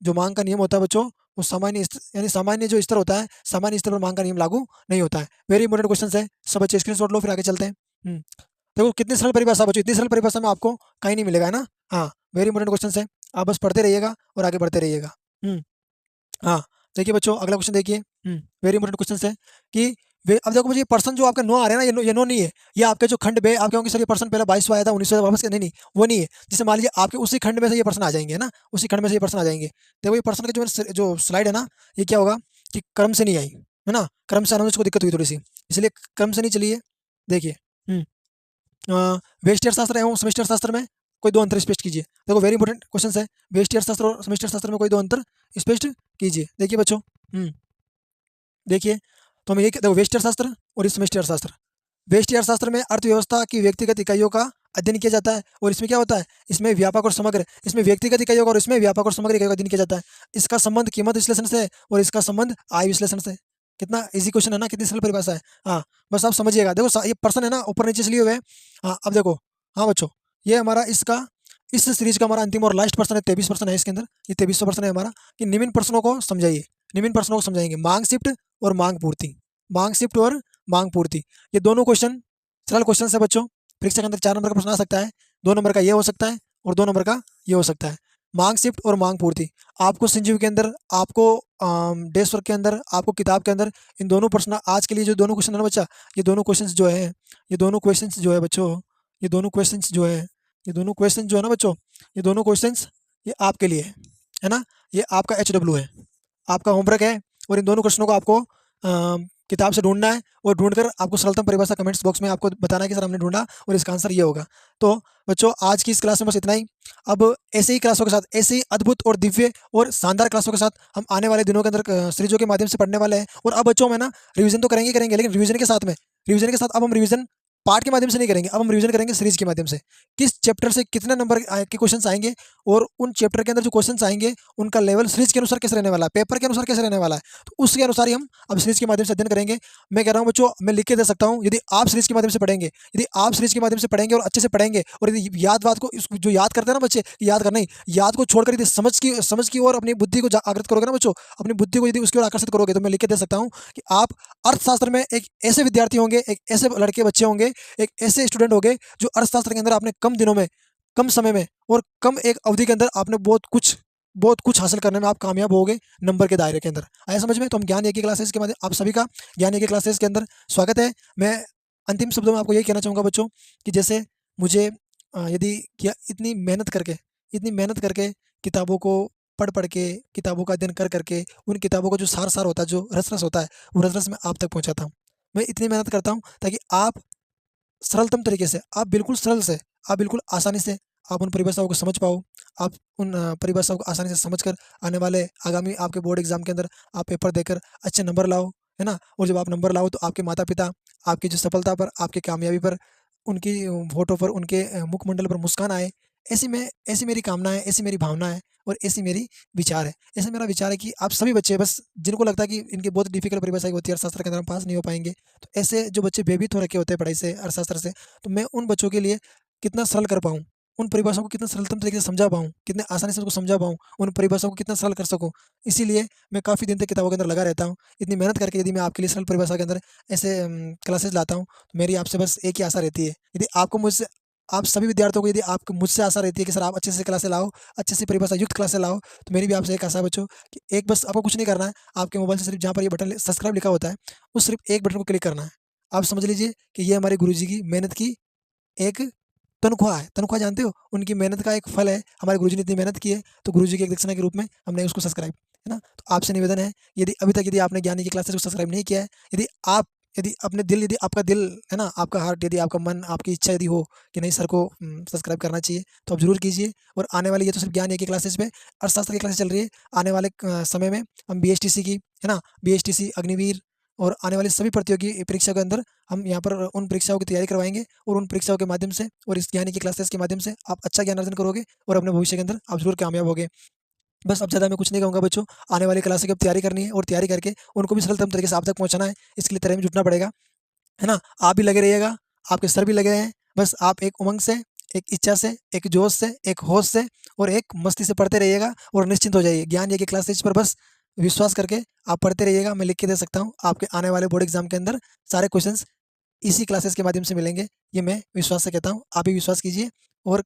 जो मांग का नियम होता है बच्चों, वो यानी सामान्य जो स्तर होता है, सामान्य स्तर पर मांग का नियम लागू नहीं होता है। वेरी इंपॉर्टेंट क्वेश्चन है, सब बच्चे स्क्रीनशॉट लो, फिर आगे चलते हैं। देखो कितनी सरल परिभाषा बच्चों, इतनी सरल परिभाषा में आपको कहीं नहीं मिलेगा, है ना। हाँ, वेरी इंपॉर्टेंट क्वेश्चन है, आप बस पढ़ते रहिएगा और आगे बढ़ते रहिएगा। हम्म हाँ, देखिए बच्चों अगला क्वेश्चन देखिए। वेरी इंपॉर्टेंट क्वेश्चन है कि वे, अब देखो मुझे पर्सन जो आपका नो आ रहे हैं ना, ये नो नहीं है, ये आपके जो खंड बे, आप कहोगे सर ये पर्सन पहले 2200 आया था, 1900 वापस, नहीं नहीं, वो नहीं है। जैसे मान लीजिए आपके उसी खंड में से ये पर्सन आ जाएंगे, है ना, उसी खंड में से ये पर्सन आ जाएंगे। देखो ये पर्सन का जो स्लाइड है ना, ये क्या होगा कि क्रम से नहीं आई, है ना, क्रम से आने में इसको दिक्कत हुई थोड़ी सी, इसलिए क्रम से नहीं चलिए। देखिए वेस्टियर शास्त्र एवं सेमेस्टर शास्त्र में कोई दो अंतर स्पष्ट कीजिए। देखो वेरी इंपॉर्टेंट क्वेश्चन है, वेस्टियर शास्त्र और सेमेस्टर शास्त्र में कोई दो अंतर स्पष्ट कीजिए। देखिए बच्चों, देखिए, तो हमें ये देखो वेस्टियर शास्त्र और सेमेस्टर शास्त्र। वेस्टियर शास्त्र में अर्थव्यवस्था की व्यक्तिगत इकाइयों का अध्ययन किया जाता है, और इसमें क्या होता है, इसमें व्यापक और समग्र, इसमें व्यक्तिगत इकाइयों का और इसमें व्यापक और समग्र इकाइयों का अध्ययन किया जाता है। इसका संबंध कीमत विश्लेषण से और इसका संबंध आय विश्लेषण से। कितना इजी क्वेश्चन है ना, कितनी सरल परिभाषा है। हाँ, बस आप समझिएगा। देखो ये पर्सन है ना, ऊपर नीचे से लिए हुए हैं। हाँ, अब देखो, हाँ बच्चों, ये हमारा इसका, इस सीरीज का हमारा अंतिम और लास्ट पर्सन है, 23 पर्सन है इसके अंदर, ये 23वां पर्सन है हमारा, कि निम्न प्रश्नों को समझाइए। निम्न प्रश्नों को समझाएंगे, मांग शिफ्ट और मांग पूर्ति, मांग शिफ्ट और मांग पूर्ति। ये दोनों क्वेश्चन सरल क्वेश्चन है बच्चों। परीक्षा के अंदर 4 नंबर का प्रश्न आ सकता है, 2 नंबर का ये हो सकता है और 2 नंबर का ये हो सकता है। मांग शिफ्ट और मांग पूर्ति आपको संजीव के अंदर, आपको डेस्क वर्क के अंदर, आपको किताब के अंदर, इन दोनों प्रश्न आज के लिए जो दोनों क्वेश्चन है ना बच्चा, ये दोनों क्वेश्चन जो है, ये दोनों क्वेश्चन जो है बच्चों, ये दोनों क्वेश्चन जो है, ये दोनों क्वेश्चन जो है ना बच्चों, ये दोनों क्वेश्चन ये आपके लिए है ना, ये आपका HW है, आपका होमवर्क है। और इन दोनों क्वेश्चनों को आपको किताब से ढूंढना है, और ढूंढकर आपको सरलतम परिभाषा कमेंट्स बॉक्स में आपको बताना है कि सर हमने ढूंढा और इसका आंसर ये होगा। तो बच्चों आज की इस क्लास में बस इतना ही। अब ऐसे ही क्लासों के साथ, ऐसे ही अद्भुत और दिव्य और शानदार क्लासों के साथ हम आने वाले दिनों के अंदर सीरीजों के माध्यम से पढ़ने वाले हैं। और अब बच्चों में ना रिवीजन तो करेंगे, लेकिन रिवीजन के साथ में, रिवीजन के साथ अब हम रिवीजन पार्ट के माध्यम से नहीं करेंगे, अब हम रिवीजन करेंगे सीरीज के माध्यम से। किस चैप्टर से कितने नंबर के क्वेश्चंस आएंगे, और उन चैप्टर के अंदर जो क्वेश्चंस आएंगे उनका लेवल सीरीज के अनुसार कैसे रहने वाला है, पेपर के अनुसार कैसे रहने वाला है, तो उसके अनुसार ही हम अब सीरीज के माध्यम से अध्ययन करेंगे। मैं कह रहा हूँ बच्चों, मैं लिख के दे सकता हूँ, यदि आप सीरीज के माध्यम से पढ़ेंगे, यदि आप सीरीज के माध्यम से पढ़ेंगे और अच्छे से पढ़ेंगे, और यदि याद बात को जो याद करते हैं ना बच्चे, याद करना ही, याद को छोड़कर यदि समझ की और अपनी बुद्धि को जागृत करोगे ना बच्चों, अपनी बुद्धि को यदि उसकी ओर आकर्षित करोगे, तो मैं लिख के दे सकता हूँ कि आप अर्थशास्त्र में एक ऐसे विद्यार्थी होंगे, एक ऐसे लड़के बच्चे होंगे, एक ऐसे स्टूडेंट होंगे जो अर्थशास्त्र के अंदर आपने कम दिनों में, कम समय में और कम एक अवधि के अंदर आपने बहुत कुछ हासिल करने में आप कामयाब होगे नंबर के दायरे के अंदर। आया समझ में। तो हम ज्ञान एक क्लासेस के माध्यम, आप सभी का ज्ञान एक क्लासेस के अंदर स्वागत है। मैं अंतिम शब्दों में आपको यही कहना चाहूँगा बच्चों कि जैसे मुझे यदि क्या इतनी मेहनत करके किताबों को पढ़ के, किताबों का अध्ययन कर करके, उन किताबों का जो सार होता है, जो रस होता है, वो रस मैं आप तक पहुँचाता हूँ। मैं इतनी मेहनत करता हूँ ताकि आप सरलतम तरीके से, आप बिल्कुल सरल से, आप बिल्कुल आसानी से आप उन परिभाषाओं को समझ पाओ। आप उन परिभाषाओं को आसानी से समझकर आने वाले आगामी आपके बोर्ड एग्जाम के अंदर आप पेपर देकर अच्छे नंबर लाओ, है ना। और जब आप नंबर लाओ तो आपके माता पिता आपकी जो सफलता पर, आपकी कामयाबी पर, उनकी होठों पर, उनके मुखमंडल पर मुस्कान आए। ऐसी मेरी कामना है, ऐसी मेरी भावना है और ऐसी मेरी विचार है। ऐसा मेरा विचार है कि आप सभी बच्चे, बस जिनको लगता है कि इनकी बहुत डिफिकल्ट परिभाषा होती है, अर्थशास्त्र के अंदर हम पास नहीं हो पाएंगे, तो ऐसे जो बच्चे भयभीत हो रखे होते हैं पढ़ाई से, अर्थशास्त्र से, तो मैं उन बच्चों के लिए कितना सरल कर पाऊँ, उन परिभाषाओं को कितना सरलतम तरीके से समझा पाऊँ, कितने आसानी से उसको समझा पाऊँ, उन परिभाषाओं को कितना सरल कर सकूँ। इसीलिए मैं काफ़ी दिन तक किताबों के अंदर लगा रहता हूँ। इतनी मेहनत करके यदि मैं आपके लिए सरल परिभाषा के अंदर ऐसे क्लासेस लाता हूँ, तो मेरी आपसे बस एक ही आशा रहती है, यदि आपको मुझसे, आप सभी विद्यार्थियों को यदि आपको मुझसे आशा रहती है कि सर आप अच्छे से क्लासेस लाओ, अच्छे से परिभाषा युक्त क्लासेस लाओ, तो मेरी भी आपसे एक आशा है बच्चों कि एक बस आपको कुछ नहीं करना है, आपके मोबाइल से सिर्फ जहाँ पर ये बटन सब्सक्राइब लिखा होता है, उस सिर्फ एक बटन को क्लिक करना है। आप समझ लीजिए कि ये हमारे गुरुजी की मेहनत की एक तनख्वाह है। तनख्वाह जानते हो? उनकी मेहनत का एक फल है। हमारे गुरुजी ने इतनी मेहनत की है, तो गुरुजी की एक दक्षिणा के रूप में हमने उसको सब्सक्राइब, है ना? तो आपसे निवेदन है, यदि अभी तक यदि आपने ज्ञानी की क्लासेस को सब्सक्राइब नहीं किया है, यदि आप यदि अपने दिल यदि आपका दिल है ना, आपका हार्ट यदि आपका मन, आपकी इच्छा यदि हो कि नहीं सर को सब्सक्राइब करना चाहिए, तो आप ज़रूर कीजिए। और आने वाली ये तो सिर्फ ज्ञान की क्लासेस पे अर्थशास्त्र की क्लासेस चल रही है। आने वाले समय में हम बीएचटीसी की, है ना? बीएचटीसी, अग्निवीर और आने वाली सभी प्रतियोगी परीक्षा के अंदर हम यहाँ पर उन परीक्षाओं की तैयारी करवाएँगे और उन परीक्षाओं के माध्यम से और इस ज्ञानी की क्लासेस के माध्यम से आप अच्छा ज्ञान अर्जन करोगे और अपने भविष्य के अंदर आप ज़रूर कामयाब होगे। बस अब ज़्यादा मैं कुछ नहीं कहूँगा बच्चों, आने वाली क्लास की अब तैयारी करनी है और तैयारी करके उनको भी सरलतम तरीके से आप तक पहुँचाना है, इसके लिए तरह में जुटना पड़ेगा, है ना? आप भी लगे रहिएगा, आपके सर भी लगे हैं, बस आप एक उमंग से, एक इच्छा से, एक जोश से, एक होश से और एक मस्ती से पढ़ते रहिएगा और निश्चिंत हो जाइए। ज्ञान ये की क्लासेज पर बस विश्वास करके आप पढ़ते रहिएगा, मैं लिख के दे सकता हूँ, आपके आने वाले बोर्ड एग्ज़ाम के अंदर सारे क्वेश्चंस इसी क्लासेस के माध्यम से मिलेंगे, ये मैं विश्वास से कहता हूँ, आप भी विश्वास कीजिए। और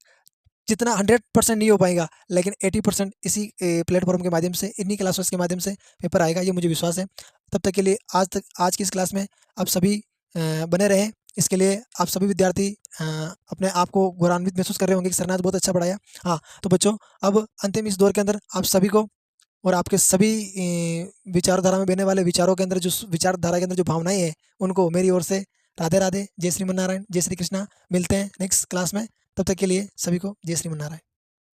जितना 100% नहीं हो पाएगा, लेकिन 80% इसी प्लेटफ़ॉर्म के माध्यम से, इन्हीं क्लासेस के माध्यम से पेपर आएगा, ये मुझे विश्वास है। तब तक के लिए आज की इस क्लास में आप सभी बने रहें, इसके लिए आप सभी विद्यार्थी अपने आप को गौरवान्वित महसूस कर रहे होंगे कि सर ने आज बहुत अच्छा पढ़ाया। हाँ, तो बच्चों, अब अंतिम इस दौर के अंदर आप सभी को और आपके सभी विचारधारा में बहने वाले विचारों के अंदर जो विचारधारा के अंदर जो भावनाएँ हैं, उनको मेरी ओर से राधे राधे, जय श्रीमन नारायण, जय श्री कृष्णा। मिलते हैं नेक्स्ट क्लास में, तब तक के लिए सभी को जय श्रीमन नारायण।